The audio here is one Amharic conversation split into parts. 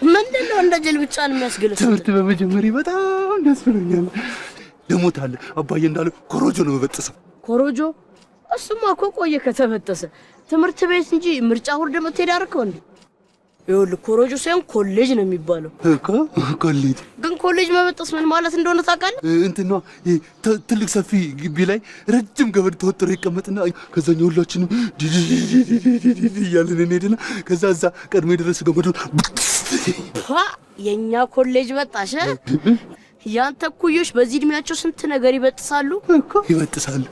ምንድነው እንደ ጀል ብቻ ነው የሚያስገለጽ? ትምህርት በመጀመሪያ በጣም ደስ ብሎኛል። ደሞታል አባዬ እንዳለ ኮሮጆ ነው በበጥሰው። ኮሮጆ? እሱማ እኮ ቆየ ከተበጠሰ። ትምህርት ቤት እንጂ ምርጫ ሁርደ መተዳር አርከው እንዴ? ይኸውልህ ኮሮጆ ሳይሆን ኮሌጅ ነው የሚባለው እኮ። ኮሌጅ ግን ኮሌጅ መበጠስ ምን ማለት እንደሆነ ታውቃለህ? እንትና ትልቅ ሰፊ ግቢ ላይ ረጅም ገመድ ተወጥሮ ይቀመጥና ከዛኛው ሁላችንም እያልን እንሄድና ከዛ እዛ ቀድሞ የደረሰ ገመዱ የኛ ኮሌጅ በጣሽ። ያንተ ኩዮሽ በዚህ እድሜያቸው ስንት ነገር ይበጥሳሉ እኮ ይበጥሳሉ።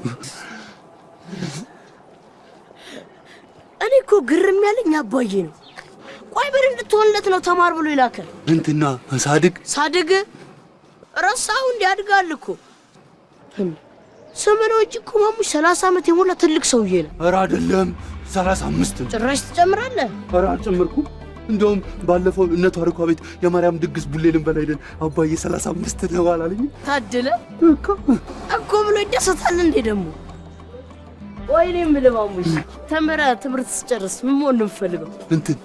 እኔ እኮ ግርም ያለኝ አባዬ ነው። ቆይ በር እንድትሆንለት ነው ተማር ብሎ ይላከ እንትና ሳድግ ረሳው እንዲያድጋል እኮ ስምነው እንጂ እኮ ማሙሽ 30 ዓመት የሞላ ትልቅ ሰውዬ ነው። ኧረ አይደለም 35 ጭራሽ ትጨምራለህ? ኧረ አልጨመርኩም። እንደውም ባለፈው እነቱ አርኳ ቤት የማርያም ድግስ ቡሌ ልንበላ ሄደን አባዬ 35 ነው አላለኝ? ታደለ እኮ ብሎ ይደሰታል እንዴ ደግሞ? ወይኔ ምልማሙሽ ተምራ ትምህርት ስጨርስ ምን መሆን ነው የምፈልገው? እንትን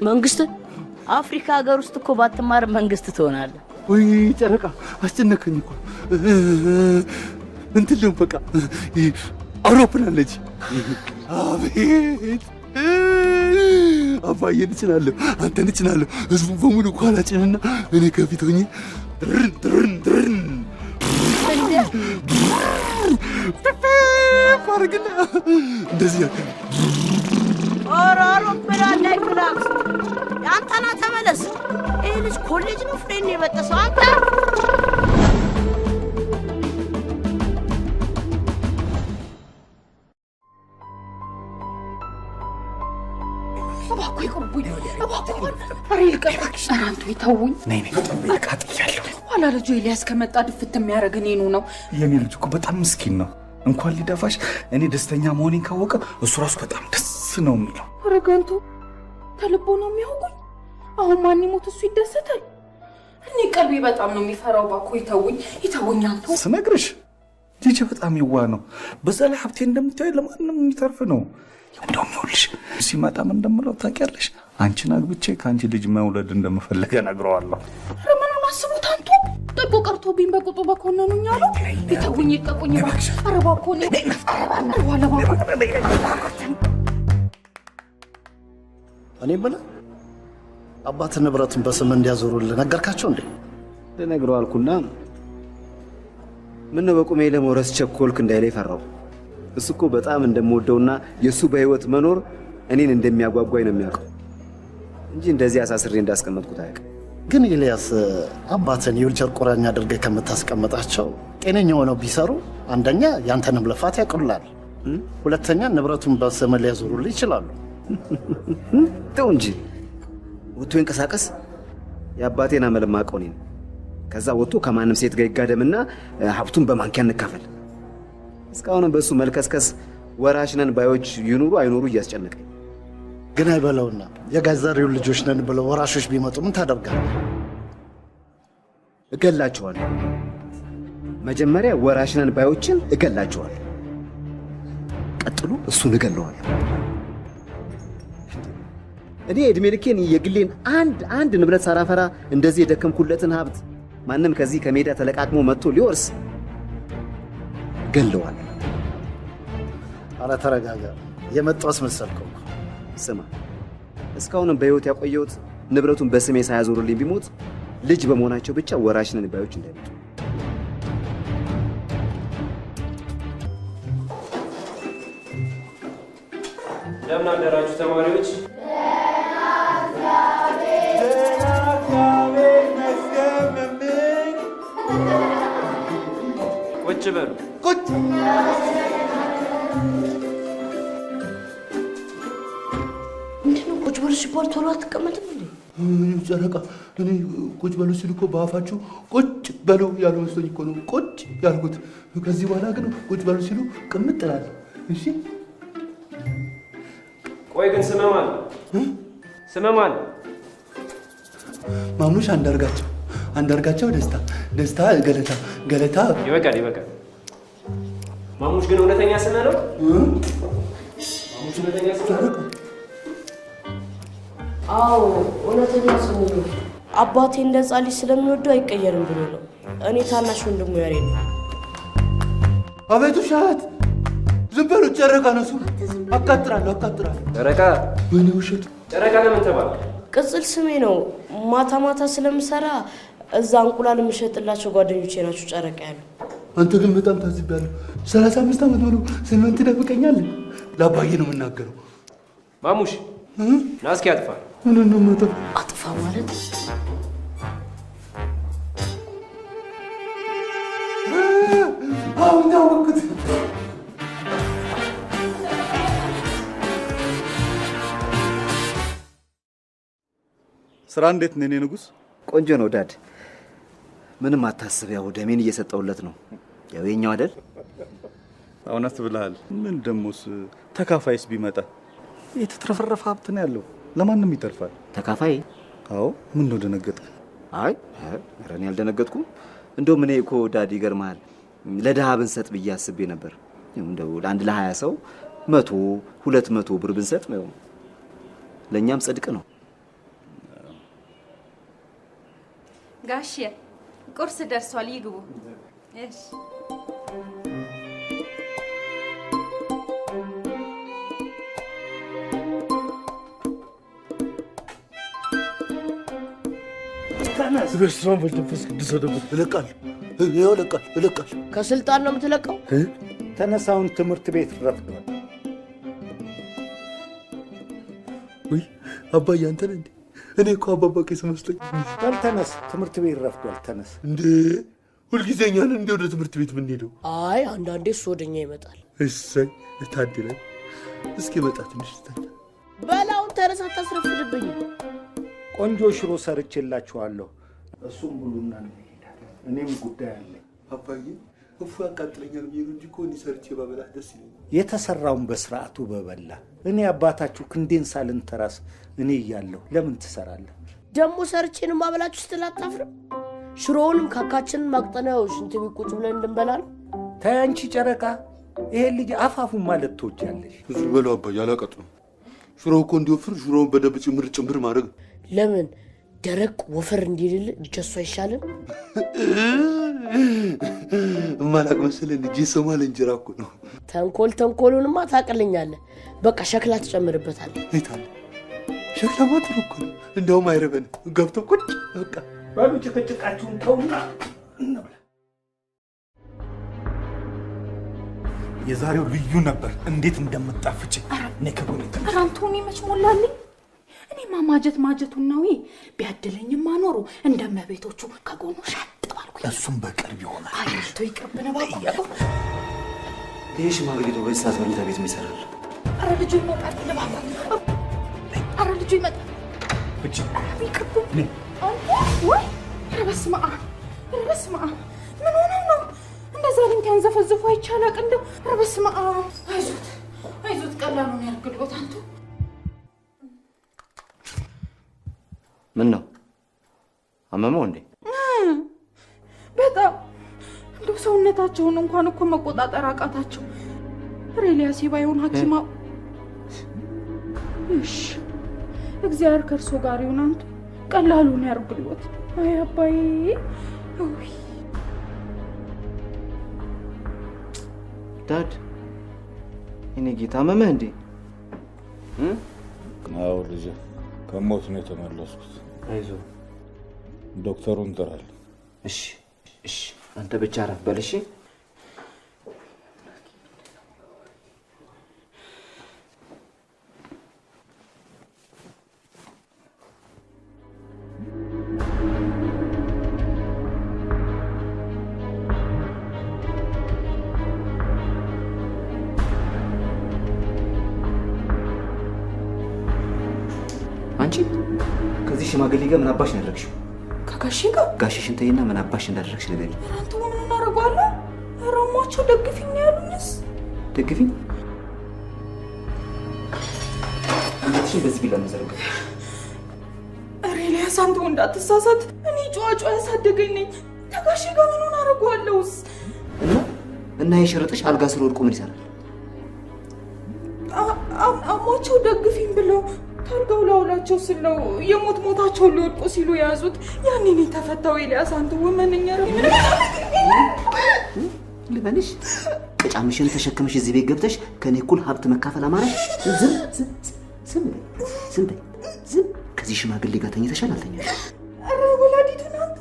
መንግስት አፍሪካ ሀገር ውስጥ እኮ ባትማር መንግስት ትሆናለህ። ወይ ጨረቃ አስጨነቀኝ እኮ። እንትን ነው በቃ አውሮፕላን ልጅ አቤት አባዬን እጭናለሁ፣ አንተን እጭናለሁ፣ ህዝቡን በሙሉ ኋላ ጭንና እኔ ከፊት ሆኜ ድርን ፋርግና እንደዚህ ያከለ ኧረ አውሮፕላን ላይ ክላክስ አንተና ተመለስ። ይሄ ልጅ ኮሌጅ ነው ፍሬን የበጠሰው አንተ። እባክህ ይቆርቡኝ፣ እባክህ ኧረ ይልቀቅሽ። ኧረ አንቱ ይተውኝ። ነይ ቃጥያለሁ። ኋላ ልጁ ኤልያስ ከመጣ ድፍት የሚያደርግ እኔኑ ነው። የኔ ልጅ እኮ በጣም ምስኪን ነው። እንኳን ሊደፋሽ እኔ ደስተኛ መሆኔን ካወቀ እሱ ራሱ በጣም ደስ ነው የሚለው። ኧረ ገንቱ ተልቦ ነው የሚያውቁኝ። አሁን ማን ይሞት እሱ ይደሰታል። እኔ ቀልቤ በጣም ነው የሚፈራው። እባክህ ይተውኝ አንቱ። ስነግርሽ ልጅ በጣም ይዋህ ነው። በዛ ላይ ሀብቴ እንደምታየው ለማንም የሚተርፍ ነው። እንደውም ይኸውልሽ ሲመጣ ምን እንደምለው ታውቂያለሽ? አንቺን አግብቼ ከአንቺ ልጅ መውለድ እንደምፈልግ እነግረዋለሁ። ኧረ ምኑን አስቡት አንቱ። ጠቦ ቀርቶብኝ በቁጡ በኮነኑኝ አሉ። ይተውኝ ይልቀቁኝ እባክሽ። ኧረ እባክህ እኔ ብለ አባት ንብረቱን በስም እንዲያዞሩልህ ነገርካቸው እንዴ? ልነግረው አልኩና ምን ነው በቁሜ ለመውረስ ቸኮልክ እንዳይለኝ ፈራው። እሱ እኮ በጣም እንደምወደውና የሱ በህይወት መኖር እኔን እንደሚያጓጓኝ ነው የሚያውቀው እንጂ እንደዚህ አሳስሬ እንዳስቀመጥኩት አያውቅም። ግን ኤልያስ አባትን የዊልቸር ቁራኛ አድርገህ ከምታስቀምጣቸው ጤነኛ ሆነው ቢሰሩ አንደኛ ያንተንም ልፋት ያቀሉላል፣ ሁለተኛ ንብረቱን በስም ሊያዞሩልህ ይችላሉ። ተው እንጂ ወጥቶ ይንቀሳቀስ። የአባቴን አመል ማቀው ነኝ። ከዛ ወጥቶ ከማንም ሴት ጋር ይጋደምና ሀብቱን በማንኪያ እንካፈል። እስካሁን በሱ መልከስከስ ወራሽ ነን ባዮች ይኑሩ አይኑሩ እያስጨነቀኝ። ግን አይበለውና የጋዛሪው ልጆች ነን ብለው ወራሾች ቢመጡ ምን ታደርጋለህ? እገላቸዋለሁ። መጀመሪያ ወራሽ ነን ባዮችን እገላቸዋለሁ። ቀጥሎ እሱን እገለዋለሁ። እኔ እድሜ ልኬን የግሌን አንድ ንብረት ሳራፈራ እንደዚህ የደከምኩለትን ሀብት ማንም ከዚህ ከሜዳ ተለቃቅሞ መጥቶ ሊወርስ ገለዋል። ኧረ ተረጋጋ። የመጣው አስመሰልከው። ስማ እስካሁንም በህይወት ያቆየሁት ንብረቱን በስሜ ሳያዞርልኝ ቢሞት ልጅ በመሆናቸው ብቻ ወራሽ ነን ባዮች እንዳይመጡ። እንደምን አደራችሁ ተማሪዎች? ቁጭ በሉ። ቁጭ ምንድነው ቁጭ በሉ ሲባል ቶሎ አትቀመጥም እንዴ? ጨረቃ እኔ ቁጭ በሉ ሲሉ እኮ በአፋችሁ ቁጭ በሉ ያሉ መስሎኝ እኮ ነው ቁጭ ያልኩት። ከዚህ በኋላ ግን ቁጭ በሉ ሲሉ ቅምጥ እላለሁ። እሺ ቆይ ግን ስመማል ማሙሽ አንዳርጋቸው አንዳርጋቸው ደስታ፣ ደስታ ገለታ፣ ገለታ። ይበቃል ይበቃል። ማሙሽ ግን እውነተኛ ስም ነው? ማሙሽ እውነተኛ ስም ነው? አዎ እውነተኛ ስሙ ነው። አባቴ እንደ ሕፃን ልጅ ስለሚወደው አይቀየርም ብሎ ነው። እኔ ታናሽ ወንድሙ ያሬድ ነው። አቤቱ ሻት ዝም በሉ። ጨረቃ ነው ስሙ። አቃጥራለሁ። ጨረቃ? ወይኔ ውሸት። ጨረቃ ለምን ተባለ? ቅጽል ስሜ ነው። ማታ ማታ ስለምሰራ እዛ እንቁላል የምሸጥላቸው ጓደኞቼ ናቸው ጨረቃ ያሉ። አንተ ግን በጣም ታዝቤያለሁ። 35 ዓመት ሙሉ ስምን ትደብቀኛለህ? ለአባዬ ነው የምናገረው። ማሙሽ ና እስኪ አጥፋ። ምን ነው የማጠፋ? አጥፋ ማለት አሁን ታወቅኩት። ስራ እንዴት ነው የኔ ንጉስ? ቆንጆ ነው ዳድ። ምንም አታስብ። ያው ደሜን እየሰጠውለት ነው። ያው የኛው አይደል? እውነት ብለሃል። ምን ደሞስ ተካፋይስ ቢመጣ የተትረፈረፈ ሀብት ነው ያለው። ለማንም ይተርፋል። ተካፋይ? አዎ። ምን ነው ደነገጥክ? አይ ኧረ እኔ አልደነገጥኩም። እንደውም እኔ እኮ ዳድ ይገርምሃል፣ ለድሃ ብንሰጥ ብዬ አስቤ ነበር። እንደው ለአንድ ለ20 ሰው 100-200 ብር ብንሰጥ ነው ለእኛም ጽድቅ ነው። ጋሼ ቁርስ ደርሷል፣ ይግቡ። እሺ በስመ አብ ወመንፈስ ቅዱስ እለቃለሁ። ከስልጣን ነው የምትለቀው? ተነሳውን ትምህርት ቤት ረፍዷል። ወይ አባዬ አንተ ነህ እንዴ? እኔ እኮ አባባ ቄስ መስሎኝ። በል ተነስ፣ ትምህርት ቤት ረፍዷል። ተነስ። እንዴ ሁልጊዜ እኛን እንዴ ወደ ትምህርት ቤት የምንሄደው? አይ አንዳንዴ እሱ ወደኛ ይመጣል። እሰይ ታድለኝ። እስኪ መጣ ትንሽ ተኛ። በላውን ተነሳ፣ አታስረፍድብኝ። ቆንጆ ሽሮ ሰርቼላችኋለሁ። እሱም ብሉና እንሄዳለን። እኔም ጉዳይ አለኝ። አባዬ እፉ ያቃጥለኛል ብዬ ነው እንጂ እኮ እኔ ሰርቼ ባበላህ ደስ ይለኛል። የተሰራውን በስርዓቱ በበላ እኔ አባታችሁ ክንዴን ሳልንተራስ እኔ እያለሁ ለምን ትሰራለህ? ደግሞ ሰርቼንም ማበላችሁ ስትል አታፍርም? ሽሮውንም ካካችንን ማቅጠነው ሽንት ቤት ቁጭ ብለን እንድንበላ ነው። ተይ አንቺ ጨረቃ፣ ይሄ ልጅ አፋፉን ማለት ትወጃለሽ። ብዙ በሉ አባዬ፣ አላቀጥነው። ሽሮው እኮ እንዲወፍር ሽሮውን በደንብ ጭምር ማድረግ። ለምን ደረቅ ወፈር እንዲልል እጀሱ አይሻልም? እማላቅ መሰለህ ልጄ። ሰው ማለት እንጀራ እኮ ነው። ተንኮሉንማ ታቅልኛለህ። በቃ ሸክላ ትጨምርበታለህ። አይታለ ሸክላ ማጥሩ እኮ ነው። እንደውም አይረበን ገብቶ ቁጭ በቃ። በሉ ጭቅጭቃችሁን ተውና እንብላ። የዛሬው ልዩ ነበር። እንዴት እንደምጣፍጭ ነከቡን አንቶኒ መች ሞላልኝ። እኔማ ማጀቱን ነው ቢያድለኝማ ኖሮ እንደመቤቶቹ ከጎኑ ሻጥ ባልኩ። እሱም በቅርብ ይሆናል። አይቶ ይቅርብነ ባቆ። ይሄ ሽማግሌ ነው በዚህ ሰዓት መኝታ ቤት የሚሰራል። አረ ልጁ ይመጣል ለባባ። አረ ልጁ ይመጣል። እቺ ይቅርብ ወይ ረበስማ ምን ሆነ ነው እንደዛ ልንት ያንዘፈዝፉ አይቻላቅ እንደው ረበስማ። አይዞት ቀላሉን ያርግልዎት አንቱ። ምን ነው አመመው እንዴ? በጣም እንደው ሰውነታቸውን እንኳን እኮ መቆጣጠር አቃታቸው። ሬሊያሲ ባይሆን ሐኪማ። እሺ እግዚአብሔር ከእርሶ ጋር ይሁን አንቱ። ቀላሉን ያርግልዎት። አይ አባዬ ወይ ዳድ፣ እኔ ጌታ አመመህ እንዴ? አዎ ልጄ፣ ከሞት ነው የተመለስኩት። አይዞህ፣ ዶክተሩን ጥራል። እሺ፣ አንተ ብቻ አረፍ በል እሺ። አንቺ ከዚህ ሽማግሌ ጋር ምን አባሽ ያደረግሽው? ከጋሼ ጋር? ጋሼሽን ተይና ምን አባሽ እንዳደረግሽ ንገሪኝ። አንተ ምን እናደርጋለን? ራማቸው ደግፊኝ ያሉኝስ? ደግፊኝ? አንቺ በዚህ ቢላ መዘረጋ ሬሊያስ፣ አንተ እንዳትሳሳት። እኔ ጫጫ ያሳደገኝ ነኝ። ተጋሽ ጋር ምን አደርገዋለሁስ? እና የሸረጥሽ አልጋ ስር ወድቆ ምን ይሰራል? አሟቸው ደግፊኝ ብለው ታርጋው ላውላቸው ስለው የሞት ሞታቸው ሊወድቁ ሲሉ ያዙት። ያኔ ነው ተፈታው። ኤልያስ አንተ ወመነኛ ምን ልበልሽ? ቅጫምሽን ተሸክመሽ እዚህ ቤት ገብተሽ ከኔ እኩል ሀብት መካፈል አማረሽ? ዝም ከዚህ ሽማግሌ ጋር ተኝተሻል አልተኛሽ? ኧረ ወላዲቱን አንተ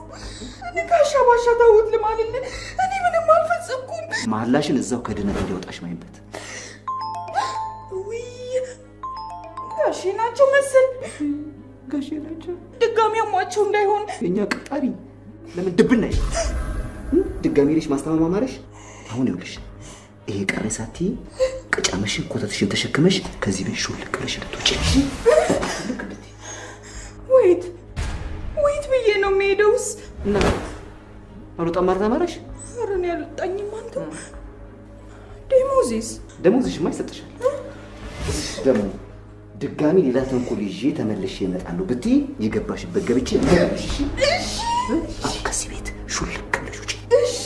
እኔ ጋሻ ባሻ ታውት ለማለት እኔ ምንም አልፈጸምኩም። መሐላሽን እዛው ከድነት እንዲወጣሽ ማይበት ጋሼ ናቸው መሰል። ጋሼ ናቸው ድጋሚ አሟቸው እንዳይሆን የኛ ቀጣሪ ለምን ድብና ይሽ ድጋሚ ልሽ ማስተማማ ማረሽ? አሁን ይኸውልሽ ይሄ ቀረሳቲ ቅጫምሽን ኮተትሽን ተሸክመሽ ከዚህ ቤት ሹልክ ብለሽ ልትወጪ። ወይት ብዬ ነው የምሄደውስ? እና አልወጣም ማለት አማረሽ? ኧረ እኔ አልወጣኝም። አንተ ደሞዝሽማ ይሰጥሻል። ደግሞ ድጋሚ ሌላ ተንኮል ይዤ ተመልሼ እመጣለሁ ብትይ የገባሽበት ገብቼ እሺ? ከዚህ ቤት ሹልክ ብለሽ ውጪ። እሺ?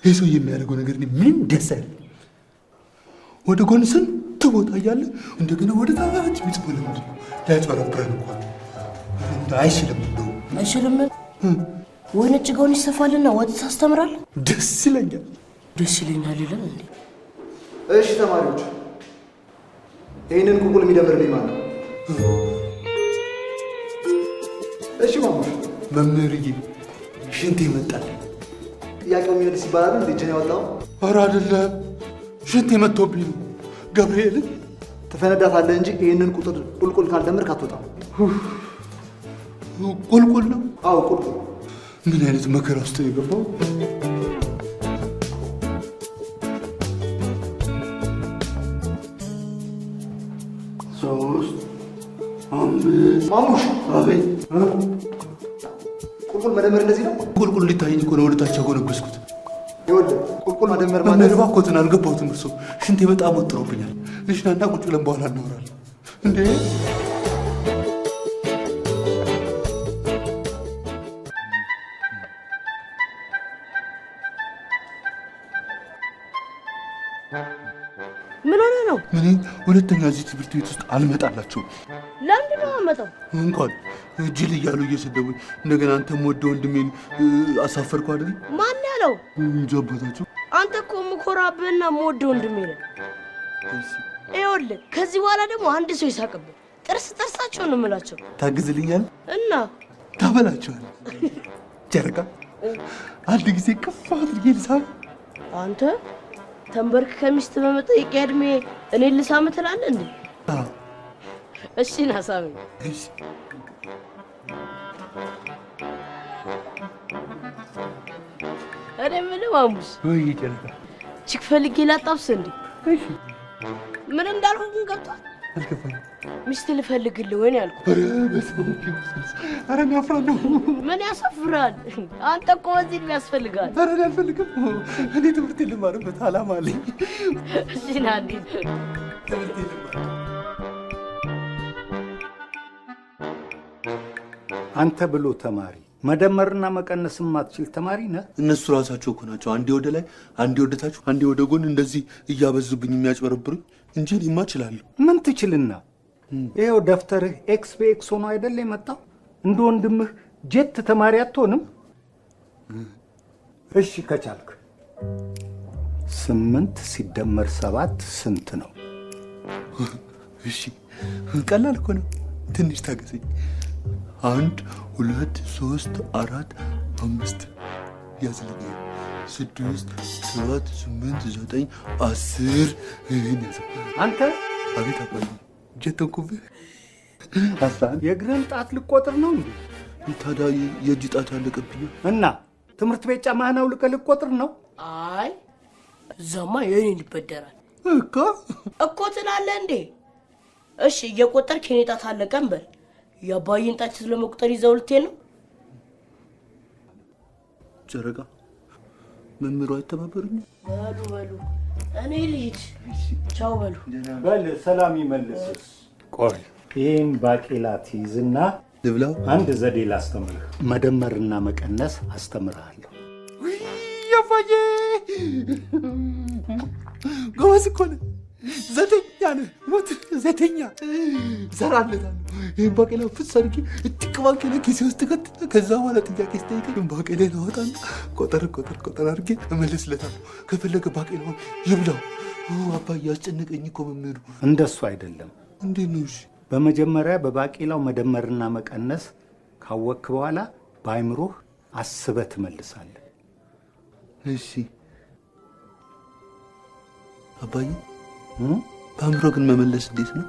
ይህ ሰው የሚያደርገው ነገር ምንም ደስ አይልም። ወደ ጎን ስንት ቦታ እያለ እንደገና ወደ ታች ቢጽፎ ለምንድን ነው ያጭበረብረን? እንኳን አይችልም አይችልም። ወይ ነጭ ጋውን ይሰፋልና ወጥ ታስተምራለህ? ደስ ይለኛል ይላል እንዴ? እሺ ተማሪዎች ይሄንን ቁልቁል የሚደምርልኝ ማለት ነው። እሺ ማሙሽ። መምህርዬ ሽንት ይመጣል። ጥያቄው የሚመልስ ይባላል እንዴ? እጄን ያወጣው? ኧረ አይደለም ሽንት የመጥቶብኝ ነው። ገብርኤልን ትፈነዳታለህ እንጂ ይሄንን ቁጥር ቁልቁል ካልደመርክ አትወጣም። ቁልቁል ነው? አዎ ቁልቁል። ምን አይነት መከራ ውስጥ ነው የገባው? ማሙሽ። አቤት። ቁልቁል መደመር እንደዚህ ነው? ቁልቁል ሊታየኝ እኮ ነው ወደታች ያጎነበስኩት። ይኸውልህ ቁልቁል መደመር ማለት መምህር እባክዎትን አልገባሁትም። እርሶ ሽንቴ በጣም ወጥሮብኛል። እሺ ና ቁጭ ብለን በኋላ እናወራለን። እንዴ ምን ሆነ ነው? እኔ ሁለተኛ እዚህ ትምህርት ቤት ውስጥ አልመጣላቸውም። ለምንድን ነው የማመጣው? እንኳን ጅል እያሉ እየሰደቡኝ እንደገና አንተም ወደ ወንድሜን አሳፈርኩ አይደል? ማን ያለው? እንጃ አባታቸው። አንተ እኮ የምኮራብህና የምወደው ወንድሜ ነህ። ይኸውልህ ከዚህ በኋላ ደግሞ አንድ ሰው ይሳቅብህ። ጥርሳቸውን ነው የምላቸው። ታግዝልኛል እና ታበላቸዋል። ጨረቃ አንድ ጊዜ ከፍ አድርጌ ልሳም። አንተ ተንበርክ ከሚስት በመጠየቂያ እድሜ እኔን ልሳም ትላለህ እንዴ? እሺ ና ሳመኝ። እሺ እኔ የምልህ ማሙሽ፣ ወይ ጨረቃ ችክ ፈልጌ ላጣብስ እንዴ? እሺ ምን እንዳልኩህ ግን ገብቶሃል? አልገባኝም። ሚስት ልፈልግልህ ወይ ነው ያልኩህ። ኧረ እኔ አፍራለሁ። ምን ያሳፍራል? አንተ እኮ በዚህ እድሜ ያስፈልጋል። ኧረ እኔ አልፈልግም። እኔ ትምህርት ልማርበት ዓላማ አለኝ። እሺ ና እንሂድ። ትምህርት ልማር። አንተ ብሎ ተማሪ መደመርና መቀነስ የማትችል ተማሪ ነህ። እነሱ ራሳቸው እኮ ናቸው አንዴ ወደ ላይ አንዴ ወደ ታች አንዴ ወደ ጎን እንደዚህ እያበዙብኝ የሚያጭበረብሩኝ እንጂ እኔማ እችላለሁ። ምን ትችልና? ይኸው ደፍተርህ ኤክስ በኤክስ ሆኖ አይደለ የመጣው? እንደ ወንድምህ ጄት ተማሪ አትሆንም? እሺ ከቻልክ 8 ሲደመር 7 ስንት ነው? እሺ ቀላል እኮ ነው። ትንሽ ታገሰኝ። 1 2 3 4 5 ያዝልኝ። 6 7 8 9 10 ይሄን ያዘ። አንተ አቤት አባዬ ጀተንኩብህ። 11 የእግርህን ጣት ልቆጥር ነው እንዴ? ታዲያ የእጅ ጣት ያለቀብኝ እና ትምህርት ቤት ጫማህን አውልቀህ ልቆጥር ነው? አይ እዛማ የኔን ይበደራል እኮ ትላለህ እንዴ? እሺ እየቆጠርክ የኔ ጣት አለቀን በል። የአባዬን ጣት ስለመቁጠር ይዘው ልትሄድ ነው? ጨረቃ መምህሩ አይተባበሩኝ? በሉ እኔ ልሂድ። ቻው በሉ። በል ሰላም ይመልስስ። ቆይ ይህን ባቄላ ትይዝና ልብላው። አንድ ዘዴ ላስተምርህ። መደመርና መቀነስ አስተምርሃለሁ። ያፋዬ ጎበዝ እኮ ነህ። ዘተኛ ነህ። ሞት ዘተኛ ዘራለታለሁ። ይህን ባቄላ ፍስ አድርጌ እጥቅ ባቄላ ኪሴ ውስጥ ከት ከዛ በኋላ ጥያቄ ስጠይቀኝ ባቄላን አወጣና ቆጠር አድርጌ እመልስለታለሁ። ከፈለገ ባቄላውን ይብላው። አባዬ አስጨነቀኝ እኮ መምህሩ። እንደሱ አይደለም። እንዴት ነው? እሺ በመጀመሪያ በባቄላው መደመርና መቀነስ ካወቅክ በኋላ በአይምሮህ አስበህ ትመልሳለህ። እሺ አባዬ በአእምሮ ግን መመለስ እንዴት ነው?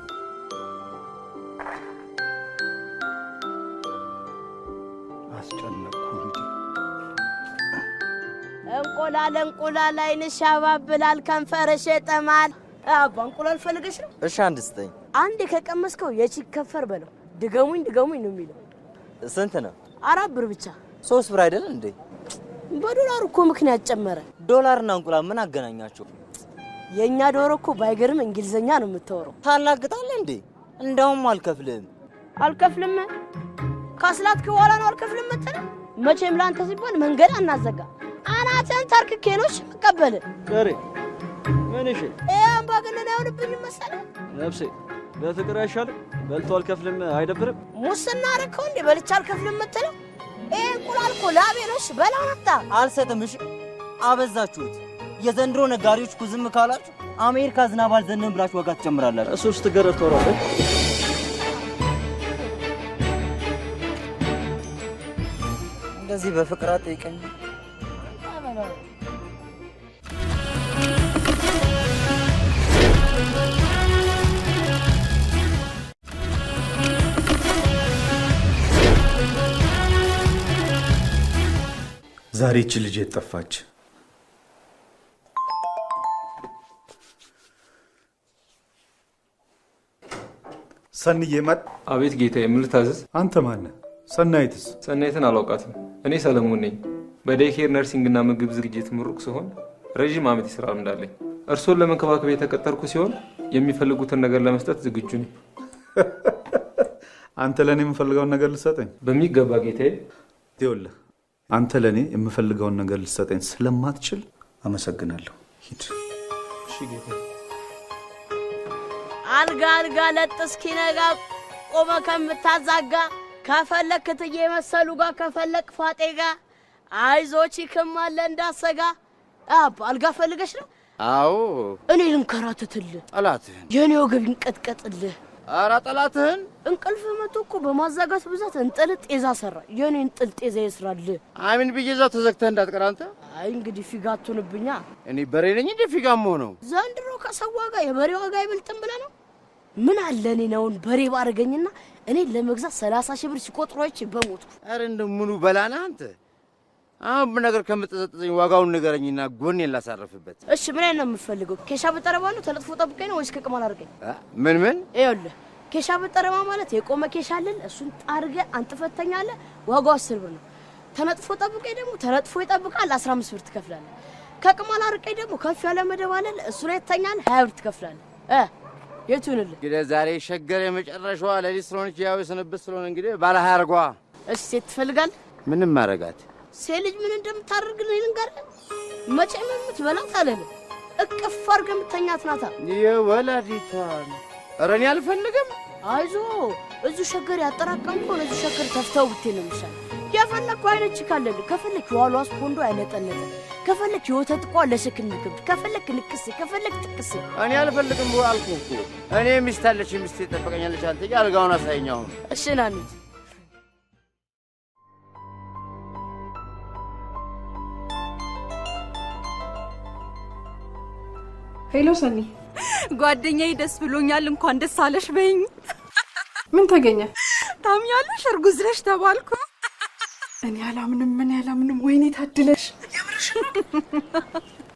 አስጨነቅኩ እንጂ። እንቁላል ዓይንሽ ያባብላል፣ ከንፈርሽ ይጠማል። አባ እንቁላል ፈልገሽ ነው? እሺ አንድ ስጠኝ። አንዴ ከቀመስከው የቺክ ከንፈር በለው። ድገሙኝ ነው የሚለው። ስንት ነው? 4 ብር ብቻ። 3 ብር አይደል እንዴ? በዶላር እኮ ምክንያት ጨመረ። ዶላርና እንቁላል ምን አገናኛቸው? የኛ ዶሮ እኮ ባይገርም እንግሊዘኛ ነው የምታወራው። ታላግጣለህ እንዴ? እንደውም አልከፍልም። አልከፍልም ካስላትክ በኋላ ነው አልከፍልም የምትለው? መቼም ላንተ ሲባል መንገድ አናዘጋ። አናተን ታርክኬኖች መቀበል ከሬ ምን እሺ አምባገነን አይሆንብኝም መሰለህ? ነፍሴ በፍቅር አይሻልም? በልቶ አልከፍልም አይደብርም? ሙስና አደረከው እንዴ? በልቼ አልከፍልም የምትለው? እንቁላል እኮ ላቤ ነው። እሺ በላው አምጣ። አልሰጥም። እሺ አበዛችሁት። የዘንድሮ ነጋዴዎች እኮ ዝም ካላችሁ አሜሪካ ዝናብ አልዘነበም ብላችሁ ዋጋ ትጨምራላችሁ። እሱ ስትገረፍ ተወራለህ። እንደዚህ በፍቅር አትጠይቀኝ። ዛሬ እቺ ልጅ ጠፋች። ሰንዬ መጥ። አቤት ጌታዬ፣ ምን ልታዘዝ? አንተ ማነህ? ሰናይትስ? ሰናይትን አላውቃትም። እኔ ሰለሞን ነኝ። በዴይኬር ነርሲንግ እና ምግብ ዝግጅት ምሩቅ ሲሆን ረዥም ዓመት የሥራ ልምድ አለኝ። እርሶን ለመንከባከብ የተቀጠርኩ ሲሆን የሚፈልጉትን ነገር ለመስጠት ዝግጁ ነኝ። አንተ ለእኔ የምፈልገውን ነገር ልሰጠኝ? በሚገባ ጌታዬ። ይኸውልህ አንተ ለእኔ የምፈልገውን ነገር ልሰጠኝ ስለማትችል አመሰግናለሁ። ሂድ። እሺ ጌታዬ። አልጋ ለጥ እስኪነጋ ቆመ ከምታዛጋ ከፈለክ ትዬ መሰሉ ጋር ከፈለክ ፋጤ ጋር አይዞች ይከማለ እንዳሰጋ። አልጋ ፈልገሽ ነው? አዎ እኔ ልንከራተትልህ። ጠላትህን የኔ ወገብ ይንቀጥቀጥልህ። ኧረ ጠላትህን እንቅልፍ መቶ እኮ በማዛጋት ብዛት እንጥል ጤዛ ሰራ። የኔ እንጥል ጤዛ ይስራልህ። አሚን ብዬ እዛው ተዘግተህ እንዳትቀር አንተ። አይ እንግዲህ ፊጋ አትሆንብኛ። እኔ በሬ ነኝ እንደ ፊጋም ሆነው ዘንድሮ ከሰው ዋጋ የበሬ ዋጋ አይበልጥም ብለህ ነው? ምን አለ እኔ ነውን በሬ ባረገኝና እኔ ለመግዛት 30 ሺህ ብር ሲቆጥሮች በሞትኩ። ኧረ እንደው ምኑ በላና አንተ። አሁን በነገር ከምትጠዘጥዘኝ ዋጋውን ንገረኝና ጎኔን ላሳረፍበት። እሺ ምን አይነት ነው የምትፈልገው? ኬሻ በጠረባ ነው ተለጥፎ ጠብቀኝ ነው ወይስ ከቅማል አድርገኝ? ምን ይኸውልህ ኬሻ በጠረባ ማለት የቆመ ኬሻ አለን። እሱን ጣርገህ አንጥፈተኛለህ። ዋጋው 10 ብር ነው። ተነጥፎ ጠብቀኝ ደግሞ ተነጥፎ ይጠብቃል 15 ብር ትከፍላለህ። ከቅማል አድርገኝ ደግሞ ከፍ ያለ መደብ አለ። እሱ ላይ ተኛለህ 20 ብር ትከፍላለህ። የቱንልህ? እንግዲህ ዛሬ ሸገር የመጨረሻዋ ለሊት ስለሆነች ያው የስንብት ስለሆነ እንግዲህ ባለ 20 አድርጓ። እሺ ሴት ትፈልጋለህ? ምንም ማረጋት ሴት ልጅ ምን እንደምታደርግልህ ልንገርህ። መቼም የምትበላት አለልህ እቅፍ አድርገህ የምተኛት ናታ የወላዲቷን። ኧረ እኔ አልፈልግም። አይዞ እዚሁ ሸገር ያጠራቀምከው እዚሁ ሸገር ተፍተው ብትይ ነው የሚሻለው። የፈለግከው አይነት ችካለል። ከፈለክ የዋሏስ ኮንዶ አይነጠነጠ፣ ከፈለክ የወተት ቋ ለሽክም ይከብድ፣ ከፈለክ ንቅስ፣ ከፈለክ ጥቅስ። እኔ አልፈልግም አልኩህ እኮ። እኔ ሚስት አለች፣ ሚስት ትጠብቀኛለች። አንተ አልጋውን አሳየኝ አሁን። እሺ ና እንሂድ። ሄሎ ሰኒ። ጓደኛዬ ደስ ብሎኛል፣ እንኳን ደስ አለሽ በይኝ። ምን ተገኘ? ታምኛለሽ? እርጉዝ ነሽ ተባልኩ። እኔ አላምንም። ወይኔ ታድለሽ።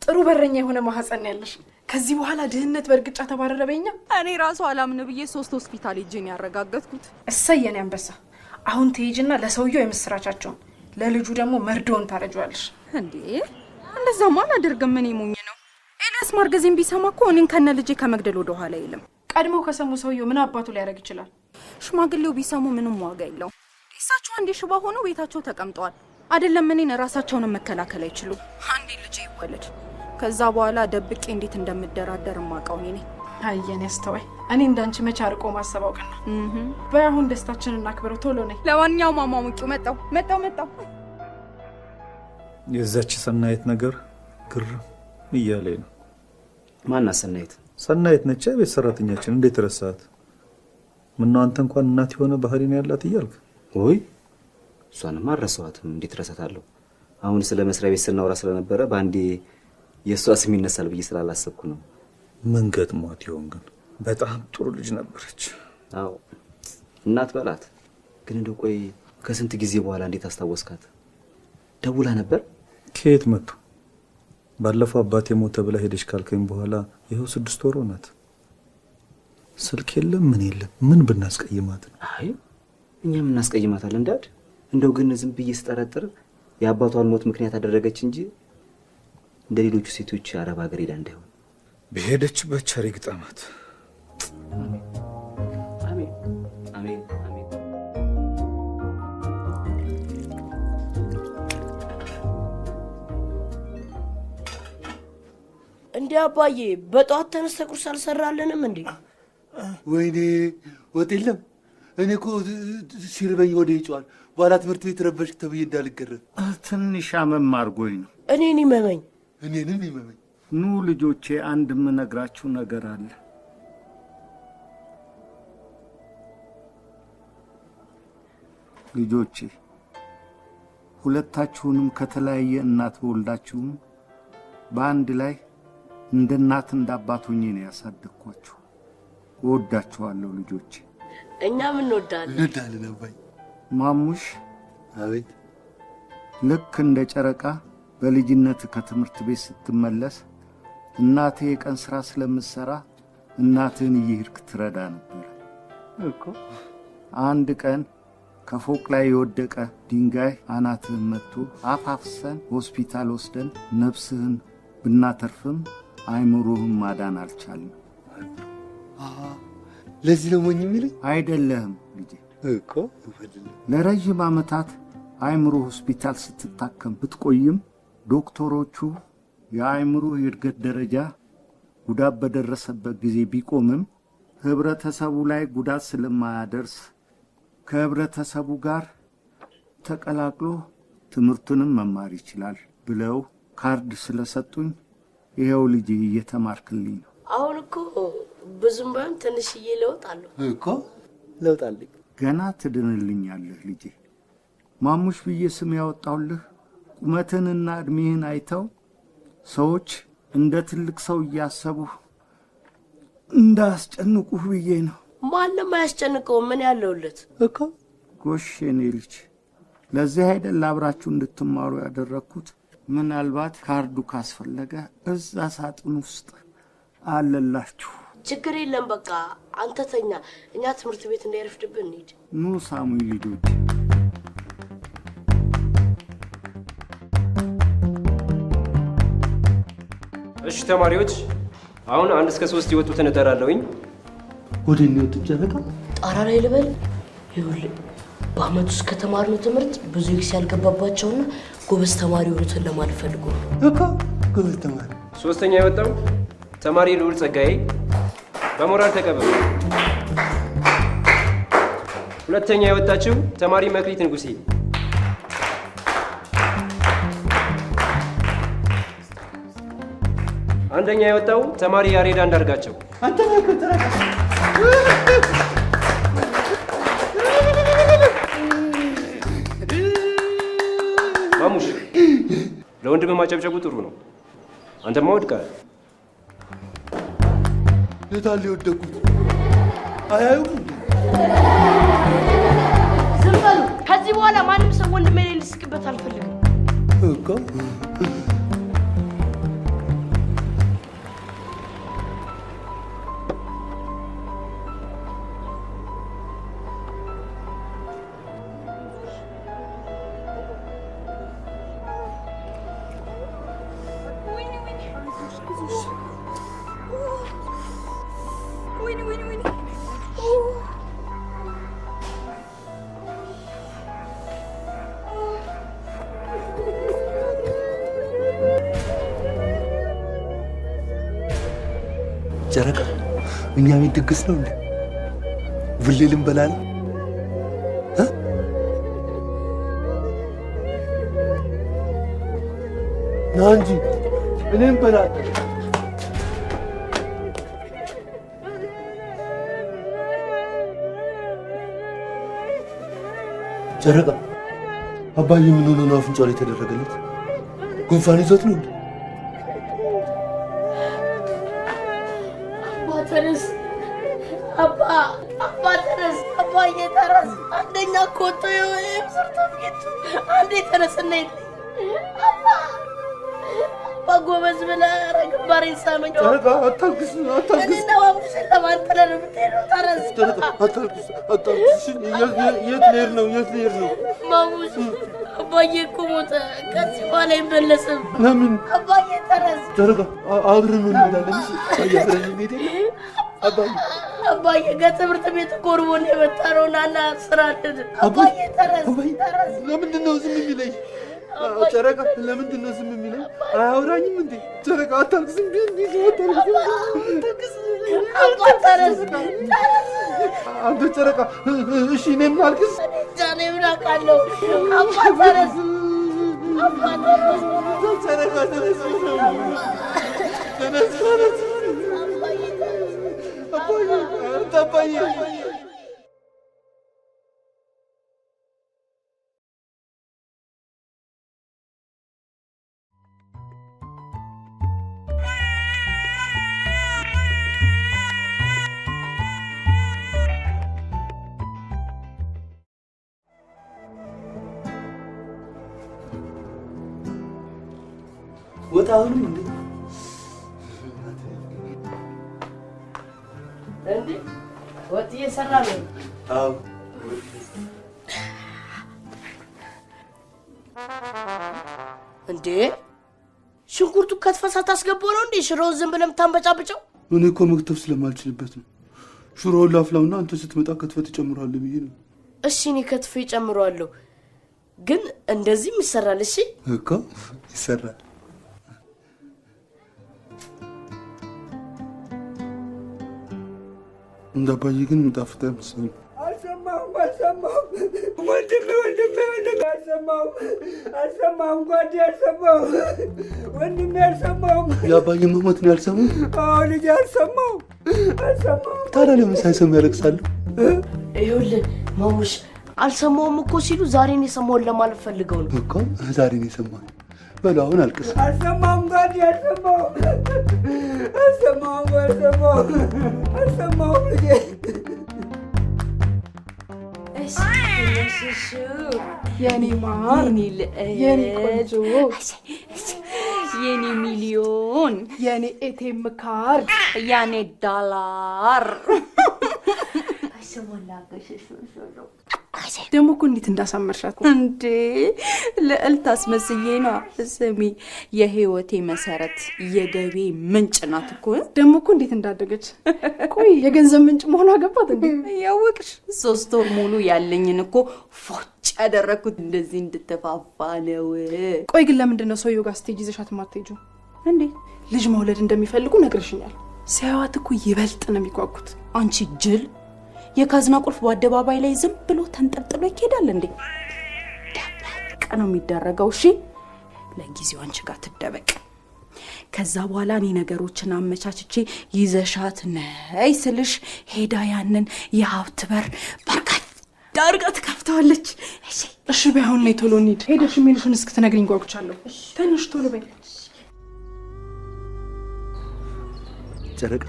ጥሩ በረኛ የሆነ ማህፀን ያለሽ። ከዚህ በኋላ ድህነት በእርግጫ ተባረረ በይኛ። እኔ ራሱ አላምን ብዬ 3 ሆስፒታል ሄጄን ያረጋገጥኩት። እሰየን አንበሳ። አሁን ትሄጂና ለሰውየው የምስራቻቸውን ለልጁ ደግሞ መርዶውን ታረጇለሽ። እንዴ እንደዛማ አላደርግም። ምን ሞኝ ነው ኤልያስ ማርገዜን ቢሰማ እኮ እኔን ከነ ልጄ ከመግደል ወደ ኋላ አይልም። ቀድሞ ከሰሙ ሰውየው ምን አባቱ ሊያደርግ ይችላል? ሽማግሌው ቢሰሙ ምንም ዋጋ የለው። እሳቸው አንዴ ሽባ ሆነው ቤታቸው ተቀምጠዋል። አይደለም እኔን ራሳቸውን መከላከል አይችሉም። አንዴ ልጄ ይወለድ ከዛ በኋላ ደብቄ እንዴት እንደምደራደር ማቀው ነኝ። አየን ያስተዋይ እኔ እንዳንቺ መች አርቆ ማሰባውቀና በአሁን ደስታችንን እናክብረው ቶሎ ነኝ። ለማንኛውም ማማሙቂው መጣው የዛች ሰናይት ነገር ግር እያለኝ ነው። ማን ሰናይት? ሰናይት ነች ቤት ሰራተኛችን። እንዴት ረሳት? ምነው አንተ እንኳን እናት የሆነ ባህሪ ነው ያላት እያልክ? ወይ እሷንማ አልረሳኋትም። እንዴት ረሳታለሁ? አሁን ስለ መስሪያ ቤት ስናወራ ስለነበረ ባንዴ የሷ ስም ይነሳል ብዬ ስላላሰብኩ ነው። ምን ገጥሟት ይሆን ግን? በጣም ጥሩ ልጅ ነበረች። አዎ እናት በላት። ግን እንደው ቆይ ከስንት ጊዜ በኋላ እንዴት አስታወስካት? ደውላ ነበር? ከየት መጡ? ባለፈው አባቴ ሞተ ብላ ሄደች ካልከኝ በኋላ ይኸው 6 ወር ሆናት። ስልክ የለም ምን የለም። ምን ብናስቀይማት? አይ እኛም እናስቀይማታለን ዳድ። እንደው ግን ዝም ብዬ ስጠረጥር የአባቷን ሞት ምክንያት አደረገች እንጂ እንደ ሌሎቹ ሴቶች አረብ ሀገር ሄዳ እንዳይሆን። በሄደችበት ቸር ይግጠማት። አሜን አሜን አሜን አሜን። እንዴ አባዬ በጧት ተነስተህ ቁርስ አልሰራልንም እንዴ? ወይኔ ወጥ የለም። እኔ እኮ ሲርበኝ ወደ ይጫዋል በኋላ ትምህርት ቤት ረበሽክ ተብዬ እንዳልገረም ትንሽ አመም አድርጎኝ ነው። እኔን ይመመኝ። እኔንም ይመመኝ። ኑ ልጆቼ አንድ የምነግራችሁ ነገር አለ። ልጆቼ ሁለታችሁንም ከተለያየ እናት በወልዳችሁም በአንድ ላይ እንደ እናት እንደ አባት ሆኜ ነው ያሳደግኳችሁ። እወዳችኋለሁ ልጆቼ። እኛም እንወዳለን አባይ። ማሙሽ። አቤት። ልክ እንደ ጨረቃ በልጅነት ከትምህርት ቤት ስትመለስ እናቴ የቀን ስራ ስለምትሰራ እናትህን እየሄድክ ትረዳ ነበር እኮ። አንድ ቀን ከፎቅ ላይ የወደቀ ድንጋይ አናትህን መጥቶ አፋፍሰን ሆስፒታል ወስደን ነፍስህን ብናተርፍም አይምሮህን ማዳን አልቻልንም። ለዚህ ነው ሞኝ የሚለኝ? አይደለህም ልጄ እኮ። ለረጅም ዓመታት አይምሮ ሆስፒታል ስትታከም ብትቆይም ዶክተሮቹ የአይምሮ የእድገት ደረጃ ጉዳት በደረሰበት ጊዜ ቢቆምም ህብረተሰቡ ላይ ጉዳት ስለማያደርስ ከህብረተሰቡ ጋር ተቀላቅሎ ትምህርቱንም መማር ይችላል ብለው ካርድ ስለሰጡኝ ይሄው ልጄ እየተማርክልኝ ነው። አሁን እኮ ብዙም ባይሆን ትንሽዬ ለውጥ አለው እኮ። ለውጥ አለኝ። ገና ትድንልኛለህ ልጄ። ማሙሽ ብዬ ስም ያወጣሁልህ ቁመትህንና እድሜህን አይተው ሰዎች እንደ ትልቅ ሰው እያሰቡህ እንዳያስጨንቁህ ብዬ ነው። ማንም አያስጨንቀው። ምን ያለውለት እኮ። ጎሽ የኔ ልጅ፣ ለዚህ አይደል አብራችሁ እንድትማሩ ያደረግኩት። ምናልባት ካርዱ ካስፈለገ እዛ ሳጥን ውስጥ አለላችሁ። ችግር የለም። በቃ አንተ ተኛ፣ እኛ ትምህርት ቤት እንዳይረፍድብን እንሂድ። ኑ ሳሙኝ ልጆች። እሺ ተማሪዎች፣ አሁን 1 እስከ 3 ይወጡትን እጠራለሁኝ። ወደ እኔ ወጥ ጨረቃ ጣራ ላይ ልበል። ይኸውልህ በአመት ውስጥ ከተማርነው ትምህርት ብዙ ኤክስ ያልገባባቸውና ጎበዝ ተማሪ የሆኑትን ለማለት ፈልጎ እኮ። ጎበዝ ተማሪ። 3ኛ የወጣው ተማሪ ልዑል ጸጋዬ በሞራል ተቀበሉ። 2ኛ የወጣችው ተማሪ መክሊት ንጉሴ። 1ኛ የወጣው ተማሪ ያሬድ አንዳርጋቸው። አንተ ነህ ተረካ። ማሙሽ ለወንድም ማጨብጨቡ ጥሩ ነው። አንተማ ወድቀሃል። የታለ የወደኩት? አያዩም እንዴ? ዝም በሉ። ከዚህ በኋላ ማንም ሰው ወንድሜ ላይ ሊስቅበት አልፈልግም እኮ። ጨረቃ እኛ ቤት ድግስ ነው እንዴ? ብሌ ልንበላ ነው? ና እንጂ እኔም እንበላለን። ጨረቃ አባዬ ምን ሆኖ ነው አፍንጫው ላይ የተደረገለት? ጉንፋን ይዞት ነው እንዴ? አባ ተነስ፣ አባ ተነስ፣ አባዬ ተነስ። አንደኛ ኮቶ የወይም ሰርተፍኬቱ አንዴ ተነስና አባ ጎበዝ ብለህ ኧረ ግንባሬን ሳመኝ። ጨረቃ አታልቅስ፣ አታልቅስ። እኔና ማሙሽን ለማን ጥለህ ነው የምትሄደው? ተነስ ጨረቃ አታልቅስ፣ አታልቅስ። የት ልሄድ ነው? የት ልሄድ ነው? ማሙሽ አባዬ እኮ ሞተ። ከዚህ በኋላ አይመለስም። ለምን? አባዬ ተነስ። ጨረቃ አብረን እንሄዳለን። አብረን እንሄድ የለ አባዬ ከትምህርት ቤት ቆርቦን የመጣ ነው። ናና ስራ አለን። አባዬ ተነስ፣ ተነስ። ለምንድን ነው ዝም የሚለኝ? ጨረቃ ለምንድን ነው ዝም የሚለኝ? አያወራኝም እንዴ? ጨረቃ አታልቅስ። አንተ ጨረቃ እሺ እኔም ላልቅስ? ዛሬ ምን አውቃለሁ? አባ ተነስ፣ አባ ተነስ፣ ጨረቃ ተነስ፣ ተነስ፣ ተነስ። አባዬ ወጣ አሁንም እንዴ? እንዴ ወጥ እየሰራ ነው? አዎ። እንዴ ሽንኩርቱ ከትፈህ ሳታስገባው ነው እንዴ ሽሮውን ዝም ብለህ የምታንበጫብጨው? እኔ እኮ መክተፍ ስለማልችልበት ነው። ሽሮውን ላፍላውና አንተ ስትመጣ ከትፈህ ትጨምራለህ ብዬ ነው። እሺ እኔ ከትፌ እጨምረዋለሁ፣ ግን እንደዚህም ይሰራል። እሺ እኮ ይሰራል። እንዳባዬ ግን የሚጣፍጥ አይመስለኝም። አልሰማሁም ወንድሜ አልሰማሁም ጓዴ አልሰማሁም ወንድሜ አልሰማሁም። የአባዬ መሞት ነው ያልሰማው? አዎ ልጄ አልሰማሁም። ታዲያ ለምን ሳይሰሙ ያለቅሳሉ? ይኸውልህ ማሙሽ አልሰማሁም እኮ ሲሉ ዛሬን የሰማውን ለማለት ፈልገው ነው እኮ። ዛሬን የሰማሁት በሉ አሁን አልቅስ። አልሰማሁም ጓዴ አልሰማሁም ልጄ። የኔ ማር፣ የኔ ቆንጆ፣ የኔ ሚሊዮን፣ የኔ ኤቲኤም ካርድ፣ የኔ ዶላር ደግሞ እኮ እንዴት እንዳሳመርሻት እንዴ! ልዕልት አስመስዬ ነዋ። ስሚ፣ የህይወቴ መሰረት የገቢ ምንጭ ናት እኮ። ደግሞ እኮ እንዴት እንዳደገች። ቆይ የገንዘብ ምንጭ መሆኗ ገባት እንዴ? ያወቅሽ 3 ወር ሙሉ ያለኝን እኮ ፎጭ ያደረኩት እንደዚህ እንድትፋፋ ነው። ቆይ ግን ለምንድን ነው ሰውየው ጋር ስትሄጂ ይዘሻት የማትሄጂው? እንዴ ልጅ መውለድ እንደሚፈልጉ ነግረሽኛል። ሲያዩት እኮ ይበልጥ ነው የሚጓጉት። አንቺ ጅል፣ የካዝና ቁልፍ በአደባባይ ላይ ዝም ብሎ ተንጠልጥሎ ይሄዳል እንዴ? ደበቅ ነው የሚደረገው። እሺ ለጊዜው አንቺ ጋር ትደበቅ። ከዛ በኋላ እኔ ነገሮችን አመቻችቼ ይዘሻት ነይ ስልሽ ሄዳ ያንን የሀብት በር በርካታ ዳርጋ ትከፍተዋለች። እሺ በአሁን ላይ ቶሎ እንሂድ። ሄደሽ የሚልሽን እስክትነግሪኝ ጓጉቻለሁ። ትንሽ ቶሎ በይ። ጨረቃ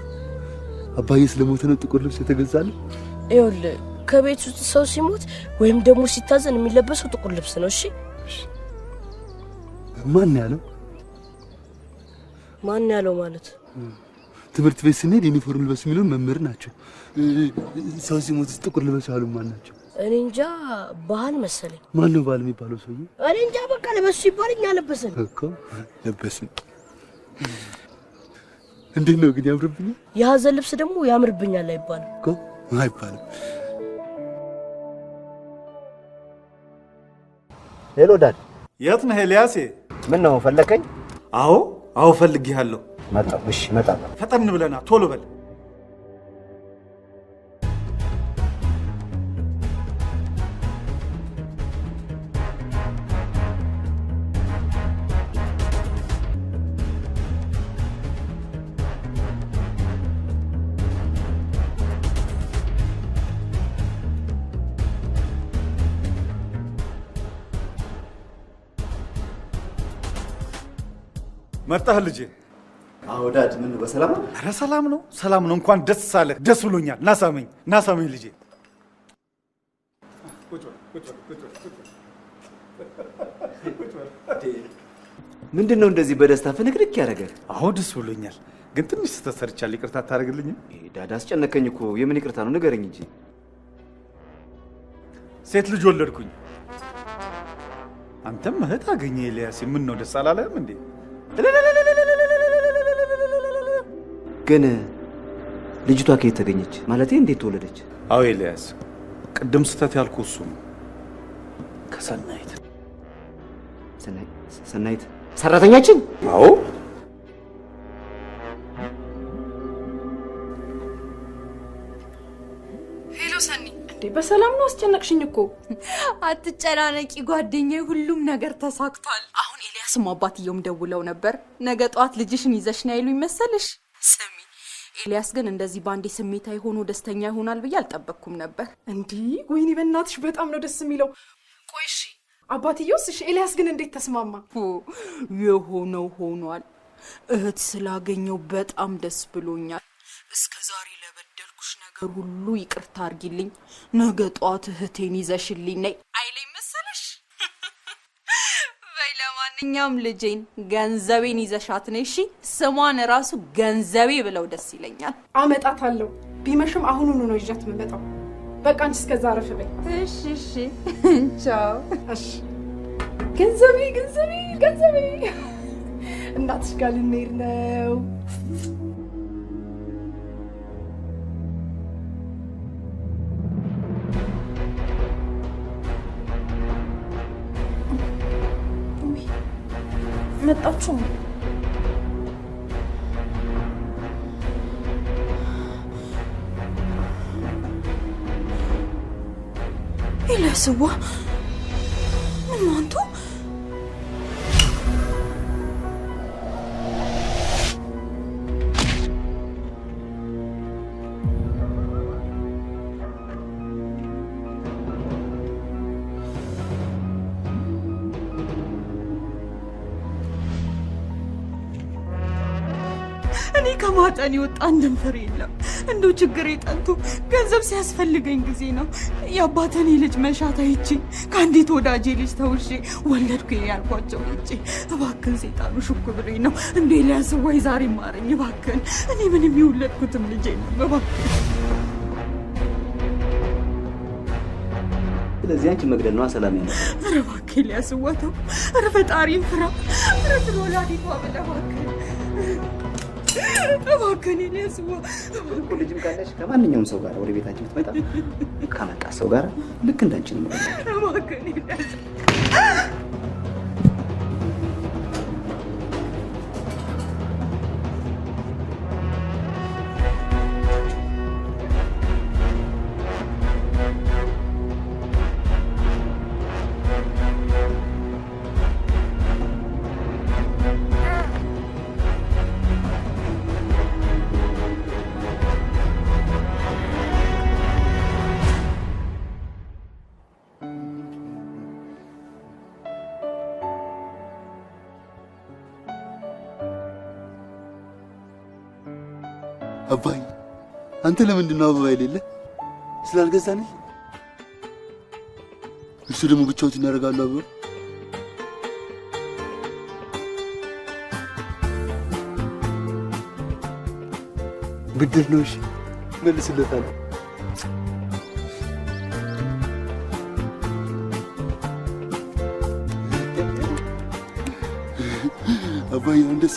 አባዬ ስለሞተ ነው ጥቁር ልብስ የተገዛለ? ይኸውልህ ከቤት ውስጥ ሰው ሲሞት ወይም ደግሞ ሲታዘን የሚለበሰው ጥቁር ልብስ ነው። እሺ ማን ያለው? ማን ያለው ማለት ትምህርት ቤት ስንሄድ ዩኒፎርም ልበስ የሚሉን መምህር ናቸው። ሰው ሲሞት ጥቁር ልበስ ያሉ ማን ናቸው? እኔ እንጃ፣ ባህል መሰለኝ። ማን ነው ባህል የሚባለው ሰውዬ? እኔ እንጃ፣ በቃ ለበሱ ሲባል እኛ ለበስን እኮ ለበስን። እንዴት ነው ግን ያምርብኛል? የሀዘን ልብስ ደግሞ ያምርብኛል አይባልም እኮ አይባልም። ሄሎ ዳድ። የት ነህ ኤልያሴ? ምን ነው ፈለከኝ? አዎ ፈልጌሃለሁ። መጣሁ። እሺ እመጣለሁ። ፈጠን ብለና ቶሎ በል። መጣህ ልጄ? አዎ ዳድ። ምን በሰላም ነው? ኧረ ሰላም ነው፣ ሰላም ነው። እንኳን ደስ አለህ። ደስ ብሎኛል። ናሳመኝ ልጄ። ምንድን ነው እንደዚህ በደስታ ፍንክንክ ያደረገህ? አዎ ደስ ብሎኛል፣ ግን ትንሽ ስህተት ሰርቻለሁ። ይቅርታ አታደርግልኝም? ዳድ አስጨነቀኝ እኮ። የምን ይቅርታ ነው? ንገረኝ እንጂ። ሴት ልጅ ወለድኩኝ። አንተም እህት አገኘ ኤልያስ። ምን ነው ደስ አላለህም እንዴ? ግን ልጅቷ ከየት ተገኘች? ማለቴ እንዴት ተወለደች? አዎ ኤልያስ፣ ቅድም ስህተት ያልኩህ እሱ ነው። ከሰናይት ሰናይት ሰራተኛችን? አዎ። ሄሎ ሰኒ፣ እንዴ በሰላም ነው? አስጨነቅሽኝ እኮ። አትጨናነቂ ጓደኛዬ፣ ሁሉም ነገር ተሳክቷል። አሁን ኤልያስም አባትየውም ደውለው ነበር። ነገ ጠዋት ልጅሽን ይዘሽ ነው ያሉኝ መሰልሽ። ስሚ ኤልያስ ግን እንደዚህ ባንዴ ስሜታዊ ሆኖ ደስተኛ ይሆናል ብዬ አልጠበቅኩም ነበር። እንዲህ ወይኔ በእናትሽ በጣም ነው ደስ የሚለው። ቆይ እሺ አባትየውስ? እሺ ኤልያስ ግን እንዴት ተስማማ? የሆነው ሆኗል። እህት ስላገኘው በጣም ደስ ብሎኛል። እስከ ዛሬ ለበደልኩሽ ነገር ሁሉ ይቅርታ አድርጊልኝ። ነገ ጠዋት እህቴን ይዘሽልኝ ነይ አይለኝ መሰለሽ? በይ ለማንኛውም ልጄን ገንዘቤን ይዘሻት ነይ እሺ። ስሟን ራሱ ገንዘቤ ብለው ደስ ይለኛል። አመጣታለሁ። ቢመሽም አሁኑኑ ነው ይዣት የምመጣው። በቃ አንቺ እስከዛ አረፍ በይ። እሺ ቻው። እሺ ገንዘቤ እናትሽ ጋር ልንሄድ ነው። መጣችሁ? ኤልያስዋ ምን ነው አንቱ? እኔ ከማጠን ይወጣ አንድም ፍሬ የለም። እንደው ችግር የጠንቱ ገንዘብ ሲያስፈልገኝ ጊዜ ነው የአባተኔ ልጅ መሻት አይቼ ከአንዲት ወዳጄ ልጅ ተውሼ ወለድኩ ያልኳቸው ልጄ። እባክን ሴጣኑ ሹክ ብሎኝ ነው። እንደ ኤልያስ ወይ ዛሬ ማረኝ እባክን። እኔ ምንም የወለድኩትም ልጄ ነው እባክን። ስለዚህ አንቺ መግደል ነው ሰላም ያለው። ኧረ እባክህ ኤልያስ ወተው። ኧረ ፈጣሪን ፍራ። ኧረ ስለ ወላዲቷ ብለህ እባክህ እባክህን ኤልያስ እኮ ልጅም ካለሽ ከማንኛውም ሰው ጋር ወደ ቤታችን ብትመጣ ከመጣ ሰው ጋር ልክ እንዳንቺ ነው ማለት ነው። እባክህን ኤልያስ አባይ አንተ ለምንድን ነው አበባ የሌለ? ስላልገዛንህ? እሱ ደግሞ ብቻዎትን ያደርጋሉ አበባ። ብድር ነው። እሺ መልስለታለሁ። አባይ እንደሳ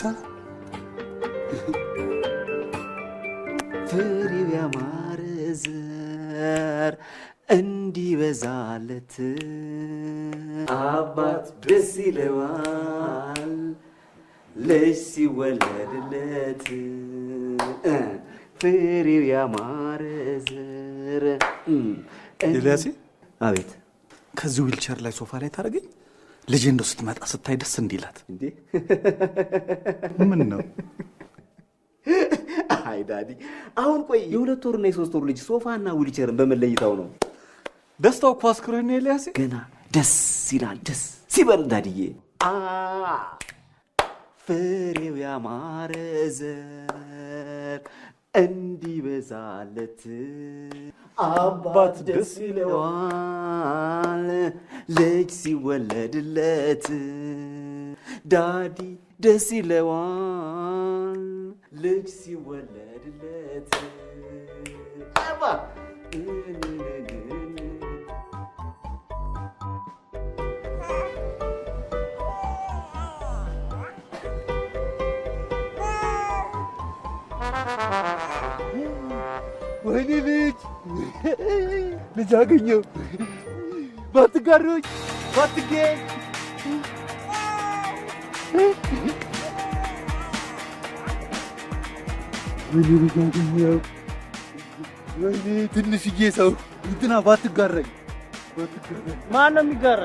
ፍሬው ያማረ ዘር እንዲበዛለት አባት ደስ ይለዋል ልጅ ሲወለድለት። ፍሬው ያማረ ዘር። ኤልያሴ። አቤት። ከዚህ ዊልቸር ላይ ሶፋ ላይ ታደርገኝ ልጄ እንደው ስትመጣ ስታይ ደስ እንዲላት። እንዴ ምን ነው? አይ ዳዲ፣ አሁን ቆይ የ2 ወርና የ3 ወር ልጅ ሶፋና ዊልቸርን በመለይታው ነው ደስታው? እኮ አስክሮኝ ነው ኤልያሴ። ገና ደስ ይላል። ደስ ሲበል ዳዲዬ። ፍሬው ያማረ ዘር እንዲበዛለት አባት ደስ ይለዋል ልጅ ሲወለድለት ዳዲ ደስ ይለዋል ልጅ ሲወለድለት አባ ወይኔ ልጅ አገኘው። ባትጋሩኝ ባትገኝ ወይኔ ልጅ አገኘው። ወይኔ ትንሽዬ ሰው እንትና ባትጋራኝ ባትጋራኝ። ማን ነው የሚጋራ?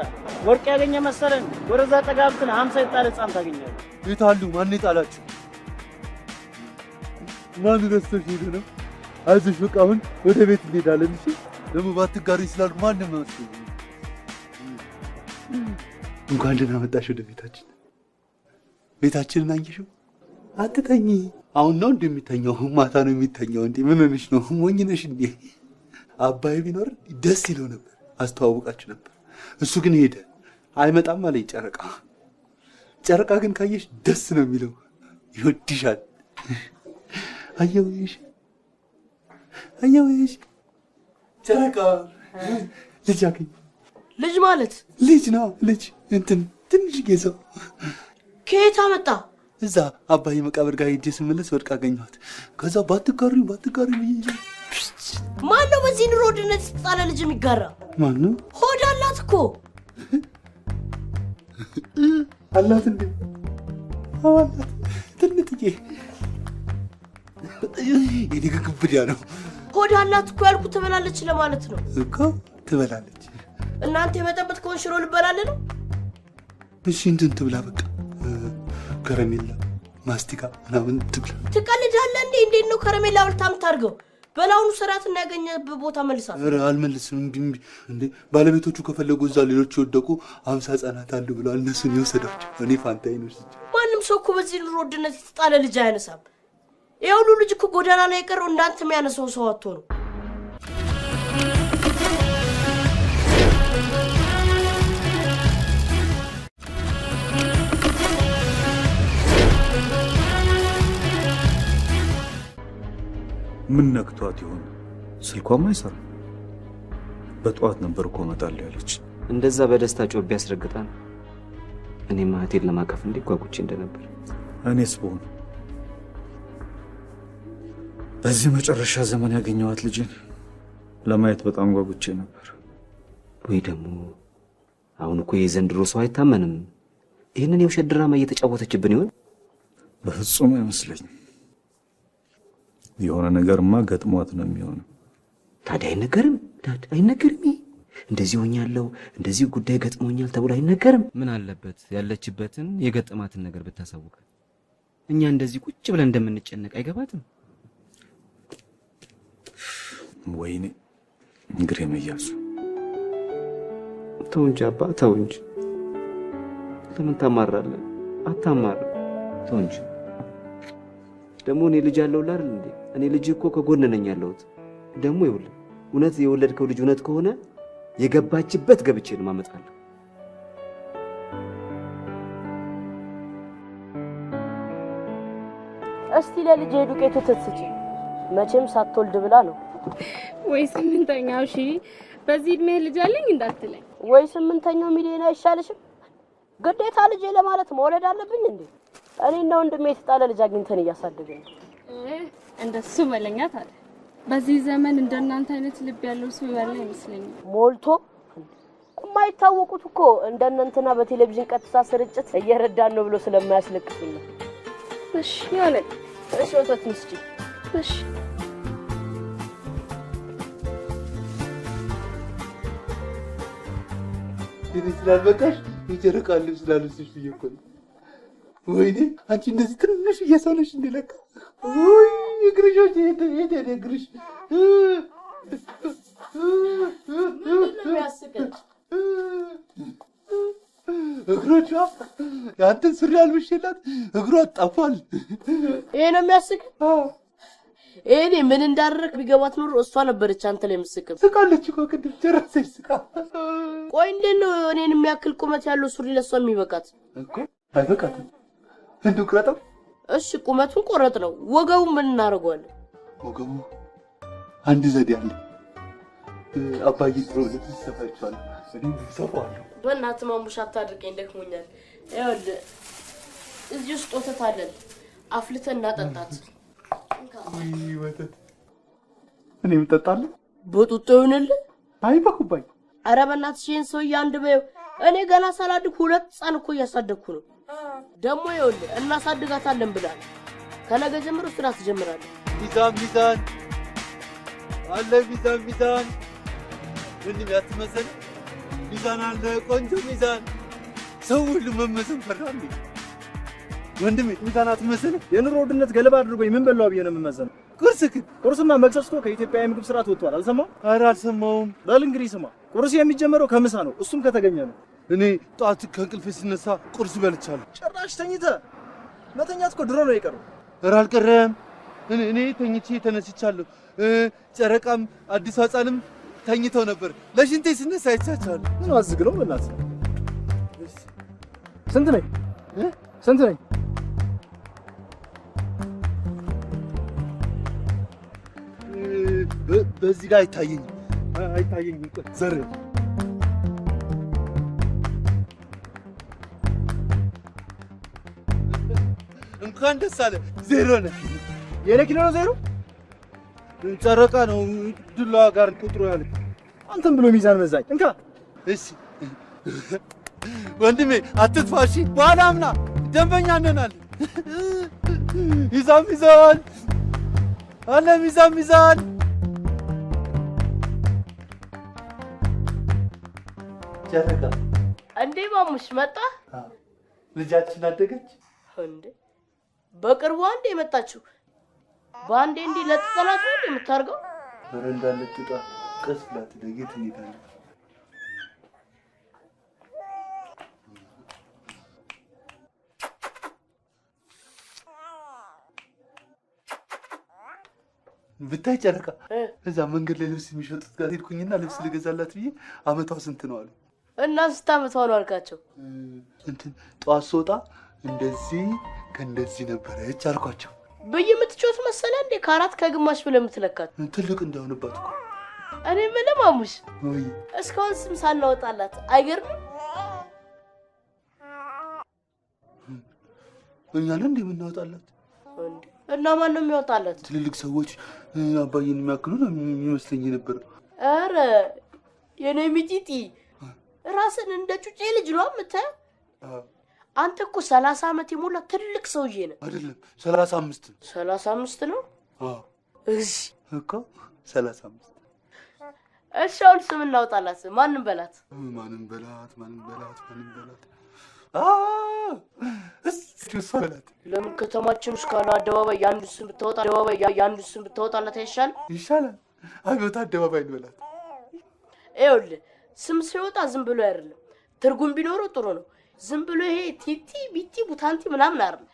ወርቅ ያገኘ መሰለን? ወደዛ ጠጋ ብትል 50 የጣለ ህፃን ታገኛለህ። የት አሉ? ማን የጣላችሁ? ማን ረስቶሽ ሄዶ ነው? አይዞሽ በቃ አሁን ወደ ቤት እንሄዳለን። እሺ ደግሞ ባትጋሩኝ ስላልኩ ማንም አያስብ። እንኳን ደህና መጣሽ ወደ ቤታችን። ቤታችንን አየሽው? አትተኝ። አሁን ነው እንደሚተኛው? ማታ ነው የሚተኛው እንዴ? ምን ሆነሽ ነው? ሞኝ ነሽ እንዴ? አባይ ቢኖር ደስ ይለው ነበር፣ አስተዋውቃችሁ ነበር። እሱ ግን ሄደ። አይመጣም አለኝ ጨረቃ። ጨረቃ ግን ካየሽ ደስ ነው የሚለው፣ ይወድሻል። አየውሽ አየውሽ ጨረቃ ልጅ አገኘ። ልጅ ማለት ልጅ ነው ልጅ እንትን ትንሽዬ ሰው ከየት አመጣ? እዛ አባይ መቃብር ጋር ሄጄ ስመለስ ወድቃ አገኘኋት። ከዛ ባትጋሩኝ ብዬ ማን ነው በዚህ ኑሮ ውድነት የተጣለ ልጅ የሚጋራ? ማን ነው? ሆድ አላት እኮ አላት እንዴ? አላት ትንጥዬ የኔ ግብድያ ነው። ሆድ አላት እኮ ያልኩት ትበላለች ለማለት ነው እኮ። ትበላለች። እናንተ የመጠበት ከሆን ሽሮ ልበላለ ነው። እሺ እንትን ትብላ በቃ ከረሜላ ማስቲካ ምናምን ትብላ። ትቀልዳለህ እንዴ? እንዴት ነው ከረሜላ ብልታ የምታርገው? በላውኑ ስራትና ያገኘህበት ቦታ መልሳት። ኧረ አልመልስም። እንዴ ባለቤቶቹ ከፈለጉ እዛ ሌሎች የወደቁ 50 ህጻናት አሉ ብለዋል። እነሱን ይወሰዷቸው። እኔ ፋንታዬን ወስጄ። ማንም ሰው እኮ በዚህ ኑሮ ውድነት የተጣለ ልጅ አያነሳም። ይሄ ሁሉ ልጅ እኮ ጎዳና ላይ የቀረው እንዳንተ የሚያነሳው ሰው አጥቶ ነው። ምን ነክቷት ይሆን? ስልኳም አይሰራም። በጠዋት ነበር እኮ እመጣለሁ ያለች። እንደዛ በደስታ ጮቤ ያስረግጣል። እኔም እህቴን ለማቀፍ እንዴ ጓጉቼ እንደነበር። እኔስ ብሆን በዚህ መጨረሻ ዘመን ያገኘኋት ልጅን ለማየት በጣም ጓጉቼ ነበር። ወይ ደግሞ አሁን እኮ የዘንድሮ ሰው አይታመንም። ይህንን የውሸት ድራማ እየተጫወተችብን ይሆን? በፍጹም አይመስለኝም። የሆነ ነገርማ ገጥሟት ነው የሚሆነው። ታዲያ አይነገርም? አይነገርም? እንደዚህ ሆኛለሁ፣ እንደዚህ ጉዳይ ገጥሞኛል ተብሎ አይነገርም? ምን አለበት ያለችበትን የገጠማትን ነገር ብታሳውቅ። እኛ እንደዚህ ቁጭ ብለን እንደምንጨነቅ አይገባትም? ወይኔ እንግሬ መያዙ። ተው እንጂ አባ ተው እንጂ። ለምን ታማራለህ? አታማር። ተው እንጂ። ደግሞ እኔ ልጅ አለውልህ አይደል እንዴ? እኔ ልጅ እኮ ከጎን ነኝ ያለሁት። ደግሞ ይኸውልህ እውነት የወለድከው ልጅ እውነት ከሆነ የገባችበት ገብቼ ነው ማመጣለሁ። እስቲ ለልጄ ዱቄቱ ትስጪ። መቼም ሳትወልድ ብላ ነው። ወይ ስምንተኛው ሺ በዚህ እድሜ ልጅ አለኝ እንዳትለኝ። ወይ ስምንተኛው ሚሊዮን አይሻልሽም? ግዴታ ልጄ ለማለት መውለድ አለብኝ እንዴ? እኔና ወንድሜ የተጣለ ልጅ አግኝተን እያሳደገን ነው። እንደሱ መለኛት አለ። በዚህ ዘመን እንደናንተ አይነት ልብ ያለው ሰው ያለ አይመስለኝም። ሞልቶ የማይታወቁት እኮ እንደነንትና በቴሌቪዥን ቀጥታ ስርጭት እየረዳን ነው ብሎ ስለማያስለቅሱኝ ነው። እሺ ያለ እሺ ወተት ምስጪ። እሺ እኔ ስላልበቃሽ የጨረቃ ልብስ ስላልብስሽ ብዬሽ እኮ ነው። ወይኔ አንቺ እንደዚህ ትንሽ እየሰውነሽ እንደለካ ወይ እግርሾች ሄደ እግርሽ እግሮቿ ያንተን ሱሪ አልብሼላት እግሯ ጠፋል። ይሄ ነው የሚያስቅ? እኔ ምን እንዳደረክ ቢገባት ኖሮ እሷ ነበረች አንተ ላይ የምትስቅም። ስቃለች እኮ ቅድም ጨረሰች ስቃ። ቆይ እንዴት ነው እኔን የሚያክል ቁመት ያለው ሱሪ ለሷ የሚበቃት? እኮ አይበቃትም። እንደው ቁረጠው። እሺ ቁመቱን ቆረጥ ነው። ወገቡ ምን እናደርገዋለን? ወገቡ አንድ ዘዴ አለ። አባዬ ጥሩ ልትሰፋችኋል። እኔ ሰፋዋለሁ። በእናትህ ማሙሽ አታድርቀኝ፣ ደክሞኛል። ይኸውልህ እዚህ ውስጥ ወተት አለን፣ አፍልተን እናጠጣት። ወይ ወተት እኔም እጠጣለሁ። በጡጦ ይሁንልህ። አይ በኩባይ። ኧረ በእናትሽ ይሄን ሰውዬ አንድ በይው። እኔ ገና ሳላድግ 2 ህፃን እኮ እያሳደግኩ ነው። ደግሞ ይኸውልህ እናሳድጋታለን ብላል። ከነገ ጀምሮ ስራ ትጀምራለህ። ሚዛን ሚዛን አለ፣ ሚዛን ሚዛን ምንም ያትመሰል ሚዛን አለ፣ ቆንጆ ሚዛን። ሰው ሁሉ መመዘን ፈራል። ወንድሜ ሚዛን አትመሰል። የኑሮ ውድነት ገለባ አድርጎኝ ምን በላው ብዬ ነው የምመዘነው። ቁርስማ መክሰስ እኮ ከኢትዮጵያ የምግብ ስርዓት ወጥቷል። አልሰማም? ኧረ አልሰማሁም። በል እንግዲህ ስማ፣ ቁርስ የሚጀመረው ከምሳ ነው፣ እሱም ከተገኘ ነው። እኔ ጠዋት ከእንቅልፌ ስነሳ ቁርስ በልቻለሁ። ጭራሽ ተኝተህ መተኛት እኮ ድሮ ነው የቀረው። ኧረ አልቀረም። እኔ ተኝቼ ተነስቻለሁ። ጨረቃም አዲስ ህፃንም ተኝተው ነበር። ለሽንቴ ስነሳ አይቻቻለሁ። ምን አዝግ ነው በእናትህ። ስንት ነኝ? ስንት ነኝ? በዚህ ጋር አይታየኝም። ዘር እንኳን ደስ አለ። ዜሮ ነህ። የኔ ኪሎ ነው ዜሮ። ጨረቃ ነው ዱላዋ ጋር ቁጥሩ ያለ። አንተም ብሎ ሚዛን መዛኝ። እንካ እሺ ወንድሜ አትጥፋ። እሺ በኋላ አምና ደንበኛ እንሆናለን። ሚዛን ሚዛን አለ፣ ሚዛን ሚዛን። ጨረቃ እንዴ ማሙሽ መጣ? ልጃችን አደገች እንዴ? በቅርቡ አንዴ የመጣችው በአንዴ እንዲህ ለጥጠላት ነው የምታርገው? በረንዳ ለጥጣ ቀስ ብላ ትደጌት እንሄዳለን። ብታይ ጨረቃ እዛ መንገድ ላይ ልብስ የሚሸጡት ጋር ሄድኩኝና ልብስ ልገዛላት ብዬ አመቷ ስንት ነው አሉ። እና ስንት አመቷ ነው አልካቸው? እንትን ጠዋት ስወጣ እንደዚህ ከእንደዚህ ነበረች አልኳቸው። ብይ የምትጮት መሰለ እንዴ? ከአራት ከግማሽ ብለህ የምትለካት ትልቅ እንደሆነባት እኮ። እኔ ምን ማሙሽ ወይ እስካሁን ስም ሳናወጣላት አይገርምም? እኛ ነን እንደ የምናወጣላት እንዴ? እና ማን ነው የሚያወጣላት? ትልልቅ ሰዎች አባዬን የሚያክሉ ነው የሚመስለኝ ነበር። ኧረ የኔ ሚጢጢ ራስን እንደ ጩጬ ልጅ ነው የምታየው። አንተ እኮ 30 አመት የሞላ ትልቅ ሰውዬ ነህ። አይደለም 35 ነው። 35 ነው? አዎ እሺ እኮ 35። እሺ አሁን ስም እናውጣላት። ማንን በላት? ማንን በላት? በላት። ለምን ከተማችን ውስጥ ካለው አደባባይ ያንዱን ስም ብታወጣላት አይሻልም? ይሻላል። አብዮት አደባባይ እንበላት። ይኸውልህ ስም ሲወጣ ዝም ብሎ አይደለም፣ ትርጉም ቢኖረው ጥሩ ነው። ዝም ብሎ ይሄ ቲቲ ቢቲ ቡታንቲ ምናምን አይደለም።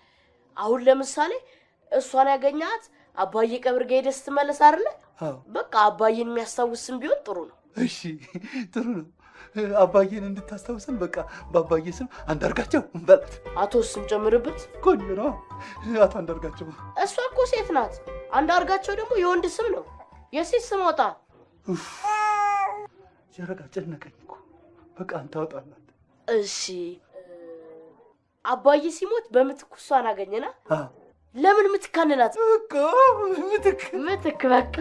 አሁን ለምሳሌ እሷን ያገኛት አባዬ ቀብር ጋር ሄደህ ስትመለስ አይደለ? በቃ አባዬን የሚያስታውስ ስም ቢሆን ጥሩ ነው። እሺ ጥሩ ነው። አባዬን እንድታስታውሰን በቃ በአባዬ ስም አንዳርጋቸው እንበላት። አቶ ስም ጨምርበት። ቆንጆ ነው አቶ አንዳርጋቸው። እሷ እኮ ሴት ናት። አንዳርጋቸው ደግሞ የወንድ ስም ነው። የሴት ስም አውጣ። ጨረቃ ጨነቀኝ እኮ። በቃ አንተ አውጣላት። እሺ አባዬ ሲሞት በምትኩ እሷን አገኘና ለምን ምትካንላት? እኮ ምትክ በቃ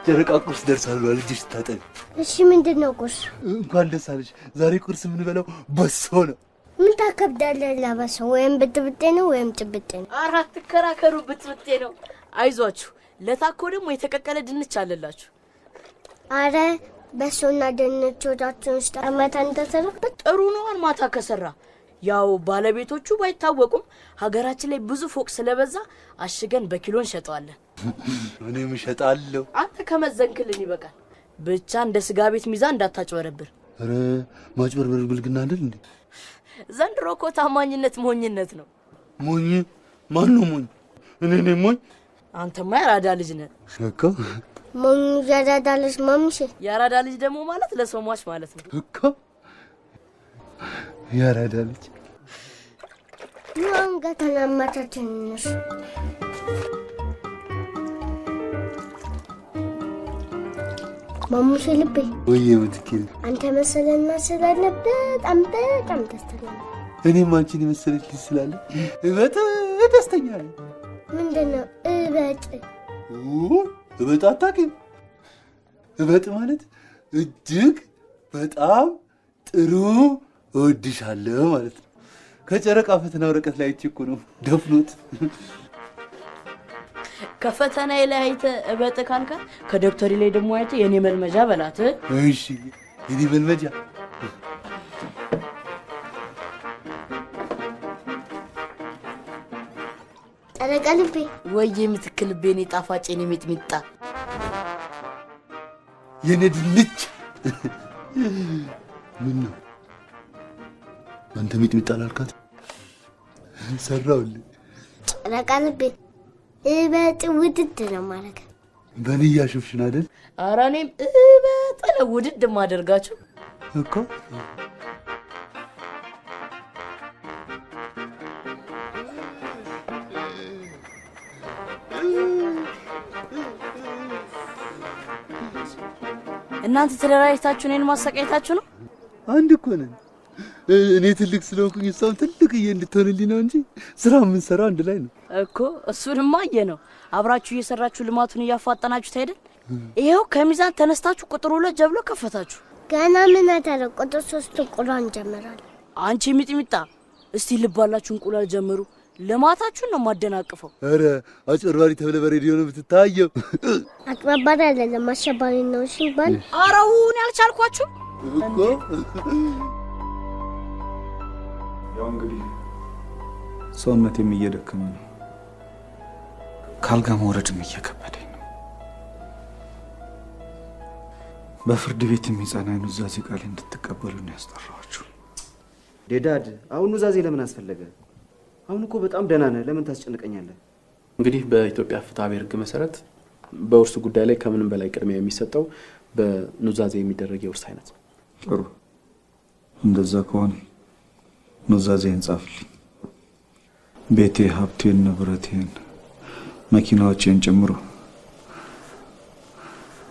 ጨረቃ ቁርስ ደርሷል። ልጅሽ ታጠቢ። እሺ ምንድን ነው ቁርስ? እንኳን ደስ አለሽ። ዛሬ ቁርስ የምንበላው በሶ ነው። ምን ታከብዳለህ? ለበሶ ወይም ብጥብጤ ነው ወይም ጭብጤ ነው። አራት ከራከሩ ብጥብጤ ነው። አይዟችሁ፣ ለታኮ ደግሞ የተቀቀለ ድንች አለላችሁ። አረ በሶና ድንች ወዳችን ውስጥ አመታ እንደተረፈ ጥሩ ነው። ማታ ከሰራ ያው ባለቤቶቹ ባይታወቁም ሀገራችን ላይ ብዙ ፎቅ ስለበዛ አሽገን በኪሎን ሸጠዋለን። እኔም እሸጣለሁ። አንተ ከመዘንክልን ይበቃል። ብቻ እንደ ስጋ ቤት ሚዛን እንዳታጭበረብር። ኧረ ማጭበርበር ብልግና አይደል እንዴ? ዘንድሮ እኮ ታማኝነት ሞኝነት ነው። ሞኝ? ማን ነው ሞኝ? እኔ ነኝ ሞኝ? አንተማ ያራዳ ልጅ ነህ እኮ። ሞኝ ያራዳ ልጅ ማምሽ። ያራዳ ልጅ ደግሞ ማለት ለሰው ሟች ማለት ነው እኮ። ያራዳ ልጅ ያን ገተናማታችንሽ ማሙሽ ልቤ ወይ ምትኪል አንተ መሰለና ስላለ በጣም ደስተኛ ነኝ። እኔም አንቺን የመሰለች ልጅ ስላለ ደስተኛ ነኝ። ምንድነው እበጥ? እበጥ አታውቂም? እበጥ ማለት እጅግ በጣም ጥሩ እወድሻለሁ ማለት ነው። ከጨረቃ ፈተና ወረቀት ላይ እኮ ነው ደፍኖት። ከፈተና ላይ አይተ እበጥ ካልካ ከዶክተሪ ላይ ደግሞ አይተ የኔ መልመጃ በላት። እሺ የኔ መልመጃ ጨረቃ ልቤ ወይ የምትክል ቤኔ ጣፋጭ የኔ ሚጥሚጣ የኔ ድንች። ምን ነው አንተ ሚጥሚጣ ላልካት ሰራውልኝ። ጨረቃ ልቤ እበጥ ውድድ ነው ማለት በኔ እያሾፍሽን አይደል? ኧረ እኔም እበጥ ነው ውድድ ማደርጋቸው እኮ። እናንተ ተደራጅታችሁ እኔን ማሰቃየታችሁ ነው? አንድ እኮ ነን። እኔ ትልቅ ስለሆንኩኝ እሷም ትልቅዬ እንድትሆንልኝ ነው እንጂ ስራ የምንሰራው አንድ ላይ ነው እኮ። እሱንማ ነው አብራችሁ እየሰራችሁ ልማቱን እያፋጠናችሁት አይደል? ይሄው ከሚዛን ተነስታችሁ ቁጥር 2 ጀብሎ ከፈታችሁ። ገና ምን አታረ ቁጥር 3 እንቁላል እንጀምራለን። አንቺ ሚጥሚጣ እስቲ ልባላችሁ እንቁላል ጀምሩ። ልማታችሁን ነው ማደናቅፈው። ኧረ አጭበርባሪ ተብለህ በሬዲዮ ነው የምትታየው። አጭበርባሪ አይደለም አሸባሪ ነው። እሺ ባል አረውን ያልቻልኳችሁ እኮ። ያው እንግዲህ ሰውነቴም እየደከመ ነው፣ ካልጋ መውረድም እየከበደኝ ነው። በፍርድ ቤት የሚጸና ኑዛዜ ቃል እንድትቀበሉ ነው ያስጠራኋችሁ። ዴዳድ፣ አሁን ኑዛዜ ለምን አስፈለገ? አሁን እኮ በጣም ደህና ነህ። ለምን ታስጨንቀኛለህ? እንግዲህ በኢትዮጵያ ፍትሐ ብሔር ሕግ መሰረት በውርስ ጉዳይ ላይ ከምንም በላይ ቅድሚያ የሚሰጠው በኑዛዜ የሚደረግ የውርስ አይነት ነው። ጥሩ፣ እንደዛ ከሆነ ኑዛዜን ጻፍልኝ። ቤቴ፣ ሀብቴን፣ ንብረቴን፣ መኪናዎቼን ጨምሮ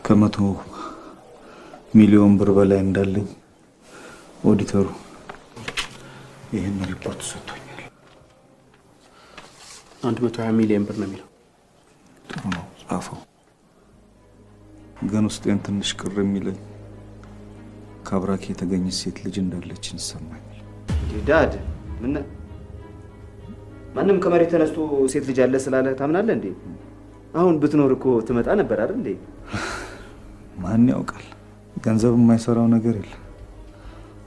ከ100 ሚሊዮን ብር በላይ እንዳለኝ ኦዲተሩ ይህን ሪፖርት ሰጥቶኛል። 120 ሚሊዮን ብር ነው የሚለው። ጥሩ ነው፣ ጻፈው። ግን ውስጤን ትንሽ ቅር የሚለኝ ከአብራኬ የተገኘች ሴት ልጅ እንዳለችን ይሰማኛል። ዳድ፣ ማንም ከመሬት ተነስቶ ሴት ልጅ አለ ስላለ ታምናለህ እንዴ? አሁን ብትኖር እኮ ትመጣ ነበር አይደል እንዴ? ማን ያውቃል? ገንዘብ የማይሰራው ነገር የለም።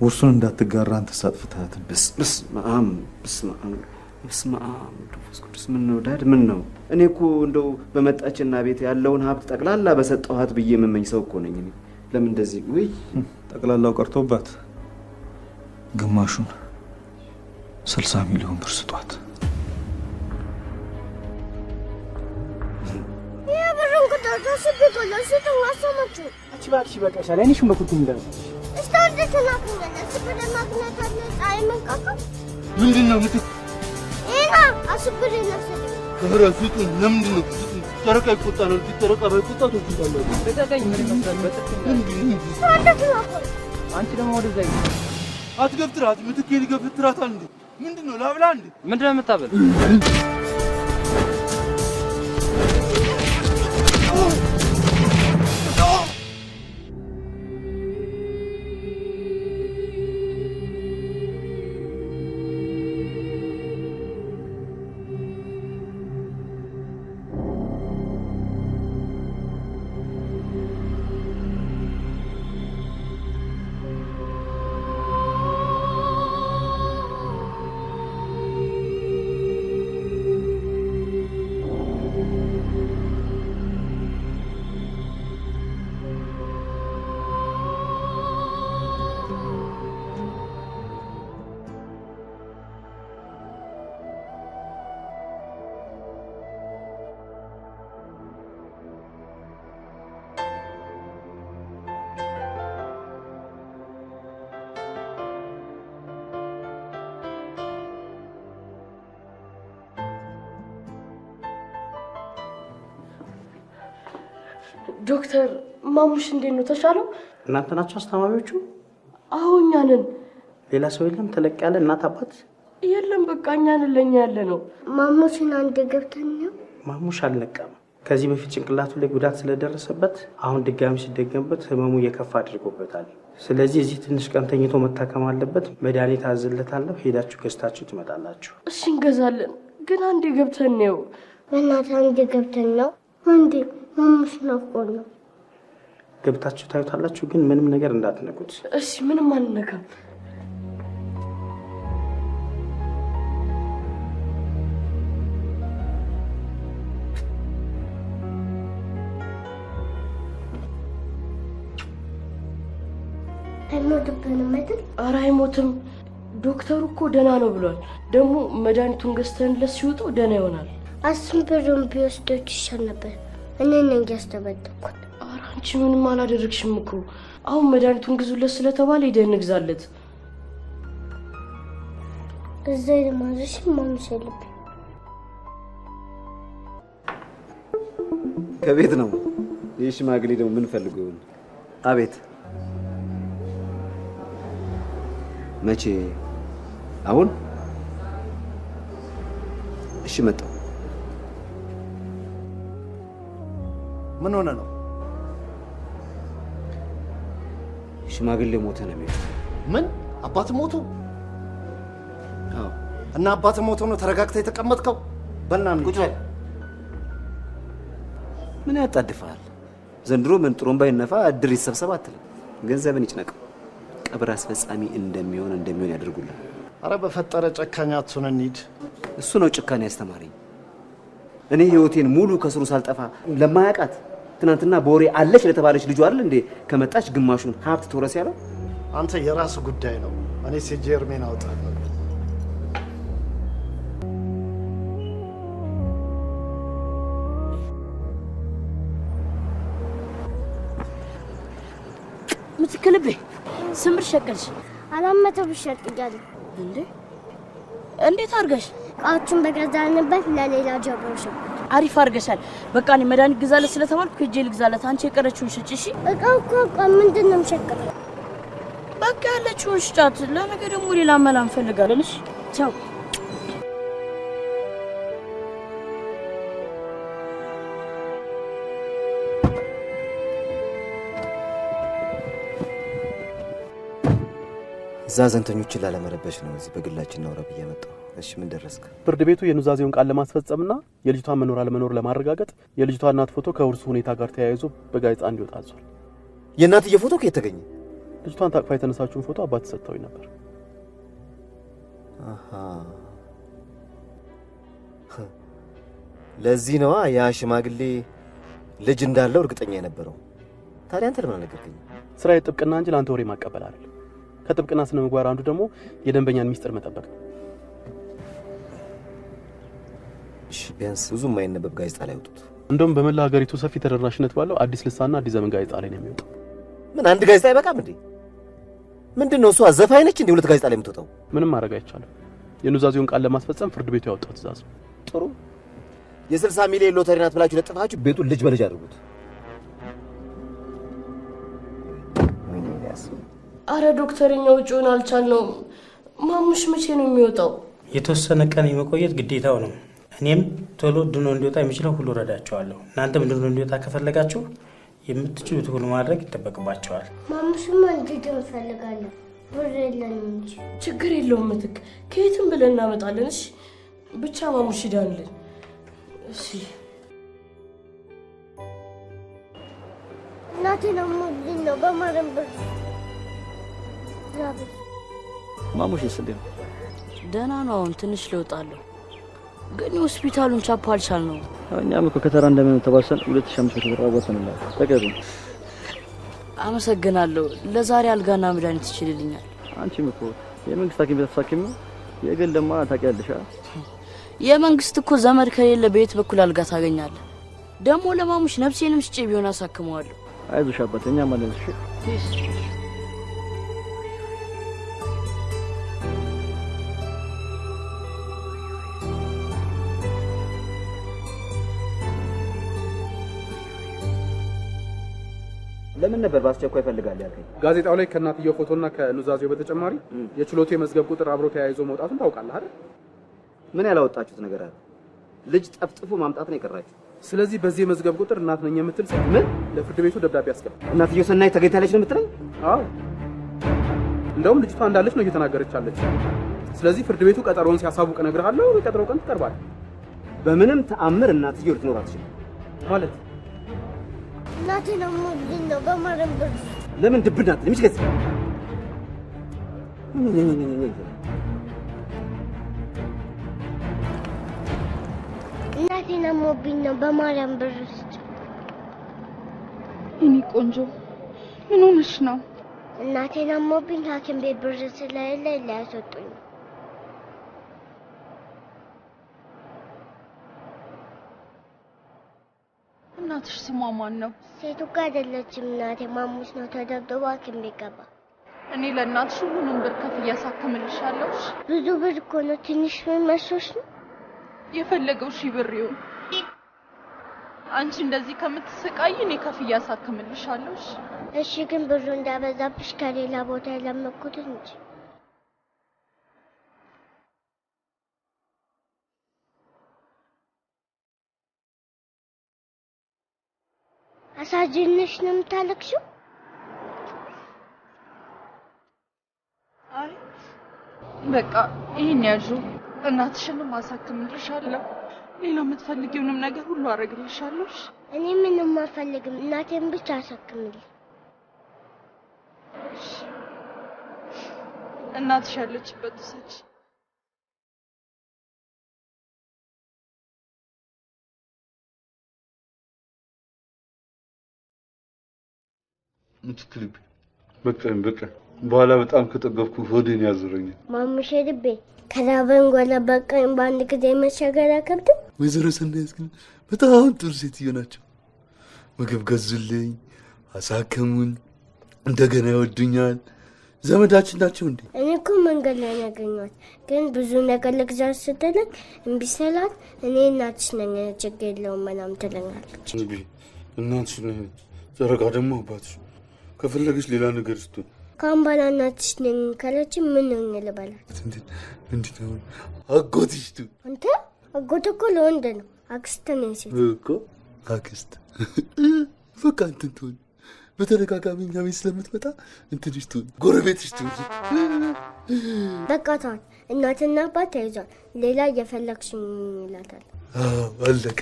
ውርሱን እንዳትጋራ አንተ ሳጥፍታት። በስመ አብ መንፈስ ቅዱስ። ምን ነው ዳድ? ምን ነው? እኔ እኮ እንደው በመጣችና ቤት ያለውን ሀብት ጠቅላላ በሰጠኋት ብዬ የምመኝ ሰው እኮ ነኝ እኔ። ለምን እንደዚህ? ወይ ጠቅላላው ቀርቶባት ግማሹን 60 ሚሊዮን ብር ስጧት። የብሩን ቁጥር ተስብቆላ ሲተው አሰማችሁ። እቺ ባክሽ በቃሻል። አይንሽም በኩልኩም እንዳለ እስታውደ ተናክነለ ስብለ ማግነታ ለጣይ መንቀቀ ምንድነው ምትክ ኢና አስብለ ነፍሰ ከብረ ፍጡ ለምንድነው ጨረቃ ይቆጣ ነው? ጨረቃ ባይቆጣ ተቆጣለ። በተቀኝ ምን ይመስላል? አንቺ ደግሞ ወደዛ አትገፍትራት። ምትኬን ይገፍትራታል እንዴ? ምንድነው ላብላ እንዴ? ምንድነው የምታበል? ዶክተር ማሙሽ እንዴት ነው ተሻለው? እናንተ ናችሁ አስተማሚዎቹ? አዎ እኛ ነን። ሌላ ሰው የለም? ተለቅ ያለ እናት አባት የለም። በቃ እኛ ነን፣ ለኛ ያለ ነው። ማሙሽን አንድ ገብተን ነው። ማሙሽ አልነቃም። ከዚህ በፊት ጭንቅላቱ ላይ ጉዳት ስለደረሰበት አሁን ድጋሚ ሲደገምበት ህመሙ እየከፋ አድርጎበታል። ስለዚህ እዚህ ትንሽ ቀን ተኝቶ መታከም አለበት። መድኃኒት አዝለታለሁ። ሄዳችሁ ገዝታችሁ ትመጣላችሁ። እሺ እንገዛለን፣ ግን አንዴ ገብተን ነው። በእናትህ አንዴ ገብተን ነው። አንዴ ማሙሽ ናፍቆን ነው። ገብታችሁ ታዩታላችሁ፣ ግን ምንም ነገር እንዳትነኩት። እሺ ምንም አንነካም። አይሞትብንም አይደል? ኧረ አይሞትም። ዶክተሩ እኮ ደህና ነው ብሏል። ደግሞ መድኃኒቱን ገዝተንለት ሲወጣው ደህና ይሆናል። 10 ብሩን ቢወስዶት ይሻል ነበር። እኔ ነኝ ያስተበደኩት። ኧረ አንቺ ምንም አላደረግሽም እኮ። አሁን መድኃኒቱን ግዙለት ስለተባለ ሄደን እንግዛለት። እዛ የማዘሽ ማሙሽ የለብኝ። ከቤት ነው። ይህ ሽማግሌ ደግሞ ምን ፈልጎ ይሆን? አቤት። መቼ? አሁን? እሺ መጣሁ። ምን ሆነ ነው? ሽማግሌ ሞተ ነው የሚሉት። ምን? አባት ሞቱ? አዎ። እና አባት ሞቶ ነው ተረጋግተህ የተቀመጥከው? በእናትህ ቁጭ በል። ምን ያጣድፋል? ዘንድሮ ምን ጥሩምባ ይነፋ እድር ይሰብሰብ አትልም። ገንዘብን ይጭነቀው። ቀብር አስፈጻሚ እንደሚሆን ያደርጉልን። አረ በፈጠረ ጨካኝ አትሁን፣ እንሂድ። እሱ ነው ጭካኔ ያስተማረኝ። እኔ ህይወቴን ሙሉ ከስሩ ሳልጠፋ ለማያውቃት ትናንትና በወሬ አለች ለተባለች ልጁ አይደል እንዴ ከመጣች ግማሹን ሀብት ተወረስ ያለው። አንተ የራሱ ጉዳይ ነው። እኔ ሴጄ እርሜን አውጣለሁ። ምትክልቤ ስምር ሸቀልሽ 400 ብር ሸጥያለሁ። እንዴ እንዴት አድርገሽ? እቃዎቹን በገዛንበት ለሌላ ጀብሮ ሸጥኩት። አሪፍ አድርገሻል። በቃ እኔ መድኃኒት ግዛለት ስለተባልኩ ሂጅ ልግዛለት። አንቺ የቀረችውን ሽጭ። እሺ እቃው እኮ ምንድን ነው የምሸቀለው? በቃ ያለችውን ሽጫት። ለነገ ደግሞ ሌላ መላ እንፈልጋለን። እሺ ቻው። እዛ ዘንተኞችን ላለመረበሽ ነው እዚህ በግላችን እናውራ ብዬ መጣሁ። እሺ ምን ደረስክ? ፍርድ ቤቱ የኑዛዜውን ቃል ለማስፈጸምና የልጅቷን መኖር አለመኖር ለማረጋገጥ የልጅቷ እናት ፎቶ ከውርሱ ሁኔታ ጋር ተያይዞ በጋዜጣ እንዲወጣ አዟል። የእናትዬ ፎቶ ከየት ተገኘ? ልጅቷን ታቅፋ የተነሳችውን ፎቶ አባት ሰጥተውኝ ነበር። አሃ ለዚህ ነዋ ያ ሽማግሌ ልጅ እንዳለው እርግጠኛ የነበረው። ታዲያ አንተ ለምን አልነገርከኝ? ስራዬ ጥብቅና እንጂ ለአንተ ወሬ ማቀበል አይደለም። ከጥብቅና ስነ ምግባር አንዱ ደግሞ የደንበኛን ሚስጥር መጠበቅ ነው። እሺ ቢያንስ ብዙ የማይነበብ ጋዜጣ ላይ አውጡት። እንደውም በመላ ሀገሪቱ ሰፊ ተደራሽነት ባለው አዲስ ልሳንና አዲስ ዘመን ጋዜጣ ላይ ነው የሚወጣው። ምን አንድ ጋዜጣ አይበቃም እንዴ? ምንድነው እሷ ዘፋኝ ነች እንዴ ሁለት ጋዜጣ ላይ የምትወጣው? ምንም ማድረግ አይቻልም። የኑዛዜውን ቃል ለማስፈጸም ፍርድ ቤቱ ያወጣው ትእዛዝ ነው። ጥሩ የ60 ሚሊዮን ሎተሪ ናት ብላችሁ ለጥፋችሁ ቤቱን ልጅ በልጅ አድርጉት። አረ ዶክተርኛ ውጪውን አልቻልነውም። ማሙሽ መቼ ነው የሚወጣው? የተወሰነ ቀን የመቆየት ግዴታው ነው። እኔም ቶሎ ድኖ እንዲወጣ የሚችለው ሁሉ ረዳቸዋለሁ። እናንተም ድኖ እንዲወጣ ከፈለጋችሁ የምትችሉት ሁሉ ማድረግ ይጠበቅባቸዋል። ማሙሽማ እንዲድ እንፈልጋለን። ብር የለንም እንጂ። ችግር የለውም ምትክ፣ ከየትም ብለን እናመጣለን። እሺ ብቻ ማሙሽ ይዳንልን። እሺ እናቴ ደግሞ ነው በማረም ብር ማሙሽስ እንዴት ነው? ደህና ነው። አሁን ትንሽ ለውጣለሁ፣ ግን ሆስፒታሉን ቻፓ አልቻልነው። እኛም እኮ ከተራ እንደምን ተባሰን 2500 ብር አወጣንላት። ተቀበሉ። አመሰግናለሁ። ለዛሬ አልጋና መድኃኒት ይችልልኛል። አንቺም እኮ የመንግስት ሐኪም ተሳኪም ነው። የግልማ ታውቂያለሽ። የመንግስት እኮ ዘመድ ከሌለ በየት በኩል አልጋ ታገኛለህ? ደግሞ ለማሙሽ ነፍሴንም ስጬ ቢሆን አሳክመዋለሁ። አይዞሽ አባት፣ እኛም አለን። እሺ ለምን ነበር በአስቸኳይ ይፈልጋል ያልከኝ? ጋዜጣው ላይ ከእናትየው ፎቶና ከኑዛዜው በተጨማሪ የችሎቱ የመዝገብ ቁጥር አብሮ ተያይዞ መውጣቱን ታውቃለህ አይደል? ምን ያላወጣችሁት ነገር አለ? ልጅ ጠፍጥፎ ማምጣት ነው የቀራችሁ። ስለዚህ በዚህ የመዝገብ ቁጥር እናት ነኝ የምትል ሴት ምን ለፍርድ ቤቱ ደብዳቤ አስገባ። እናትየው ሰናይ ተገኝታለች ነው የምትለኝ? አዎ፣ እንደውም ልጅቷ እንዳለች ነው እየተናገረች ያለች። ስለዚህ ፍርድ ቤቱ ቀጠሮውን ሲያሳውቅ እነግርሃለሁ። በቀጠሮው ቀን ትቀርባለህ። በምንም ተአምር እናትየው ልትኖር አትችልም ማለት እናቴ ነው ነው በማረም ብር ለምን ድብናት ለሚስከስ እናቴ ነው ነው በማረም ብር እኔ ቆንጆ ምን ሆነሽ ነው? እናቴ ነው ሐኪም ቤት ብር ስለሌለ ሊያስወጡኝ። እናትሽ ስሟ ማን ነው? ሴቱ ጋር አይደለችም እናቴ ማሙሽ ነው ተደብድባ ሐኪም ቤት ገባ። እኔ ለእናትሽ ሁሉንም ብር ከፍዬ አሳክምልሻለሁ። ብዙ ብር እኮ ነው። ትንሽ መስሎሽ ነው? የፈለገው ሺህ ብር ይሁን። አንቺ እንደዚህ ከምትሰቃይ እኔ ከፍዬ አሳክምልሻለሁ። እሺ፣ ግን ብሩ እንዳበዛብሽ ከሌላ ቦታ ለመኩት እንጂ አሳጅንሽ ነው የምታለቅሽው? አይ በቃ ይሄን ያዡ። እናትሽንም አሳክምልሻለሁ። ሌላ የምትፈልጊውንም ነገር ሁሉ አደርግልሻለሁ። እኔ ምንም አልፈልግም። እናቴን ብቻ አሳክምልኝ። እናትሽ ያለችበት ውሰጂ። ምትክልብ በቃ በኋላ በጣም ከጠገብኩ ሆዴን ያዞረኛል። ማሙሼ ልቤ ከራበን ጎላ በቃኝ በአንድ ጊዜ መሻገር አይከብድም። ወይዘሮ ሰናይት ግን በጣም ጥሩ ሴትዮ ናቸው። ምግብ ገዙልኝ፣ አሳከሙኝ፣ እንደገና ይወዱኛል። ዘመዳችን ናቸው እንዴ? እኔ እኮ መንገድ ላይ ያገኘኋት፣ ግን ብዙ ነገር ልግዛት ስትለኝ እምቢ ስላት እኔ እናትሽ ነኝ ችግር የለውም ምናምን ትለኛለች። እናትሽ ነኝ ጨረቃ ደግሞ አባትሽ ከፈለገች ሌላ ነገር ስትሆን ካምባላ እናትሽ ነኝ ካለች ምን ነው ልበላት? እንዴት ነው አጎትሽ ቱ? አንተ አጎት እኮ ለወንድ ነው። አክስት ነኝ ሴት እኮ አክስት። በቃ እንትን ትሆን በተደጋጋሚ እኛ ቤት ስለምትመጣ እንትንሽ ትሆን ጎረቤትሽ ትሆን። በቃ ተዋት። እናትና አባት ተይዟል። ሌላ እየፈለግሽኝ ይላታል። አለቀ።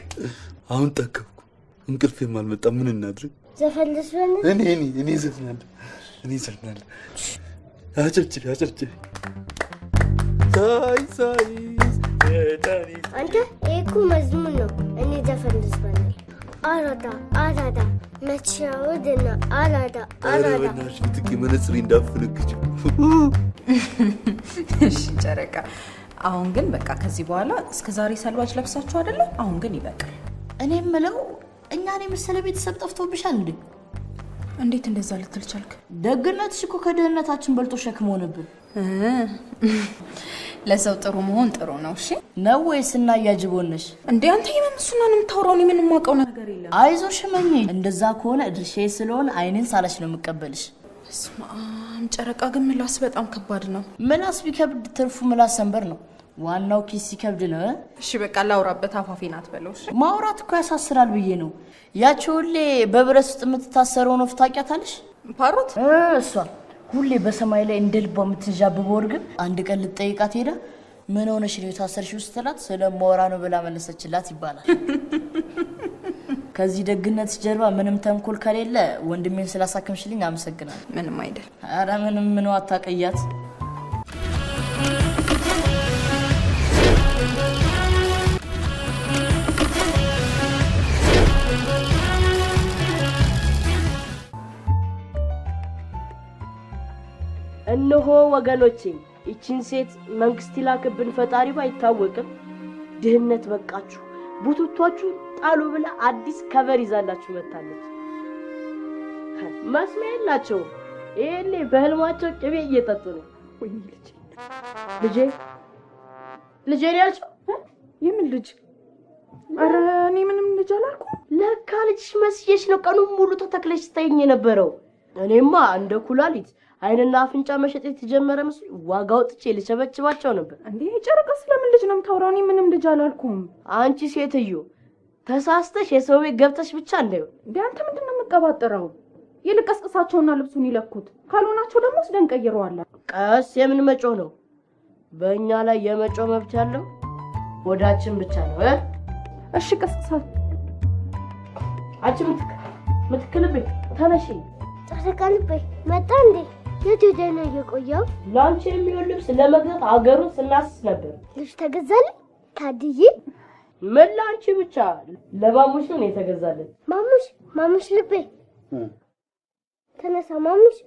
አሁን ጠገብኩ። እንቅልፌም አልመጣም። ምን እናድርግ? ዘፈን ልስፈን? እኔ ዘፍናለሁ። አጨብጭቢ። ሳይ አንተ ይሄ እኮ መዝሙር ነው። እኔ ዘፈን ልስፈን። አራዳ መቻወድና አራዳ በናትሽ ትቂ መነጽሬ እንዳፈነግጭው። እሺ ጨረቃ፣ አሁን ግን በቃ ከዚህ በኋላ እስከዛሬ ሰልባጅ ለብሳችሁ አይደለ? አሁን ግን ይበቃል። እኔ የምለው እኛን የመሰለ ቤተሰብ ጠፍቶብሻል እንዴ? እንዴት እንደዛ ልትል ቻልክ? ደግነትሽ እኮ ከድህነታችን በልጦ ሸክም ሆነብን። ለሰው ጥሩ መሆን ጥሩ ነው። እሺ ነው ወይስ እናያጅቦንሽ እንዴ? አንተ የምንሱና ነው የምታወራው? እኔ ምንም ማውቀው ነገር የለም። አይዞሽ እመኚ። እንደዛ ከሆነ ድርሻዬ ስለሆነ አይኔን ሳላሽ ነው የምቀበልሽ። ስማም ጨረቃ፣ ግን ምላስ በጣም ከባድ ነው። ምላስ ቢከብድ ትርፉ ምላስ ሰንበር ነው። ዋናው ኪስ ሲከብድ ነው። እሺ በቃ ላውራበት፣ አፋፌ ናት በለው። እሺ ማውራት እኮ ያሳስራል ብዬ ነው። ያቺ ሁሌ በብረት ውስጥ የምትታሰረው ነው ታውቂያታለሽ? ፓሮት እሷ ሁሌ በሰማይ ላይ እንደ ልቧ የምትንዣብበው እርግብ አንድ ቀን ልትጠይቃት ሄዳ ምን ሆነሽ ነው የታሰርሽው ስትላት ስለማወራ ነው ብላ መለሰችላት ይባላል። ከዚህ ደግነት ጀርባ ምንም ተንኮል ከሌለ ወንድሜን ስላሳከምሽልኝ አመሰግናለሁ። ምንም አይደል። ኧረ ምንም አታቀያት። እነሆ ወገኖቼ፣ ይቺን ሴት መንግስት ይላክብን ፈጣሪ ባይታወቅም ድህነት በቃችሁ ቡቱቷችሁ ጣሉ ብላ አዲስ ከቨር ይዛላችሁ መጣለች። መስሚያ የላቸውም። ይሄኔ በህልማቸው ቅቤ እየጠጡ ነው። ወይ ልጅ ልጄ ያልሽው? የምን ልጅ? ኧረ እኔ ምንም ልጅ አላልኩም። ለካ ልጅሽ መስየሽ ነው ቀኑን ሙሉ ተተክለሽ ስታይኝ የነበረው። እኔማ እንደ ኩላሊት አይንና አፍንጫ መሸጥ የተጀመረ መስሎኝ ዋጋ ወጥቼ ልቸበችባቸው ነበር። እንዴ ጨረቃ ስለምን ልጅ ነው የምታወራው? እኔ ምንም ልጅ አላልኩም። አንቺ ሴትዮ ተሳስተሽ የሰው ቤት ገብተሽ ብቻ እንዳይሆን። እንዴ አንተ ምንድን ነው የምትቀባጥረው? ይልቅ ቀስቅሳቸውና ልብሱን ይለኩት፣ ካልሆናቸው ደግሞ ወስደን ቀይረዋለን። ቀስ የምን መጮ ነው? በእኛ ላይ የመጮ መብት ያለው ወዳችን ብቻ ነው። እሺ ቀስቅሳት። አንቺ ምትክልቤ ተነሺ። ጨረቃ ልቤ መጣ እንዴ? የት ሄደ ነው የቆየው? ለአንቺ የሚሆን ልብስ ለመግዛት ሀገሩን ስናስስ ነበር። ልብስ ተገዛልን? ታድዬ ምን ለአንቺ ብቻ? ለማሙሽ ነው የተገዛልን። ማሙሽ ልቤ ተነሳ። ማሙሽ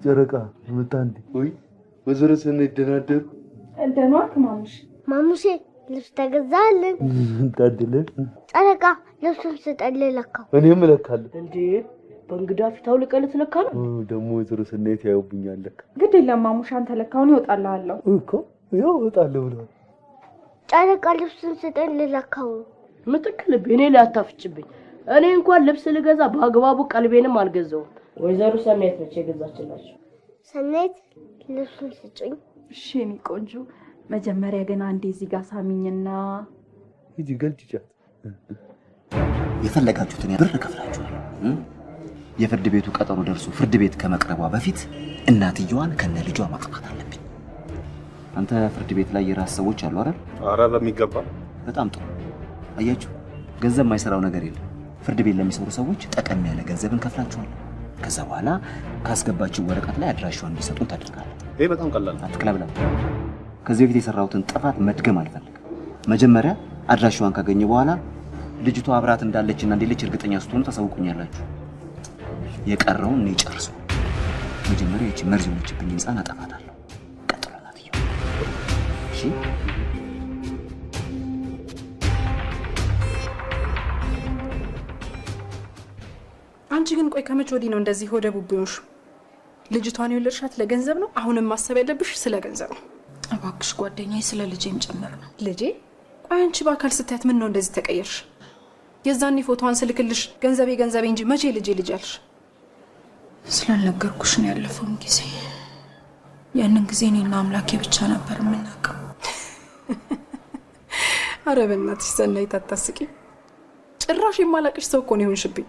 ጨረቃ መጣ እንዴ? ወይ ወይዘሮ ሰናይ ደናደሩ? ደህና ዋልክ ማሙሽ? ማሙሼ ልብስ ተገዛልን። ታድለ ጨረቃ ልብሱን ስጠን ልለካው። እኔም እለካለሁ። እንዴ በእንግዳ ፊት አውልቀህ ልትለካ ነው? ደግሞ ወይዘሮ ሰናይ ያዩብኛል ለካ። ግድ የለም ማሙሽ፣ አንተ ለካውን ይወጣልሃለሁ እኮ ያው እወጣለሁ ብለዋል። ጨረቃ ልብሱን ስጠን ልለካው። ምትክልቤ እኔ ላይ አታፍጭብኝ። እኔ እንኳን ልብስ ልገዛ በአግባቡ ቀልቤንም አልገዛውም። ወይዘሮ ሰናይት ነች የገዛችላቸው። ሰናይት ልብሱን ስጭኝ። እሺ የኔ ቆንጆ፣ መጀመሪያ ግን አንዴ እዚህ ጋር ሳሚኝና ሂጂ ገልጭጫት። የፈለጋችሁትን ብር ከፍላችኋል። የፍርድ ቤቱ ቀጠሮ ደርሶ ፍርድ ቤት ከመቅረቧ በፊት እናትየዋን ከነ ልጇ ማጥፋት አለብኝ። አንተ ፍርድ ቤት ላይ የራስ ሰዎች አሉ አይደል? ኧረ በሚገባ። በጣም ጥሩ። አያችሁ፣ ገንዘብ የማይሰራው ነገር የለም። ፍርድ ቤት ለሚሰሩ ሰዎች ጠቀም ያለ ገንዘብ እንከፍላችኋለን። ከዛ በኋላ ካስገባችሁ ወረቀት ላይ አድራሻውን እንዲሰጡን ታደርጋለህ። ይሄ በጣም ቀላል ነው። አትክለብለም። ከዚህ በፊት የሰራሁትን ጥፋት መድገም አልፈልግም። መጀመሪያ አድራሻዋን ካገኘ በኋላ ልጅቷ አብራት እንዳለችና እንደሌለች እርግጠኛ ስትሆኑ ታሳውቁኛላችሁ። የቀረውን እኔ ጨርሰው። መጀመሪያ እቺ መርዝ የሆነችብኝ ህፃን አጠፋታለሁ። ቀጥሎ እናትየው። እሺ አንቺ ግን ቆይ ከመቼ ወዲህ ነው እንደዚህ ሆደ ቡቡሽ? ልጅቷን የወለድሻት ለገንዘብ ነው? አሁንም ማሰብ ያለብሽ ስለ ገንዘብ ነው። እባክሽ ጓደኛዬ፣ ስለ ልጄም ጨምር ነው። ልጄ? ቆይ አንቺ በአካል ስታያት ምን ነው እንደዚህ ተቀየርሽ? የዛኔ ፎቶዋን ስልክልሽ ገንዘቤ ገንዘቤ እንጂ መቼ ልጄ ልጅ አልሽ? ስላልነገርኩሽ ነው ያለፈውን ጊዜ። ያንን ጊዜ እኔና አምላኬ ብቻ ነበር የምናውቀው። ኧረ በእናትሽ ሰናይት አታስቂ። ጭራሽ የማላቅሽ ሰው እኮ ነው የሆንሽብኝ።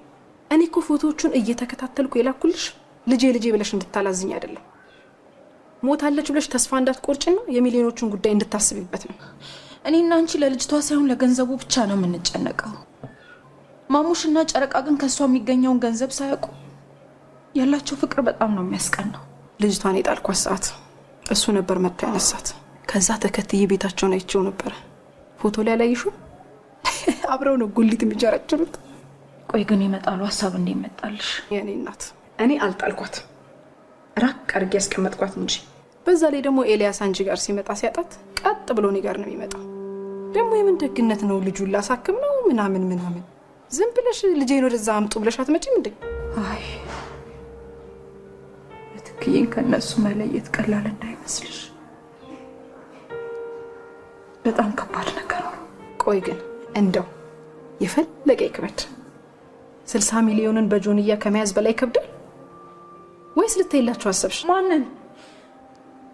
እኔ እኮ ፎቶዎቹን እየተከታተልኩ የላኩልሽ ልጄ ልጄ ብለሽ እንድታላዝኝ አይደለም፣ ሞታለች ብለሽ ተስፋ እንዳትቆርጭና የሚሊዮኖቹን ጉዳይ እንድታስቢበት ነው። እኔና አንቺ ለልጅቷ ሳይሆን ለገንዘቡ ብቻ ነው የምንጨነቀው። ማሙሽና ጨረቃ ግን ከሷ የሚገኘውን ገንዘብ ሳያውቁ ያላቸው ፍቅር በጣም ነው የሚያስቀናው። ልጅቷን የጣልኳት ሰዓት እሱ ነበር መጥቶ ያነሳት። ከዛ ተከትዬ ቤታቸውን አይቼው ነበር። ፎቶ ላይ አላየሽውም? አብረው ነው ጉሊት የሚጀረጭሩት። ቆይ ግን ይመጣሉ ሀሳብ እንዴት መጣልሽ? የኔ እናት እኔ አልጣልኳት፣ ራቅ አድርጌ ያስቀመጥኳት እንጂ። በዛ ላይ ደግሞ ኤልያስ አንቺ ጋር ሲመጣ ሲያጣት ቀጥ ብሎ እኔ ጋር ነው የሚመጣው። ደግሞ የምን ደግነት ነው? ልጁን ላሳክም ነው ምናምን ምናምን። ዝም ብለሽ ልጄን ወደዛ አምጡ ብለሽ አትመጪም እንዴ? አይ ትክክለኛ ከነሱ መለየት ቀላል እንዳይመስልሽ፣ በጣም ከባድ ነገር ነው። ቆይ ግን እንደው የፈለገ ይክበድ 60 ሚሊዮንን በጆንያ ከመያዝ በላይ ይከብዳል ወይስ ልትይላቸው አሰብሽ? ማንን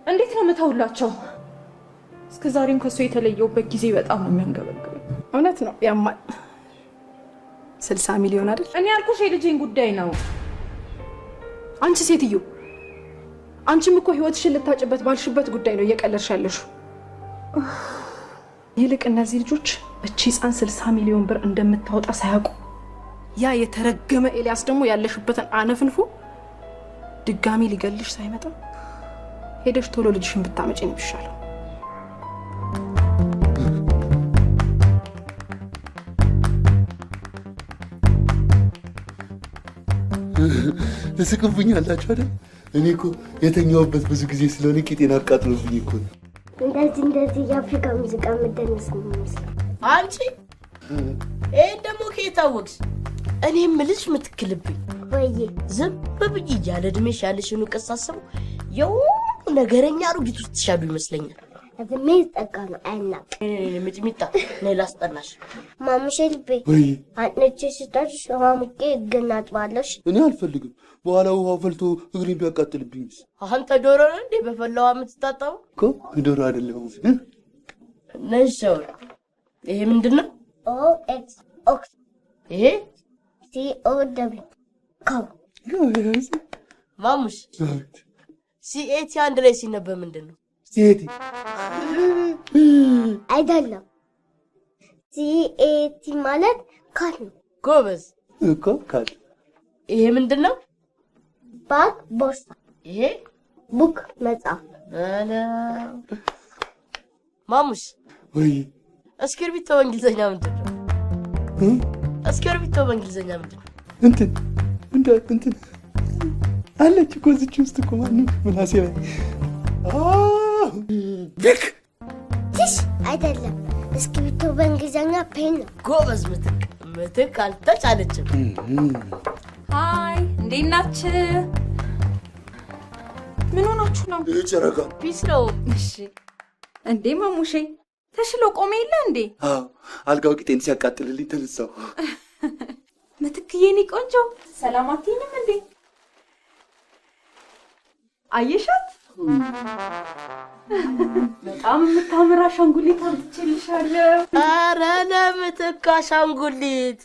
እንዴት ነው መተውላቸው? እስከዛሬም ከሱ የተለየውበት ጊዜ በጣም ነው የሚያንገበግበኝ። እውነት ነው ያማል። 60 ሚሊዮን አይደል? እኔ ያልኩሽ የልጄን ጉዳይ ነው። አንቺ ሴትዮ፣ አንቺም እኮ ህይወትሽን ልታጭበት ባልሽበት ጉዳይ ነው እየቀለድሽ ያለሽው። ይልቅ እነዚህ ልጆች እቺ ህፃን 60 ሚሊዮን ብር እንደምታወጣ ሳያውቁ ያ የተረገመ ኤልያስ ደግሞ ያለሽበትን አነፍንፎ ድጋሚ ሊገልሽ ሳይመጣ ሄደሽ ቶሎ ልጅሽን ብታመጪ ነው የሚሻለው። ትስቅብኛላችሁ አይደል? እኔ እኮ የተኛውበት ብዙ ጊዜ ስለሆነ ቂጤን አቃጥሎብኝ እኮ ነው። እንደዚህ የአፍሪካ ሙዚቃ መደነስ ነው የሚመስለው። አንቺ ይሄን ደግሞ ከየት አወቅሽ? እኔ የምልሽ ምትክልብኝ ወይዬ ዝም ብዬ እያለ እድሜሽ ያለሽን እውቀት ሳስበው የሆኑ ነገረኛ አሮጊት ውስጥ ትሻሉ ይመስለኛል። እድሜ ጠጋ ነው አይናቅ ሚጥሚጣ ነይ ላስጠናሽ። ማሙሼ ልቤ ወይ አንቺ ስታሽ ማሙቄ እግናጥባለሽ። እኔ አልፈልግም። በኋላ ውሃው ፈልቶ እግሬን ቢያቃጥልብኝስ? አንተ ዶሮ ነህ እንዴ በፈላዋ የምትታጠበው? እኮ ዶሮ አይደለም። ነሽው ይሄ ምንድነው? ኦ ኤክስ ኦክስ ይሄ ሲ ኦ ደብሊው ካው ማሙሽ ሲኤቲ አንድ ላይ ሲነበብ ምንድነው? ሲኤቲ አይደለም። ሲኤቲ ማለት ካል ነው። ጎበዝ እኮ ካል። ይሄ ምንድነው? ባግ ቦርሳ። ይሄ ቡክ መጽሐፍ። አላ ማሙሽ ወይ እስክሪብቶ በእንግሊዘኛ ምንድነው? እስክሪብቶ በእንግሊዘኛ ምንድነው? እንትን አለች እኮ እዚች ውስጥ እኮ ማነው ምናሴ ላይ ብክ ትሽ አይደለም። እስክሪብቶ በእንግሊዘኛ ፔን ነው። ጎበዝ ምትክ አልተቻለችም። ሃይ እንዴት ናችሁ? ምን ሆናችሁ ነው? ጨረቃ ፒስ ነው። እሺ እንዴ ማሙሼ ተሽሎ ቆሜ የለ እንዴ? አዎ አልጋው ቂጤን ሲያቃጥልልኝ ተነሳው። ምትክዬ የኔ ቆንጆ ሰላም አትይኝም እንዴ? አየሻት? በጣም የምታምር አሻንጉሊት አምጥቼልሻለሁ። ኧረ ለምትክ አሻንጉሊት።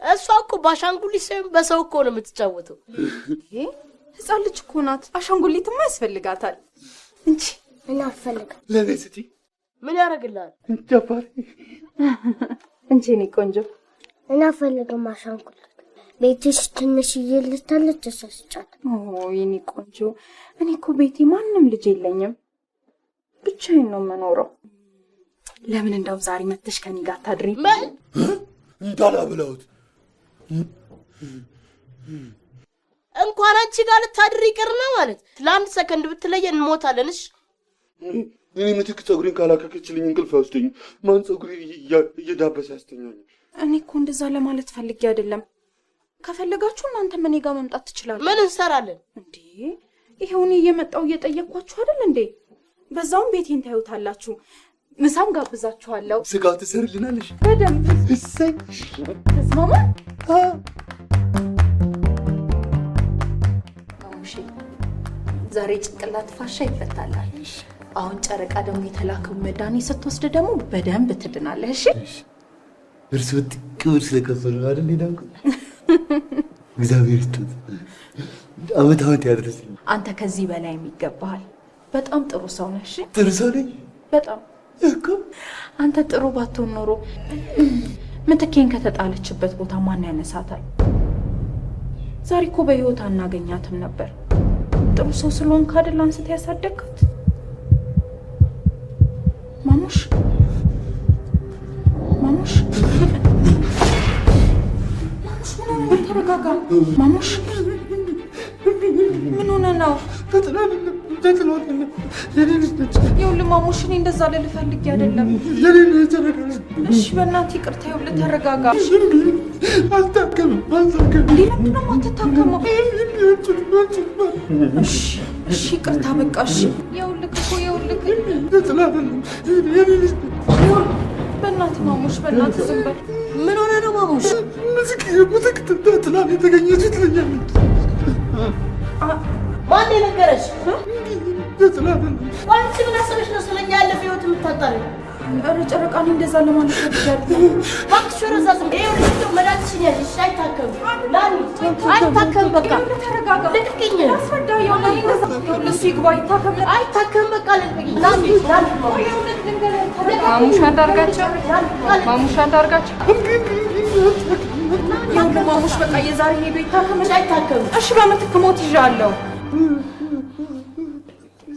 እሷ እኮ በአሻንጉሊት ሳይሆን በሰው እኮ ነው የምትጫወተው። ህፃን ልጅ እኮ ናት። አሻንጉሊትማ ያስፈልጋታል እንጂ ምን አልፈልግም። ለኔ ስቲ ምን ያደርግልሃል? ጀባሪ እንጂ እኔ ቆንጆ ምን አልፈልግም አሻንጉሊት። ቤትሽ ትንሽዬ ልታለች ተሳስጫት። የኔ ቆንጆ እኔ እኮ ቤቴ ማንም ልጅ የለኝም፣ ብቻዬን ነው የምኖረው። ለምን እንደውም ዛሬ መተሽ ከኔ ጋር ታድሪ? እንዳላብላውት እንኳን አንቺ ጋር ልታድሪ ይቅርና ማለት ለአንድ ሰከንድ ብትለየን እንሞታለን። እሺ እኔ ምትክ ፀጉሬን ካላከከችልኝ እንቅልፍ አይወስደኝም። ማን ፀጉሬ እየዳበሰ ያስተኛኝ? እኔ እኮ እንደዛ ለማለት ፈልጌ አይደለም። ከፈለጋችሁ እናንተ እኔ ጋር መምጣት ትችላላችሁ። ምን እንሰራለን እንዴ? ይሄው እኔ እየመጣሁ እየጠየቅኳችሁ አይደል እንዴ? በዛውም ቤቴን ታዩታላችሁ። ምሳም ጋብዛችኋለሁ። ስጋ ትሰርልናለሽ? በደንብ። እሰይ ተስማማ? ማሙሼ ዛሬ ጭንቅላት ፋሻ ይፈታላል። አሁን ጨረቃ ደግሞ የተላከው መድኃኒት ስትወስድ ደግሞ በደንብ ትድናለህ። እሺ እርስ በጥቅም ስለከፈሉ አይደል ሄዳንኩ። እግዚአብሔር ይስጥት። አመት ያድርስልኝ። አንተ ከዚህ በላይ የሚገባሃል። በጣም ጥሩ ሰው ነህ። እሺ ጥሩ ሰው ነኝ በጣም እኮ። አንተ ጥሩ ባትሆን ኖሮ ምትኬን ከተጣለችበት ቦታ ማን ያነሳታል? ዛሬ እኮ በህይወት አናገኛትም ነበር። ጥሩ ሰው ስለሆንክ አይደል አንስተህ ያሳደግካት? ማሙሽ ማሙሽ ተረጋጋ። ማሙሽ ምን ሆነ ነው? ይኸውልህ ማሙሽ እኔ እንደዛ ልልህ ፈልጌ አይደለም። እሺ በእናትህ ይቅርታ። ይኸውልህ ተረጋጋ። አልታከምም። እንዴ ለምንድን ነው የማትታከመው? እሺ ይቅርታ በቃ እሺ። ይኸውልህ እኮ በእናትህ ማሙሽ በእናትህ ዝም በል። ምን ሆነ ነው ማሙሽ? ምትክ ትናንት የተገኘች ትለኛለች። ማን የነገረሽ? አንቺ ምን አሰበሽ ነው ስለኛ ያለፈ ህይወት የምታጣሪው? ኧረ ጨረቃ እኔ እንደዛ ለማለት ፈልጌያለሁ። እባክሽ ወረዛ ዝም ይኸውልሽ መድኃኒትሽን ያዥ። አይታከምም ላኒ አይታከምም። በቃ ተረጋጋ። ልቅቅኝ። አስረዳ። ይኸውልህ እንደዛ ይኸውልህ እሱ ይግባ። አይታከምም። በቃ ልቅቅኝ። ላኒ ማሙሽ አንዳርጋቸው ማሙሽ አንዳርጋቸው ይኸውልህ ማሙሽ በቃ የዛሬ ሄዶ ይታከም። አይታከምም። እሺ በምትክ ሞት ይዣለሁ።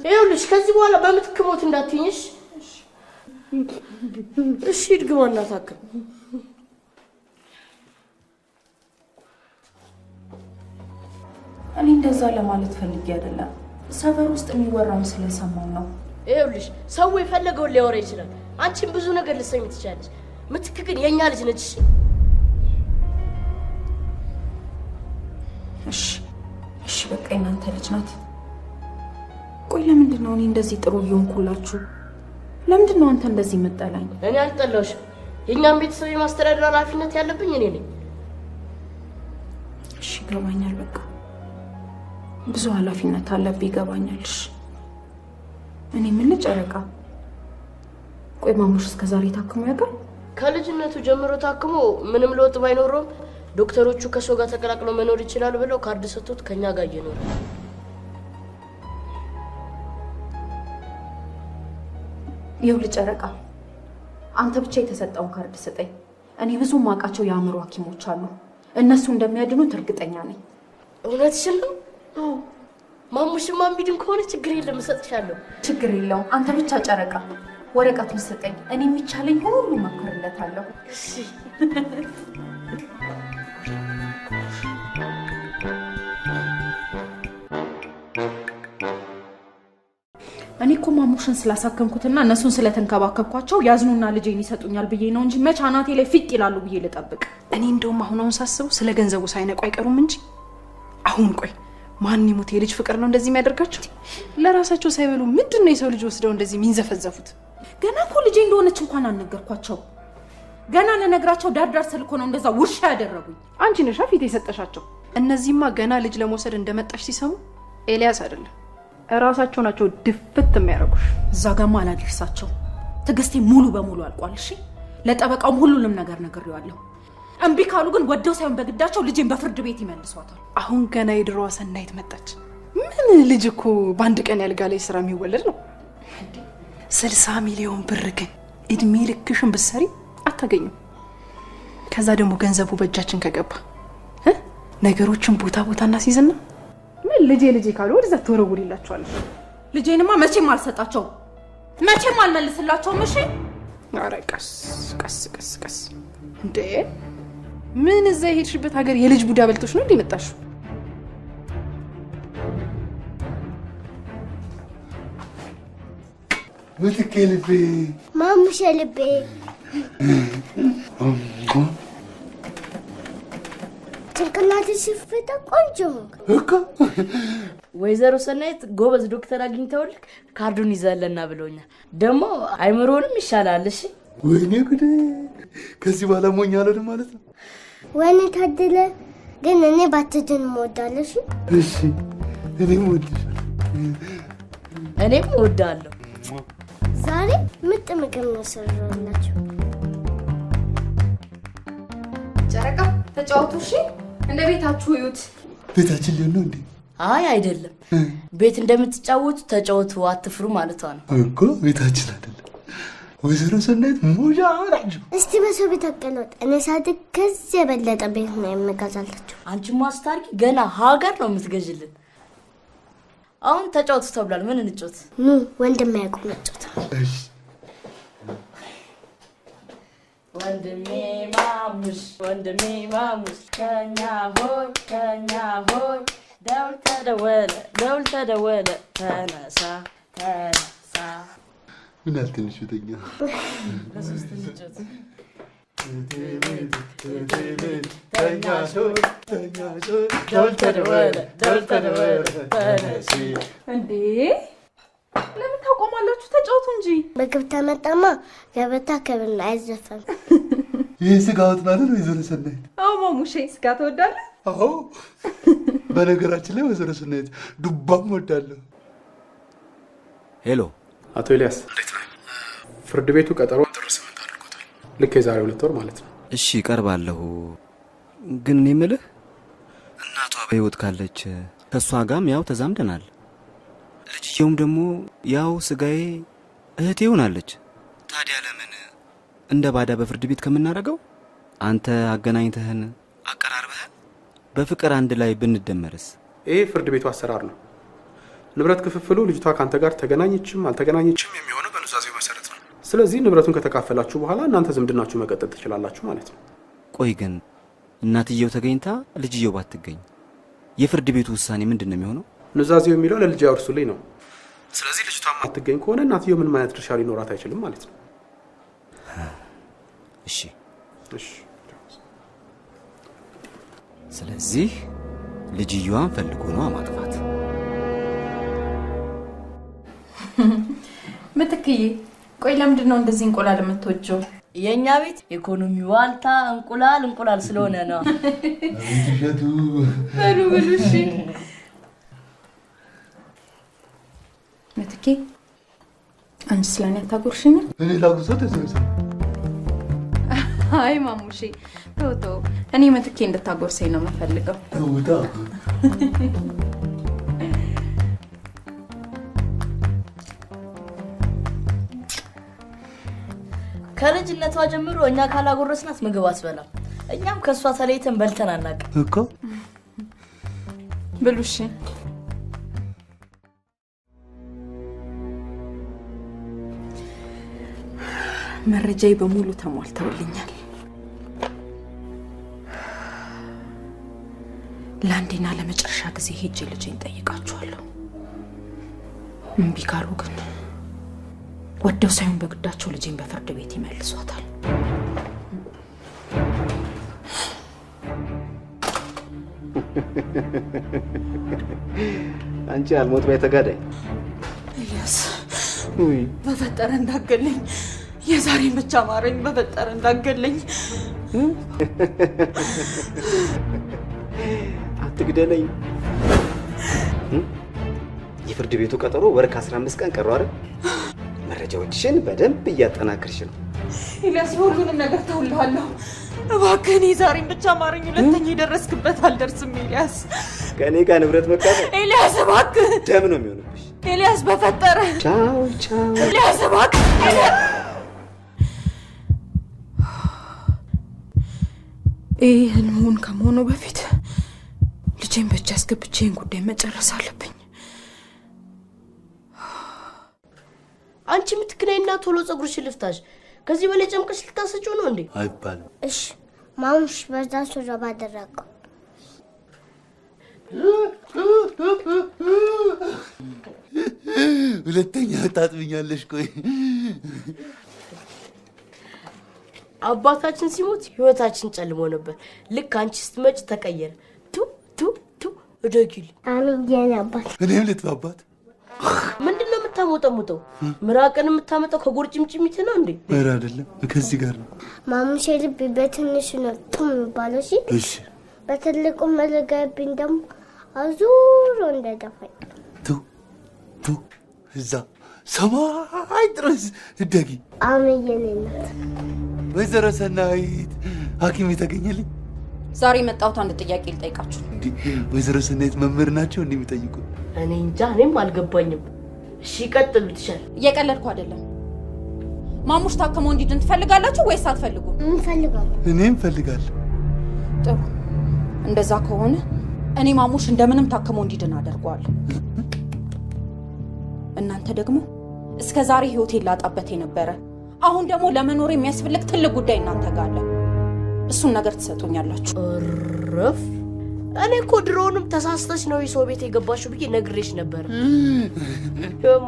ይኸውልሽ ከዚህ በኋላ በምትክ ሞት እንዳትይኝሽ። እሺ ድግማና ታከም። እኔ እንደዛ ለማለት ፈልጌ አይደለም። ሰፈር ውስጥ የሚወራውን ስለሰማው ነው። ይኸውልሽ ሰው የፈለገውን ሊያወራ ይችላል። አንቺም ብዙ ነገር ልትሰሚ ትችላለሽ። ምትክ ግን የኛ ልጅ ነች። እሺ በቃ እናንተ ልጅ ናት። ቆይ ለምንድን ነው እኔ እንደዚህ ጥሩ እየሆንኩላችሁ ለምንድን ነው አንተ እንደዚህ የምጠላኝ? እኔ አልጠላሁሽም። የእኛም ቤተሰብ የማስተዳደር ኃላፊነት ያለብኝ እኔ ነኝ። እሺ ይገባኛል። በቃ ብዙ ኃላፊነት አለብኝ ይገባኛል። እሺ እኔ ምን ጨረቃ፣ ቆይ ማሙሽ እስከ ዛሬ ታክሞ ያውቃል? ከልጅነቱ ጀምሮ ታክሞ ምንም ለውጥ ባይኖረውም ዶክተሮቹ ከሰው ጋር ተቀላቅለው መኖር ይችላል ብለው ካርድ ሰጥቶት ከኛ ጋር እየኖረ ይኸውልህ ጨረቃ፣ አንተ ብቻ የተሰጠውን ካርድ ስጠኝ። እኔ ብዙ ማውቃቸው የአእምሮ ሐኪሞች አሉ። እነሱ እንደሚያድኑት እርግጠኛ ነኝ። እውነትሽን ነው? ማሙሽማ የሚድን ከሆነ ችግር የለም እሰጥሻለሁ። ችግር የለውም። አንተ ብቻ ጨረቃ ወረቀቱን ስጠኝ። እኔ የሚቻለኝ ሁሉ እሞክርለታለሁ። እሺ እኔ እኮ ማሙሽን ስላሳከምኩትና እነሱን ስለተንከባከብኳቸው ያዝኑና ልጄን ይሰጡኛል ብዬ ነው እንጂ መች አናቴ ላይ ፊት ይላሉ ብዬ ልጠብቅ? እኔ እንደውም አሁን ሳስበው ስለ ገንዘቡ ሳይነቁ አይቀሩም እንጂ አሁን ቆይ ማን ይሙት የልጅ ፍቅር ነው እንደዚህ የሚያደርጋቸው? ለራሳቸው ሳይበሉ ምንድነው የሰው ልጅ ወስደው እንደዚህ የሚንዘፈዘፉት? ገና እኮ ልጄ እንደሆነች እንኳን አልነገርኳቸው። ገና ለነግራቸው ዳርዳር ስልኮ ነው እንደዛ ውሻ ያደረጉኝ። አንቺ ነሻ ፊት የሰጠሻቸው። እነዚህማ ገና ልጅ ለመውሰድ እንደመጣሽ ሲሰሙ ኤልያስ አይደለም እራሳቸው ናቸው ድፍት የሚያደርጉሽ። እዛ ጋማ አላደርሳቸው። ትዕግስቴ ሙሉ በሙሉ አልቋል። እሺ ለጠበቃውም ሁሉንም ነገር ነግሬዋለሁ። እምቢ ካሉ ግን ወደው ሳይሆን በግዳቸው ልጄን በፍርድ ቤት ይመልሷታል። አሁን ገና የድሮዋ ሰናይት መጣች። ምን ልጅ እኮ በአንድ ቀን ያልጋ ላይ ስራ የሚወለድ ነው። 60 ሚሊዮን ብር ግን እድሜ ልክሽን ብትሰሪ አታገኙም። ከዛ ደግሞ ገንዘቡ በእጃችን ከገባ ነገሮችን ቦታ ቦታ እናስይዝና ምን ልጄ ካሉ ወደዛ ተወረውልላችኋለሽ። ልጄንማ መቼም አልሰጣቸው፣ መቼም አልመልስላቸውም። እሺ ኧረ ቀስ ቀስ ቀስ ቀስ እንዴ! ምን እዛ የሄድሽበት ሀገር የልጅ ቡዳ በልቶሽ ነው እንዴ መጣሽው? ምትኬ ልቤ፣ ማሙሽ ልቤ፣ ጭንቅላትሽ ሲፈታ ቆንጆ እኮ። ወይዘሮ ሰናይት ጎበዝ ዶክተር አግኝተውልክ ካርዱን ይዘለና ብሎኛል። ደግሞ አይምሮንም ይሻላል። እሺ ወይኔ ጉዴ! ከዚህ በኋላ ሞኝ አልሆንም ማለት ነው። ወይኔ ታደለ። ግን እኔ ባትድን እወዳለሁ። እሺ እኔም እወድሻለሁ። እኔም እወዳለሁ። ዛሬ ምርጥ ምግብ ነው የሰራሁላችሁ። ጨረቃ ተጫወቱ። እሺ እንደ ቤታችሁ እዩት። ቤታችን ሊሆን ነው እንዴ? አይ አይደለም፣ ቤት እንደምትጫወቱ ተጫወቱ አትፍሩ ማለቷ ነው እኮ። ቤታችን አይደለም። ወይዘሮ ሰናይት ሙጃ ናቸው። እስቲ በሰው ቤት አቀለጥ። እኔ ሳድግ ከዚህ የበለጠ ቤት ነው የምገዛላችሁ። አንቺ ማስታርቂ ገና ሀገር ነው የምትገዥልን። አሁን ተጫወቱ ተብሏል። ምን እንጫወት? ኑ ወንድሜ ያቁም እንጫወት። እሺ ወንድሜ ማሙሽ ከኛ ሆይ ደውል ተደወለ ተነሳ ምን ያህል ትንሽ ቤተኛ ለሶስት እንጫወት። ደውል ተደወለ ተነሺ። እንዴ ለምን ታቆማላችሁ? ተጫወቱ እንጂ። ምግብ ተመጣማ ገበታ ከብና አይዘፈም። ይህ ስጋ ወጥ ማለት ነው ወይዘሮ ሰናይት? አዎ ማሙሼ፣ ስጋ ትወዳለህ? አዎ። በነገራችን ላይ ወይዘሮ ሰናይት ዱባም ወዳለሁ። ሄሎ አቶ ኤልያስ እንዴት ነህ? ፍርድ ቤቱ ቀጠሮን ጥር 8 አድርጎታል። ልክ የዛሬ 2 ወር ማለት ነው። እሺ እቀርባለሁ። ግን እኔ የምልህ እናቷ በህይወት ካለች ከእሷ ጋርም ያው ተዛምደናል። ልጅየውም ደግሞ ያው ስጋዬ እህቴ ሆናለች። ታዲያ ለምን እንደ ባዳ በፍርድ ቤት ከምናደርገው አንተ አገናኝተህን አቀራርበህን በፍቅር አንድ ላይ ብንደመርስ? ይሄ ፍርድ ቤቱ አሰራር ነው። ንብረት ክፍፍሉ ልጅቷ ካንተ ጋር ተገናኘችም አልተገናኘችም የሚሆነው በኑዛዜው መሰረት ነው። ስለዚህ ንብረቱን ከተካፈላችሁ በኋላ እናንተ ዝምድናችሁ መቀጠል ትችላላችሁ ማለት ነው። ቆይ ግን እናትየው ተገኝታ ልጅየው ባትገኝ የፍርድ ቤቱ ውሳኔ ምንድን ነው የሚሆነው? ኑዛዜው የሚለው ለልጅ ያወርሱልኝ ነው። ስለዚህ ልጅቷ ማትገኝ ከሆነ እናትየው ምንም አይነት ድርሻ ሊኖራት አይችልም ማለት ነው። እሺ እሺ። ስለዚህ ልጅየዋን ፈልጎ ነው ማጥፋት። ምትክዬ ቆይ ለምንድን ነው እንደዚህ እንቁላል የምትወጂው? የኛ ቤት ኢኮኖሚ ዋልታ እንቁላል ስለሆነ ነው። እሸቱ ብሉ እሺ። ምትኬ አንቺ ስለኔ አታጎርሽኝም? እኔ ላጉርሰው ተሰብሰብ። አይ ማሙሼ ተው፣ እኔ ምትኬ እንድታጎርሰኝ ነው የምፈልገው። ተውታ ከልጅነቷ ጀምሮ እኛ ካላጎረስናት ምግብ አትበላም። እኛም ከሷ ተለይተን በልተን አናውቅም እኮ። ብሉ እሺ። መረጃዬ በሙሉ ተሟልተውልኛል። ለአንዴና ለመጨረሻ ጊዜ ሄጄ ልጄን ጠይቃቸዋለሁ። እምቢ ካሉ ግን ወደው ሳይሆን በግዳቸው ልጄን በፍርድ ቤት ይመልሷታል። አንቺ አልሞት ባይ ተጋዳይ ኤልያስ፣ በፈጠረ እንዳገለኝ የዛሬን ብቻ ማረኝ። በፈጠረ እንዳገለኝ አትግደለኝ። የፍርድ ቤቱ ቀጠሮ ወር ከ15 ቀን ቀረው አይደል? መረጃዎችሽን በደንብ እያጠናክርሽ ነው። ኤልያስ፣ ሁሉንም ነገር ተውልሃለሁ። እባክህ ዛሬን ብቻ ማረኝ። ሁለተኛ የደረስክበት አልደርስም። ኤልያስ፣ ከእኔ ጋር ንብረት መካፈል ኤልያስ፣ እባክህ ደም ነው የሚሆንብሽ። ኤልያስ፣ በፈጠረ ቻው ቻው። ኤልያስ፣ እባክህ ይህ ህልሙን ከመሆኑ በፊት ልጄን በእጅ አስገብቼ ይህን ጉዳይ መጨረስ አለብኝ። አንቺ የምትክነይና ቶሎ ፀጉርሽን ልፍታሽ። ከዚህ በላይ ጨምቀሽ ልታሰጪው ነው እንዴ? አይባልም። እሺ ማሙሽ በዛ ሱራ ባደረገው ሁለተኛ ታጥብኛለሽ። ቆይ አባታችን ሲሞት ህይወታችን ጨልሞ ነበር። ልክ አንቺ ስትመጭ ተቀየረ። ቱ እደጊል አሚን የኔ አባት። እኔም ልትባባት። ምንድነው የምታሞጠሙጠው? ምራቅን የምታመጣው ከጎርጭምጭሚት ነው እንዴ? ኧረ አይደለም፣ ከዚህ ጋር ነው። ማሙሼ ልብ በትንሹ ነው ቱም የሚባለው። እሺ እሺ። በትልቁ መለጋብኝ ደግሞ አዙሮ እንደደፋኝ ቱ እዛ ሰማይ ድረስ እደጊ። አሚን የኔ እናት። ወይዘሮ ሰናይት ሐኪም የተገኘልኝ። ዛሬ መጣሁት አንድ ጥያቄ ልጠይቃችሁ። ወይዘሮ ሰናይት መምህር ናቸው እንዴ የሚጠይቁ? እኔ እንጃ፣ እኔም አልገባኝም። እሺ ቀጥሉ ትሻል። እየቀለድኩ አይደለም። ማሙሽ ታከመው እንዲድን ትፈልጋላችሁ ወይስ አትፈልጉም? እንፈልጋለን። እኔም ፈልጋለሁ። ጥሩ፣ እንደዛ ከሆነ እኔ ማሙሽ እንደምንም ታከመው እንዲድን አደርገዋለሁ። እናንተ ደግሞ እስከ ዛሬ ህይወቴን ላጣበት የነበረ አሁን ደግሞ ለመኖር የሚያስፈልግ ትልቅ ጉዳይ እናንተ ጋር አለ። እሱን ነገር ትሰጡኛላችሁ። እረፍ። እኔ እኮ ድሮውንም ተሳስተሽ ነው የሰው ቤት የገባሽው ብዬ ነግሬሽ ነበር።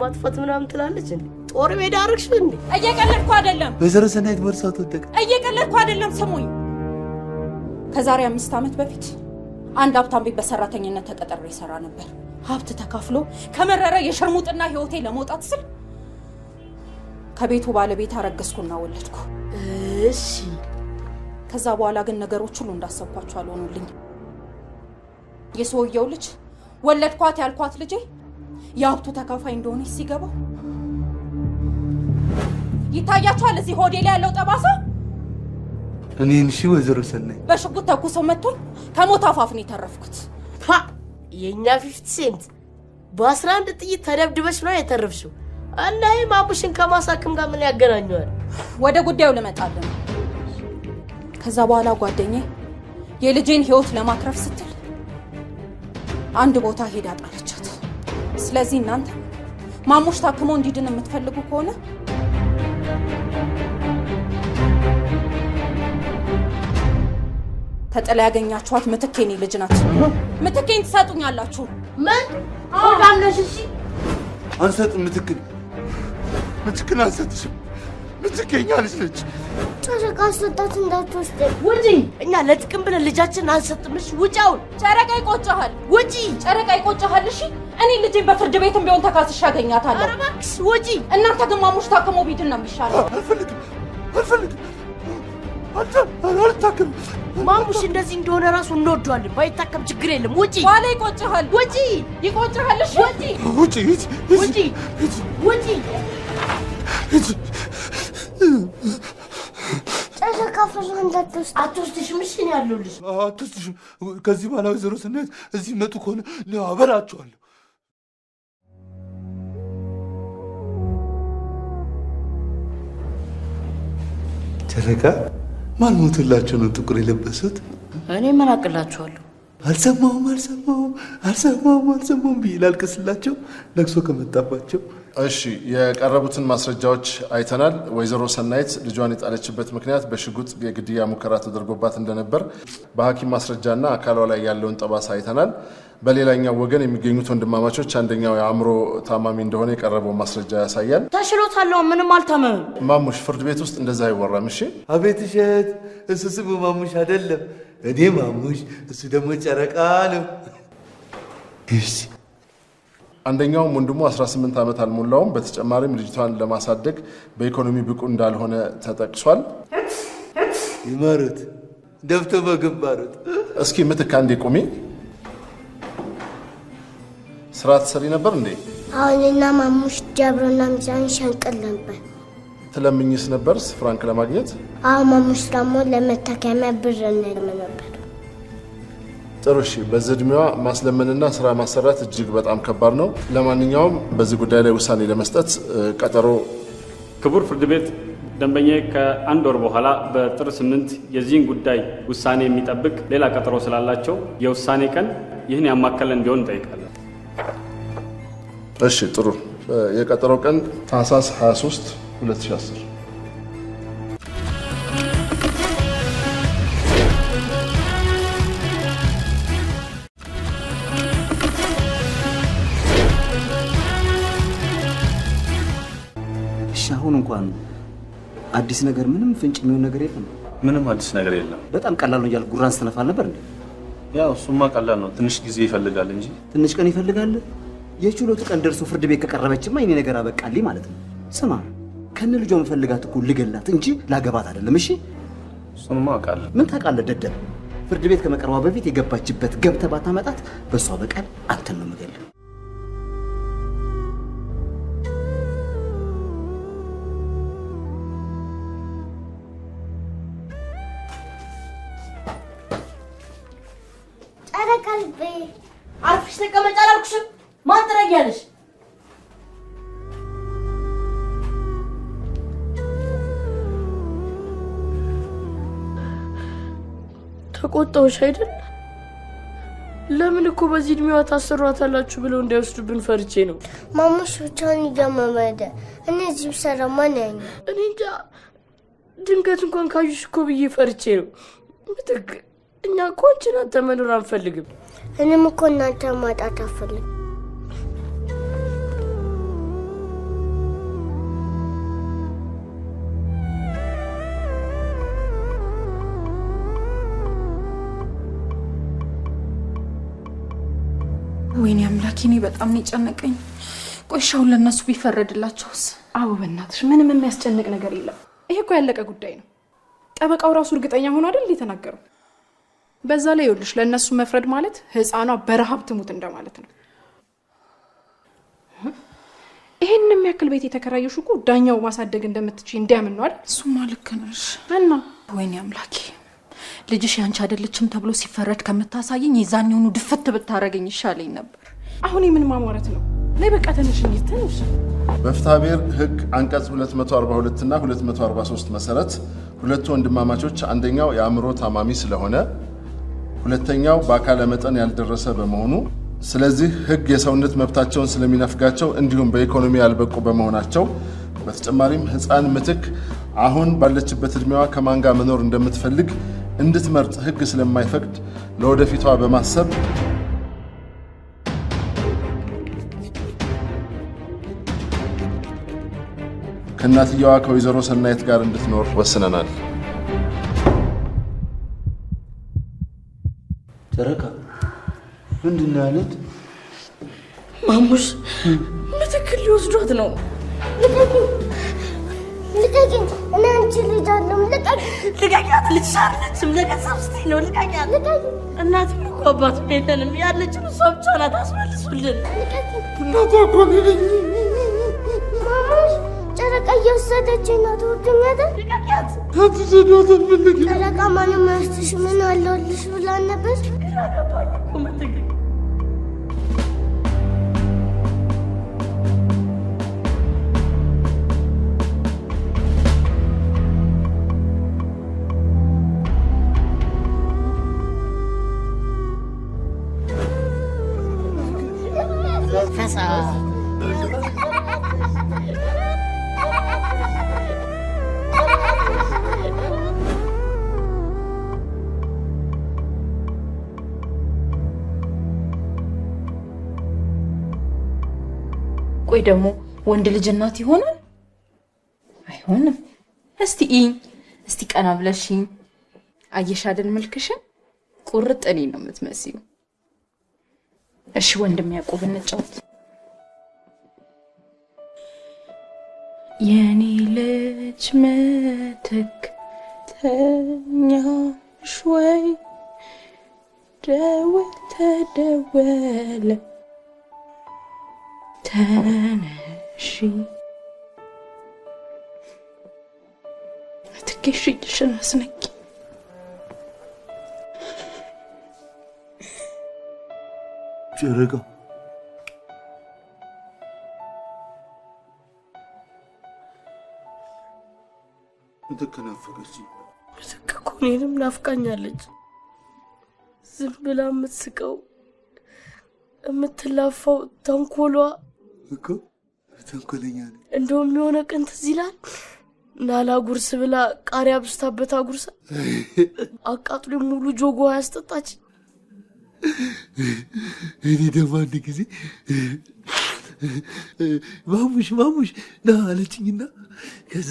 ማጥፋት ምናምን ትላለች እንዴ? ጦር ሜዳ አርግሽ እንዴ? እየቀለድኩ አይደለም። ወይዘሮ ሰናይት ቦርሳው ተወደቀ። እየቀለድኩ አይደለም። ስሙኝ። ከዛሬ 5 ዓመት በፊት አንድ ሀብታም ቤት በሰራተኝነት ተቀጥሬ ይሰራ ነበር። ሀብት ተካፍሎ ከመረረ የሸርሙጥና ህይወቴ ለመውጣት ስል ከቤቱ ባለቤት አረገዝኩና ወለድኩ። እሺ። ከዛ በኋላ ግን ነገሮች ሁሉ እንዳሰብኳቸው አልሆኑልኝ። የሰውየው ልጅ ወለድኳት ያልኳት ልጄ የሀብቱ ተካፋይ እንደሆነ ሲገባው ይታያችኋል። እዚህ ሆዴ ላይ ያለው ጠባሳ እኔን እሺ። ወይዘሮ ሰናይት በሽጉጥ ተኩሰው መጥቶኝ ከሞት አፋፍ ነው የተረፍኩት። የኛ 50 ሴንት በ11 ጥይት ተደብድበሽ ነው የተረፍሽው። እና ማሙሽን ከማሳከም ጋር ምን ያገናኘዋል? ወደ ጉዳዩ ልመጣለን። ከዛ በኋላ ጓደኛዬ የልጄን ህይወት ለማክረፍ ስትል አንድ ቦታ ሄዳ ጣለቻት። ስለዚህ እናንተ ማሙሽ ታክሞ እንዲድን የምትፈልጉ ከሆነ ተጠላ ያገኛችኋት ምትኬኔ ልጅ ናት። ምትኬን ትሰጡኛላችሁ። ምን አውዳነሽ? እሺ አንሰጥም። ምትክን አንሰጥሽም። ምትገኛ ልጅ ነች። ጨረቃ አስወጣት እንዳትወስድ። ውጪ! እኛ ለጥቅም ብለን ልጃችንን አንሰጥም። እሺ ውጪ! አሁን ጨረቃ ይቆጭሃል። ውጪ! ጨረቃ ይቆጭሃል። እሺ እኔ ልጄን በፍርድ ቤትም ቢሆን ተካስሼ አገኛታለሁ። ኧረ እባክሽ ውጪ! እናንተ ግን ማሙሽ ታክሞ ቢድን ነው የሚሻለው። አልፈልግም። አልታከም። ማሙሽ እንደዚህ እንደሆነ ራሱ እንወደዋለን። ባይታከም ችግር የለም። ውጪ! ዋላ ይቆጭሃል። ውጪ! ይቆጭሃል። እሺ ውጪ! ውጪ! ውጪ! ጨረቃ ፍርሃ እንዳትወስድ። አትወስድሽም። እሺ ነው ያለሁልሽ። አትወስድሽም። ከዚህ በኋላ ወይዘሮ ሰናይት እዚህ መጡ ከሆነ አበላቸዋለሁ። ጨረቃ ማን ሞቶላቸው ነው ጥቁር የለበሱት? እኔ ምን አቅላችኋለሁ? አልሰማሁም ብዬ ላልቅስላቸው ለቅሶ ከመጣባቸው። እሺ የቀረቡትን ማስረጃዎች አይተናል። ወይዘሮ ሰናይት ልጇን የጣለችበት ምክንያት በሽጉጥ የግድያ ሙከራ ተደርጎባት እንደነበር በሐኪም ማስረጃና አካሏ ላይ ያለውን ጠባሳ አይተናል። በሌላኛው ወገን የሚገኙት ወንድማማቾች አንደኛው የአእምሮ ታማሚ እንደሆነ የቀረበው ማስረጃ ያሳያል። ተሽሎታል፣ ምንም አልታመመም። ማሙሽ ፍርድ ቤት ውስጥ እንደዛ አይወራም። እሺ አቤት እሸት፣ እሱ ስሙ ማሙሽ አይደለም። እኔ ማሙሽ፣ እሱ ደግሞ ጨረቃ ነው። እሺ አንደኛውም ወንድሙ 18 ዓመት አልሞላውም። በተጨማሪም ልጅቷን ለማሳደግ በኢኮኖሚ ብቁ እንዳልሆነ ተጠቅሷል። ይማሩት፣ ደፍቶ በግንባሩት። እስኪ ምትክ አንዴ ቁሚ። ስራ ትሰሪ ነበር እንዴ? አሁንና ማሙሽ ጃብሮና ሚዛን ሸንቅል ነበር። ትለምኝስ ነበር ፍራንክ ለማግኘት? አዎ ማሙሽ ደግሞ ለመታከሚያ ብር እንልም ነበር። ጥሩ እሺ። በዚህ ዕድሜዋ ማስለመንና ስራ ማሰራት እጅግ በጣም ከባድ ነው። ለማንኛውም በዚህ ጉዳይ ላይ ውሳኔ ለመስጠት ቀጠሮ። ክቡር ፍርድ ቤት ደንበኛዬ ከአንድ ወር በኋላ በጥር 8 የዚህን ጉዳይ ውሳኔ የሚጠብቅ ሌላ ቀጠሮ ስላላቸው የውሳኔ ቀን ይህን ያማከለ እንዲሆን እንጠይቃለን። እሺ ጥሩ። የቀጠሮው ቀን ታህሳስ 23 2010። አሁን እንኳን አዲስ ነገር ምንም ፍንጭ የሚሆን ነገር የለም። ምንም አዲስ ነገር የለም። በጣም ቀላል ነው እያልኩ ጉራን ስትነፋል ነበር እንዴ? ያው እሱማ ቀላል ነው፣ ትንሽ ጊዜ ይፈልጋል እንጂ። ትንሽ ቀን ይፈልጋል? የችሎቱ ቀን ደርሶ ፍርድ ቤት ከቀረበችማ የኔ ነገር አበቃልኝ ማለት ነው። ስማ ከነ ልጇ መፈልጋት እኮ ልገላት እንጂ ላገባት አይደለም። እሺ እሱንማ አውቃለሁ። ምን ታውቃለህ ደደብ? ፍርድ ቤት ከመቅረቧ በፊት የገባችበት ገብተህ ባታመጣት በሷ በቀል አንተን ነው የምገልህ። ቀልቤ አርፈሽ ተቀመጭ አላልኩሽም? ማን ትረጊያለሽ? ተቆጣሁሽ አይደል? ለምን እኮ በዚህ እድሜዋ ታሰሯታላችሁ ብለው እንዳይወስዱብን ፈርቼ ነው። ማሙሽ ብቻውን እያመመደ እኔ እዚህ ብሰራ ማን ያኝ? እኔ እንጃ። ድንገት እንኳን ካዩሽ እኮ ብዬ ፈርቼ ነው። ምትክ እኛ እኮ አንቺን አንተ መኖር አንፈልግም። እኔም እኮ እናንተ ማጣት አልፈልግም። ወይኔ አምላኬ፣ እኔ በጣም ነው የጨነቀኝ። ቆሻው ለነሱ ቢፈረድላቸውስ? አዎ በእናትሽ ምንም የሚያስጨንቅ ነገር የለም። ይሄ እኮ ያለቀ ጉዳይ ነው። ጠበቃው ራሱ እርግጠኛ ሆኖ አይደል የተናገረው? በዛ ላይ ይኸውልሽ ለነሱ መፍረድ ማለት ህፃኗ በረሃብ ትሙት እንደማለት ነው። ይሄን የሚያክል ቤት የተከራየሽ እኮ ዳኛው ማሳደግ እንደምትችይ እንዲያምን ነው አይደል? እሱማ ልክ ነሽ። እና ወይኔ አምላኬ፣ ልጅሽ ያንቺ አይደለችም ተብሎ ሲፈረድ ከምታሳየኝ የዛኔውኑ ድፍት ብታረገኝ ይሻለኝ ነበር። አሁን ምን ማሟረት ነው? ላይ በቃ ተነሽ እንጂ ተነሽ። በፍትሐ ብሔር ህግ አንቀጽ 242 እና 243 መሰረት ሁለቱ ወንድማማቾች አንደኛው የአእምሮ ታማሚ ስለሆነ ሁለተኛው በአካለ መጠን ያልደረሰ በመሆኑ ስለዚህ ህግ የሰውነት መብታቸውን ስለሚነፍጋቸው እንዲሁም በኢኮኖሚ ያልበቁ በመሆናቸው በተጨማሪም ህፃን ምትክ አሁን ባለችበት እድሜዋ ከማን ጋር መኖር እንደምትፈልግ እንድትመርጥ ህግ ስለማይፈቅድ ለወደፊቷ በማሰብ ከእናትየዋ ከወይዘሮ ሰናይት ጋር እንድትኖር ወስነናል። ጨረቃ ምንድን ነው ያሉት? ማሙሽ በትክክል ሊወስዷት ነው። ልቀቂኝ! እኔ አንቺ ልጅ አለም ልቀቂያት! ልጅ አለችም ለገንዘብ ስትይ ነው። ልቀቂያት! እናትም እኮ አባትም የለንም። ያለችን እሷ ብቻ ናት። አስመልሱልን። እናቷ እኮ ነኝ። ማሙሽ ጨረቃ እየወሰደችኝ ነው። ትወጂኛለሽ? ልቀቂያት! አትሰዷት አልፈልግም። ጨረቃ ማንም ያስትሽ ምን አለሁልሽ ብላን ነበር። ቆይ ደግሞ ወንድ ልጅ እናት ይሆናል? አይሆንም። እስቲ ቀና ብለሽኝ አየሽ አይደል መልክሽን? ቁርጥ እኔ ነው የምትመስዪው። እሺ ወንድም ያዕቆብ እንጫወት። የኔ ልጅ ምትክ ተኛሽ ወይ? ደወል ተደወለ ተነሺ ትኬሽ እጅሽን አስነቂ። ጨረቃ ምትክ ናፈቀችኝ። ምትክ እኮ እኔንም ናፍቃኛለች። ዝም ብላ የምትስቀው የምትላፋው ተንኮሏ እኮ ተንኮለኛ ነኝ። እንደውም የሆነ ቀን ትዝ ይላል ናላ ጉርስ ብላ ቃሪያ ብስታበት አጉርሳ አቃጥሎ ሙሉ ጆጎ ያስጠጣች። እኔ ደግሞ አንድ ጊዜ ማሙሽ ና አለችኝና ከዛ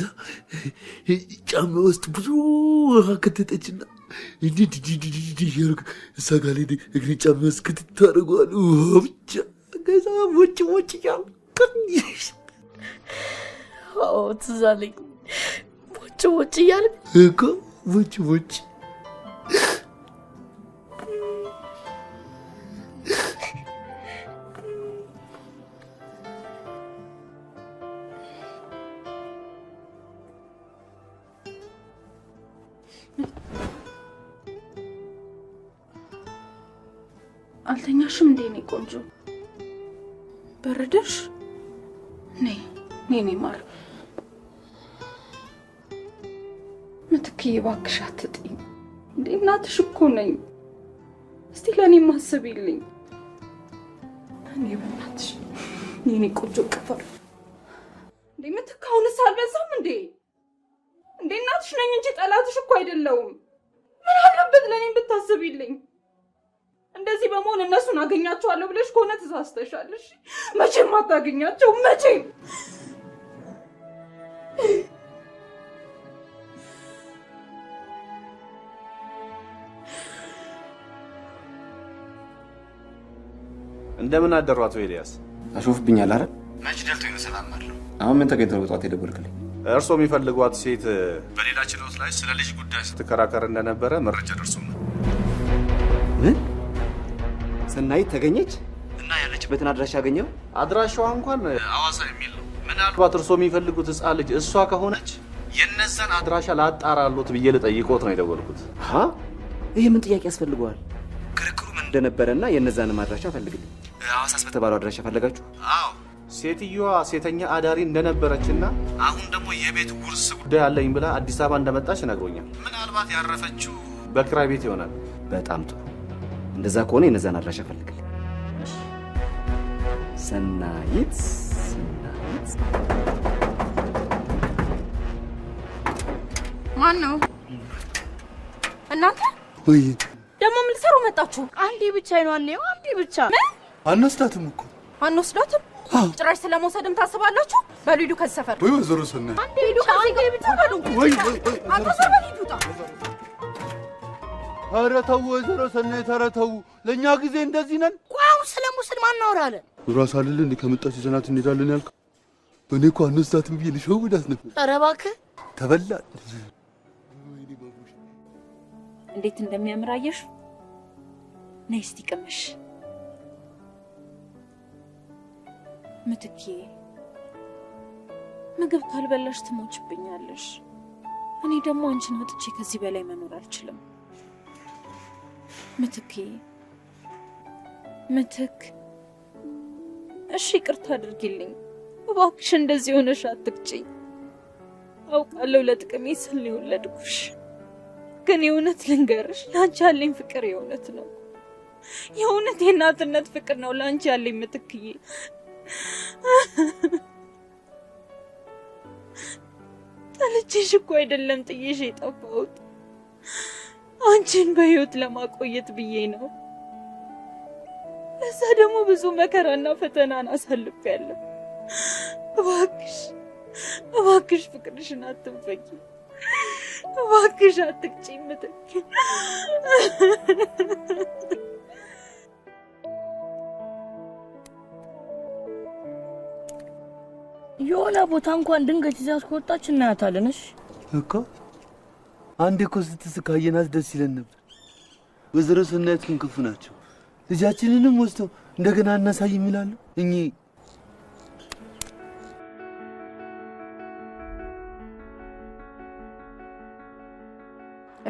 ጫማ ውስጥ ብዙ ውሃ ከተተችና እንዲህ ያርግ እሳ ጋር ላይ እግሬ ጫማ ውስጥ ክትት አደርገዋል ውሃ ብቻ። ከዛ ሞጭ እያሉ ትዝ አለኝ። ሞጭ እያልክ እኮ ሞጭ አልተኛሽም እንዴ? እኔ ቆንጆ በረደሽ? ነይ ማር። ምትክዬ እባክሽ አትጥኝ እንዴ! እናትሽ እኮ ነኝ። እስቲ ለእኔ ማስቢልኝ። እኔ በእናትሽ የኔ ቆንጆ ቅፈር እንዴ! ምትክ አሁንስ አልበዛም እንዴ? እንዴ እናትሽ ነኝ እንጂ ጠላትሽ እኮ አይደለሁም። ምን አለበት ለእኔም ብታስቢልኝ? እንደዚህ በመሆን እነሱን አገኛቸዋለሁ ብለሽ ከሆነ ተሳስተሻል። እሺ መቼም አታገኛቸው መቼም። እንደምን አደሩ አቶ ኤልያስ? አሾፍብኛል አይደል? መች ደልቶኝ ነው ሰላም አለው። አሁን ምን ተገኝቶ ነው ጠዋት የደወልክልኝ? እርስዎ የሚፈልጓት ሴት በሌላ ችሎት ላይ ስለ ልጅ ጉዳይ ስትከራከር እንደነበረ መረጃ ደርሶናል። ምን? ሰናይት ተገኘች እና ያለችበትን አድራሻ አገኘው? አድራሻዋ እንኳን አዋሳ የሚል ነው። ምናልባት እርስዎ የሚፈልጉት ሕፃን ልጅ እሷ ከሆነች የነዛን አድራሻ ላጣራሎት ብዬ ልጠይቆት ነው የደወልኩት። ይህ ምን ጥያቄ ያስፈልገዋል? ክርክሩ ምን እንደነበረና የነዛንም አድራሻ ፈልግልኝ። ሐዋሳስ በተባለው አድራሻ ፈለጋችሁ? አዎ፣ ሴትዮዋ ሴተኛ አዳሪ እንደነበረችና አሁን ደግሞ የቤት ውርስ ጉዳይ አለኝ ብላ አዲስ አበባ እንደመጣች ነግሮኛል። ምናልባት ያረፈችው በክራይ ቤት ይሆናል። በጣም ጥሩ። እንደዛ ከሆነ የነዛን አድራሻ ፈልግልኝ። ሰናይት ማን ነው? እናንተ ወይ ደግሞ ምን ልትሰሩ መጣችሁ? አንዴ ብቻ ነው አንዴ ብቻ። አንወስዳትም እኮ አንወስዳትም? ጭራሽ ስለመውሰድም ታስባላችሁ? በሉ ሂዱ ከዚህ ሰፈር። ወይ ወይዘሮ ሰናይት አንዴ ሂዱ ከዚህ ጋር ብትበሉ። ወይ አንተ ሰፈር ሂዱ ታ ኧረ ተው ወይዘሮ ሰናይት ኧረ ተው። ለእኛ ጊዜ እንደዚህ ነን። ቆይ አሁን ስለ ሙስሊም እናወራለን። ራስ አይደል እንዴ ከመጣች ይዘናት እንሄዳለን ያልከው? እኔ እኮ አነሳትም ብዬ ልሸውዳት ነበር። ኧረ እባክህ ተበላን። እንዴት እንደሚያምር አየሽ? ነይ እስቲ ቅመሽ። ምትኬ ምግብ ካልበላሽ ትሞችብኛለሽ። እኔ ደግሞ አንቺን ወጥቼ ከዚህ በላይ መኖር አልችልም። ምትኬ ምትክ፣ እሺ ይቅርታ አድርጊልኝ እባክሽ። እንደዚህ ሆነሽ አትቅጪኝ። አውቃለሁ ለጥቅሜ ስል የወለድኩሽ፣ ግን የእውነት ልንገርሽ ለአንቺ ያለኝ ፍቅር የእውነት ነው። የእውነት የእናትነት ፍቅር ነው ለአንቺ ያለኝ ምትክዬ። ጠልቼሽ እኮ አይደለም ጥዬሽ የጠፋሁት፣ አንቺን በህይወት ለማቆየት ብዬ ነው። ለዛ ደግሞ ብዙ መከራና ፈተናን አሳልፌያለሁ። እባክሽ እባክሽ ፍቅርሽን አትንፈጊ፣ እባክሽ አትቅጪኝ ምትክ። የሆነ ቦታ እንኳን ድንገት ይዛ አስወጣች እናያታለን። እሺ እኮ አንዴ እኮ ስትስቃየናት ደስ ይለን ነበር። ወይዘሮ ሰናይት ግን ክፉ ናቸው። ልጃችንንም ወስደው እንደገና እናሳይ ይላሉ። እኚህ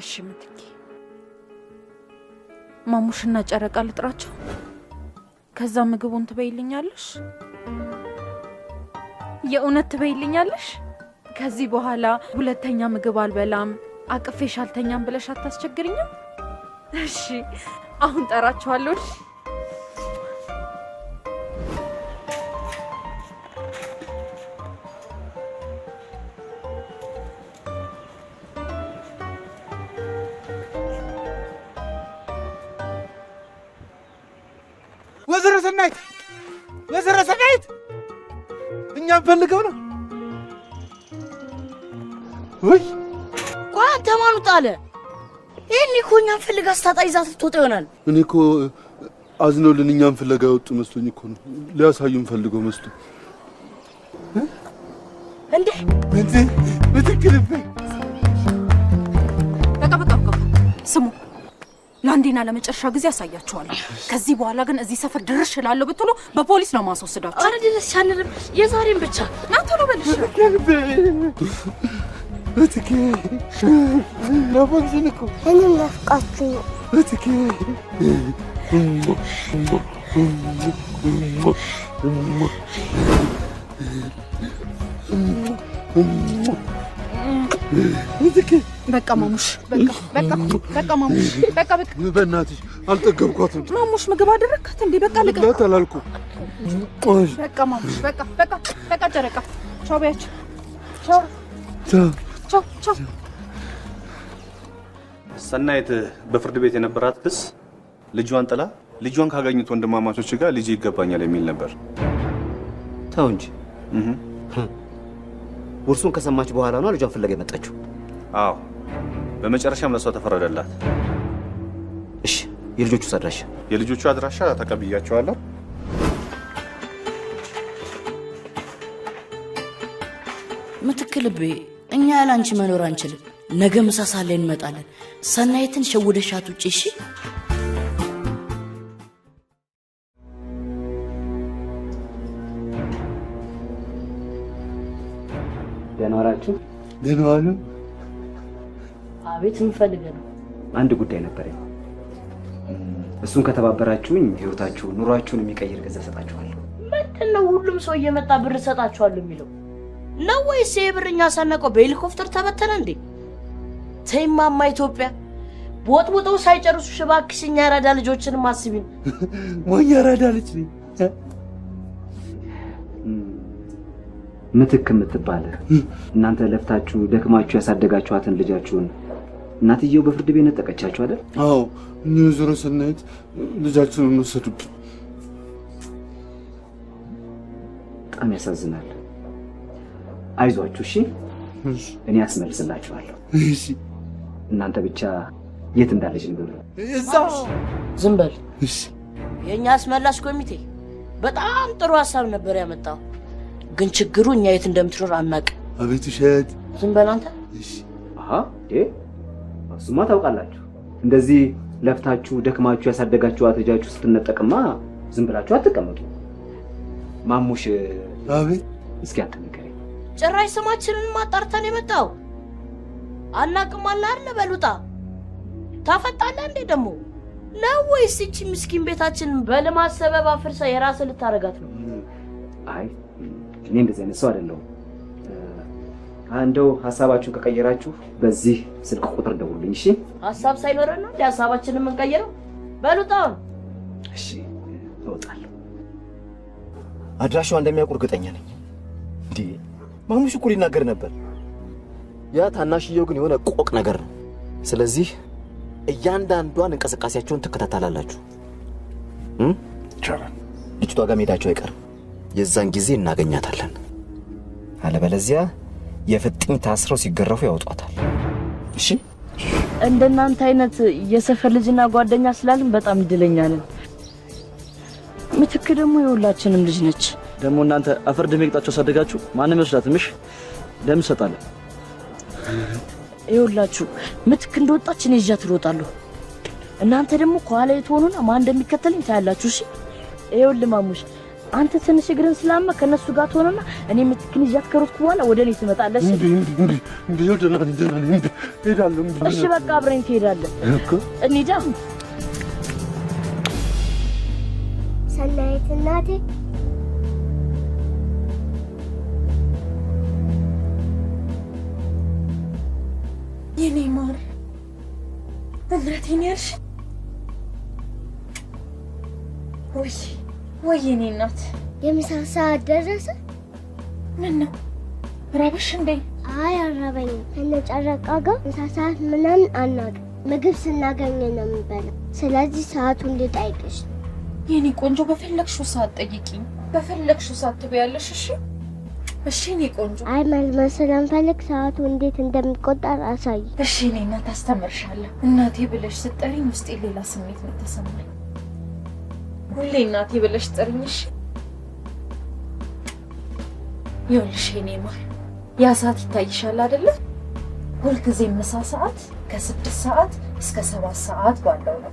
እሺ ምትኬ፣ ማሙሽና ጨረቃ ልጥራቸው፣ ከዛ ምግቡን ትበይልኛለሽ? የእውነት ትበይልኛለሽ? ከዚህ በኋላ ሁለተኛ ምግብ አልበላም አቅፌሽ አልተኛም ብለሽ አታስቸግሪኝም? እሺ አሁን ጠራቸዋለሁ። ወይዘሮ ሰናይት ወይዘሮ ሰናይት እኛም ፈልገው ነው ወይ? ቆይ አንተ ማን ጣለ? ይሄን እኮ እኛም ፈልጋ ስታጣ ይዛት ልትወጣ ይሆናል። እኔ እኮ አዝነውልን እኛም ፍለጋ የወጡ መስሎኝ እኮ ነው። ሊያሳዩን ፈልገው መስሎ እንዴ ምትክልብኝ። በቃ ስሙ፣ ለአንዴና ለመጨረሻ ጊዜ ያሳያችኋለሁ። ከዚህ በኋላ ግን እዚህ ሰፈር ድርሽ እላለሁ ብትሉ በፖሊስ ነው ማስወስዳችሁ። አረ ድረስ አንልም፣ የዛሬን ብቻ ና ቶሎ በልሽ። ምትኬ ናፈቅሽን እኮ። እኔም ናፍቃችሁ ነው ምትኬ። በቃ ማሙሽ፣ በቃ ማሙሽ፣ በቃ በእናትሽ አልጠገብኳትም። ማሙሽ ምግብ አደረግካት እንዴ? በቃ ልቀት አላልኩ። በቃ ማሙሽ፣ በቃ ጨረቃ፣ ቻው በያቸው። ቻው። ሰናይት በፍርድ ቤት የነበራት ክስ ልጇን ጥላ ልጇን ካገኙት ወንድማማቾች ጋር ልጅ ይገባኛል የሚል ነበር። ተው እንጂ ውርሱን ከሰማች በኋላ ነው ልጇን ፍለጋ የመጣችው። አዎ፣ በመጨረሻም ለሷ ተፈረደላት። እሺ፣ የልጆቹ አድራሻ? የልጆቹ አድራሻ ተቀብያቸዋለሁ። ምትክ ልቤ፣ እኛ ያለ አንቺ መኖር አንችልም። ነገ ምሳ ሰዓት ላይ እንመጣለን። ሰናይትን ሸውደሻት ውጪ። እሺ ደህና ዋላችሁ? ደህና ዋሉ። አቤት፣ እንፈልገ ነው። አንድ ጉዳይ ነበረኝ። እሱን ከተባበራችሁኝ ህይወታችሁ ኑሯችሁን የሚቀይር ገንዘብ ሰጣችኋለሁ። ምንድን ነው ሁሉም ሰው እየመጣ ብር ሰጣችኋለሁ የሚለው ነው ወይስ የብርኛ ሳነቀው በሄሊኮፕተር ተበተነ እንዴ? ተይማማ ኢትዮጵያ ቦጥቦጠው ሳይጨርሱ እባክሽ እኛ ያራዳ ልጆችን ማስቢን። ሞኝ ያራዳ ልጅ ነኝ። ምትክ የምትባል እናንተ ለፍታችሁ ደክማችሁ ያሳደጋችኋትን ልጃችሁን እናትየው በፍርድ ቤት ነጠቀቻችሁ አይደል? አዎ፣ ወይዘሮ ሰናይት ልጃችንን ወሰዱብን። በጣም ያሳዝናል። አይዟችሁ እሺ። እኔ አስመልስላችኋለሁ። እሺ እናንተ ብቻ የት እንዳለች ንገሩ። እዛው ዝም በል። እሺ የኛ አስመላሽ ኮሚቴ በጣም ጥሩ ሐሳብ ነበር ያመጣው፣ ግን ችግሩ እኛ የት እንደምትኖር አናውቅም። አቤት ውሸት። ዝም በል አንተ። እሺ አሃ እሱማ ታውቃላችሁ። እንደዚህ ለፍታችሁ ደክማችሁ ያሳደጋችኋት ልጃችሁ ስትነጠቅማ ዝም ብላችሁ አትቀመጡ። ማሙሽ አቤት። እስኪ አንተ ንገረኝ። ጭራሽ ስማችንን ማጣርተን የመጣው አናውቅም አለ አይደል? በሉጣ ታፈጣለህ እንዴ ደግሞ ነው ወይስ እቺ ምስኪን ቤታችን በልማት ሰበብ አፍርሳ የራስህ ልታረጋት ነው? አይ እኔ እንደዚህ አይነት ሰው አይደለሁም። እንደው ሐሳባችሁን ከቀየራችሁ በዚህ ስልክ ቁጥር ደውሉልኝ እሺ። ሐሳብ ሳይኖረን ነው ሐሳባችንን የምንቀይረው? በሉጣው እሺ እወጣለሁ። አድራሻዋ እንደሚያውቁ እርግጠኛ ነኝ። እንዴ ማሙሽ እኮ ሊናገር ነበር። ያ ታናሽየው ግን የሆነ ቆቅ ነገር ነው። ስለዚህ እያንዳንዷን እንቅስቃሴያቸውን ትከታተላላችሁ። ይቻላል። ልጅቷ ጋር መሄዳቸው አይቀርም። የዛን ጊዜ እናገኛታለን። አለበለዚያ የፍጥኝ ታስረው ሲገረፉ ያወጧታል። እሺ እንደናንተ አይነት የሰፈር ልጅና ጓደኛ ስላልን በጣም እድለኛ ነን። ምትክ ደግሞ የሁላችንም ልጅ ነች። ደግሞ እናንተ አፈር ደም ይቅጣችሁ አሳደጋችሁ ማንም ይወስዳትም። እሺ ደም ሰጣለ። ይኸውላችሁ ምትክ እንደወጣች እኔ ይዣት እሮጣለሁ። እናንተ ደግሞ ከኋላ የትሆኑና ማን እንደሚከተልኝ ታያላችሁ። እሺ ይኸውልህ ማሙሽ፣ አንተ ትንሽ እግርን ስላመ ከነሱ ጋር ትሆንና እኔ ምትክን ይዣት ከሮጥኩ በኋላ ወደ እኔ ትመጣለሽ። እሺ በቃ አብረን ትሄዳለህ እኮ እንሂዳ። ሰናይት እናቴ የኔ ማር እምረቴን ያልሽ ወይ የኔ እናት የምሳ ሰዓት ደረሰ። ምን ነው ራበሽ እንዴ? አይ አልራበኝም። ከነጨረቃ ጋር ምሳ ሰዓት ምናምን አናውቅም። ምግብ ስናገኝ ነው የምንበላው። ስለዚህ ሰዓቱን እንድጠይቅሽ። የኔ ቆንጆ በፈለግሽው ሰዓት ጠይቂኝ፣ በፈለግሽው ሰዓት ትበያለሽ። እሺ እሺ እኔ ቆንጆ። አይ መልመድ ስለምፈልግ ሰዓቱ እንዴት እንደሚቆጠር አሳይ። እሺ እኔ እናት አስተምርሻለሁ። እናቴ ብለሽ ስትጠሪኝ ውስጤ ሌላ ስሜት ነው ተሰማኝ። ሁሌ እናቴ ብለሽ ጥሪኝ። እሺ ይኸውልሽ የኔ ማር ያ ሰዓት ይታይሻል አይደለ? ሁልጊዜ ምሳ ሰዓት ከ6 ሰዓት እስከ 7 ሰዓት ባለው ነው።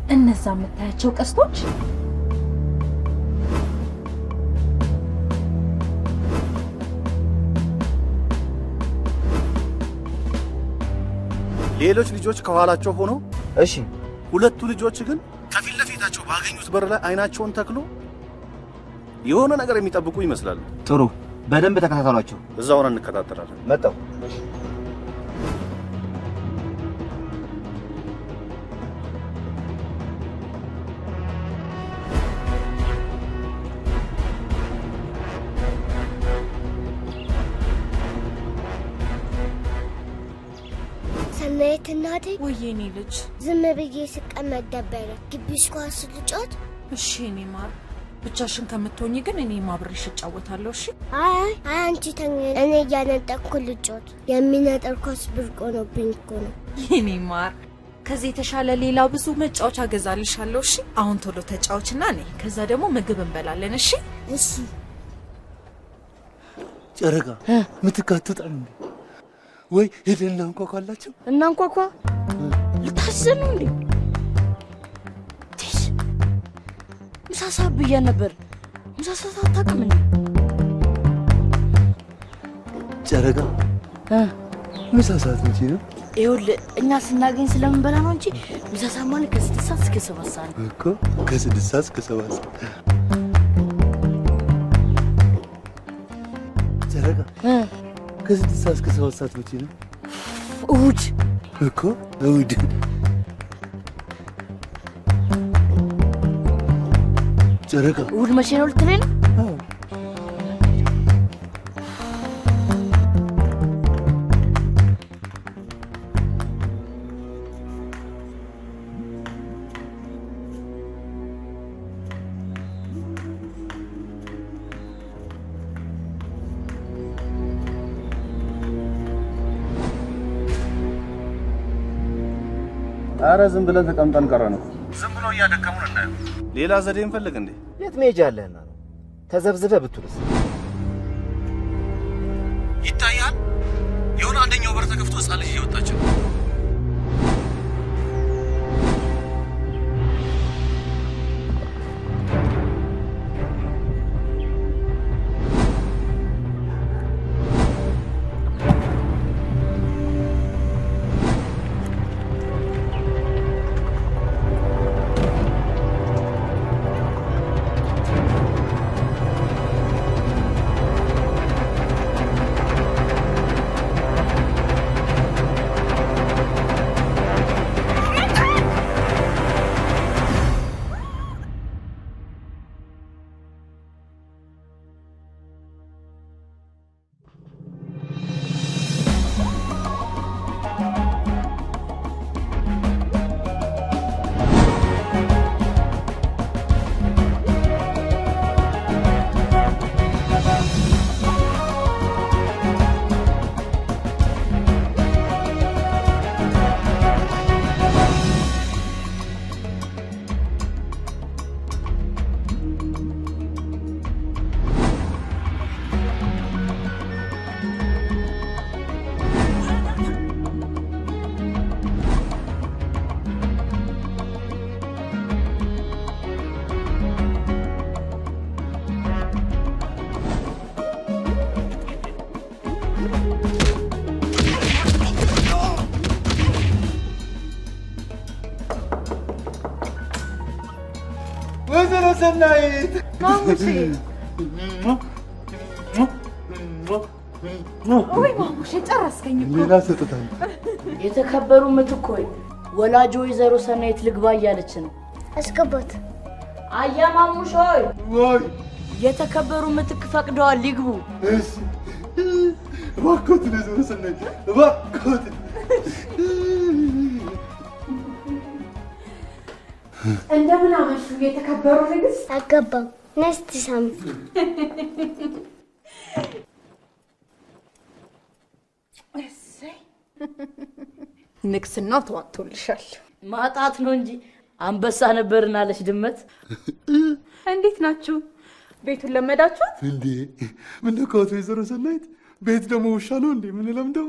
እነዛ የምታያቸው ቀስቶች ሌሎች ልጆች ከኋላቸው ሆኖ እሺ፣ ሁለቱ ልጆች ግን ከፊት ለፊታቸው ባገኙት በር ላይ አይናቸውን ተክሎ የሆነ ነገር የሚጠብቁ ይመስላሉ። ጥሩ፣ በደንብ ተከታተሏቸው። እዛው ሆነን እንከታተላለን። መጣው ሰናይት እናቴ ወይኔ ልጅ ዝም ብዬ ስቀመጥ ነበረ። ግቢሽ ኳስ ልጫወት? እሺ እኔ ማር ብቻሽን ከምትሆኚ ግን እኔ አብሬሽ እጫወታለሁ። እሺ አይ አንቺ ተኝ፣ እኔ እያነጠቅኩ ልጫወት። የሚነጠር ኳስ ብርቅ ሆኖብኝ እኮ ነው። የኔ ማር ከዚህ የተሻለ ሌላ ብዙ መጫወቻ እገዛልሻለሁ። እሺ አሁን ቶሎ ተጫወችና ነይ፣ ከዛ ደግሞ ምግብ እንበላለን። እሺ እሺ። ጨረቃ ምትካተጣል እንዴ? ወይ ሄደን እናንኳኳላቸው። እናንኳኳ? ልታስዘን ነው እንዴ? ምሳ ሰዓት ብያት ነበር። ምሳ ሰዓት አታውቅም እንዴ? ጨረቃ ምሳ ሰዓት መቼ ነው? ይኸውልህ እኛ ስናገኝ ስለምንበላ ነው እንጂ ምሳ ሰዓት ማለት ከ6 ሰዓት እስከ 7 ሰዓት ነው እኮ። ከ6 ሰዓት እስከ 7 ሰዓት። ጨረቃ ከ6 ሰዓት እስከ 7 ሰዓት መቼ ነው? እሑድ እኮ እሑድ። ጨረቃ እሑድ መቼ ነው ልትለኝ ነው? አረ ዝም ብለን ተቀምጠን ቀረን እኮ። ዝም ብሎ እያደከሙን እናየው። ሌላ ዘዴ እንፈልግ እንዴ? የት መሄጃ አለህና ነው? ተዘብዝበህ ብትውልስ? ይታያል። የሆነ አንደኛው በር ተከፍቶ ህፃን ልጅ እየወጣች ነው። ወይዘሮ ሰናይት ማሙሼ ወይ ማሙሼ ጨረስከኝ እኮ። ሌላ ሰጥታል። የተከበሩ ምትክ ሆይ ወላጅ ወይዘሮ ሰናይት ልግባ እያለች ነው። አስገባት። አያ ማሙሽ ሆይ ወይ የተከበሩ ምትክ ፈቅደዋል ሊግቡ። እሺ እባክዎት ወይዘሮ ሰናይት እባክዎት። እንደምን አመሹ የተከበሩ ንግስት? አገባም ነስት ሳምንት ንግስናው ተዋጥቶልሻል። ማጣት ነው እንጂ አንበሳ ነበርን አለች ድመት። እንዴት ናችሁ? ቤቱን ለመዳችሁት እንዴ? ምን ነው ወይዘሮ ሰናይት ቤት ደግሞ ውሻ ነው እንዴ? ምን ለምደው?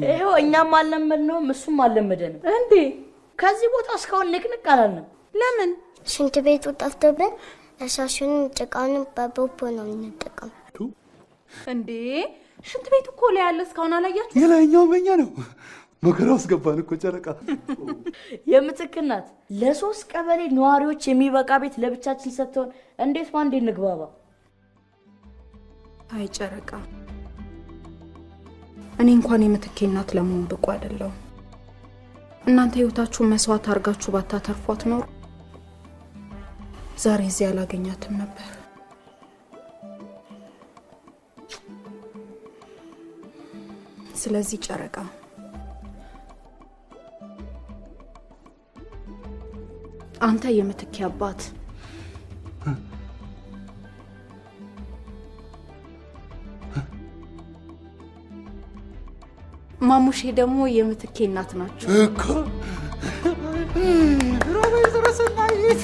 ይኸው እኛም አልለመድነውም እሱም አልለመደንም። እንዴ ከዚህ ቦታ እስካሁን ንቅንቅ አላልንም። ለምን? ሽንት ቤቱ ጠፍቶብን እሳሹንም ጭቃውንም በቦቦ ነው የምንጠቀመው። እንዴ ሽንት ቤቱ እኮ ላይ ያለ እስካሁን አላያችሁ? የላይኛው በእኛ ነው። መከራ ውስጥ ገባን እኮ ጨረቃ። የምትክ እናት ለ3 ቀበሌ ነዋሪዎች የሚበቃ ቤት ለብቻችን ሰጥተውን እንዴት ባንዴ እንግባባ? አይ ጨረቃ፣ እኔ እንኳን የምትኬ እናት ለመሆን ብቁ አይደለሁም። እናንተ ህይወታችሁን መስዋዕት አድርጋችሁ ባታተርፏት ኖሮ ዛሬ እዚህ አላገኛትም ነበር። ስለዚህ ጨረቃ አንተ የምትኬ አባት ማሙሼ ደግሞ የምትኬ እናት ናቸው እኮ። ብራቮ ወይዘሮ ሰናይት።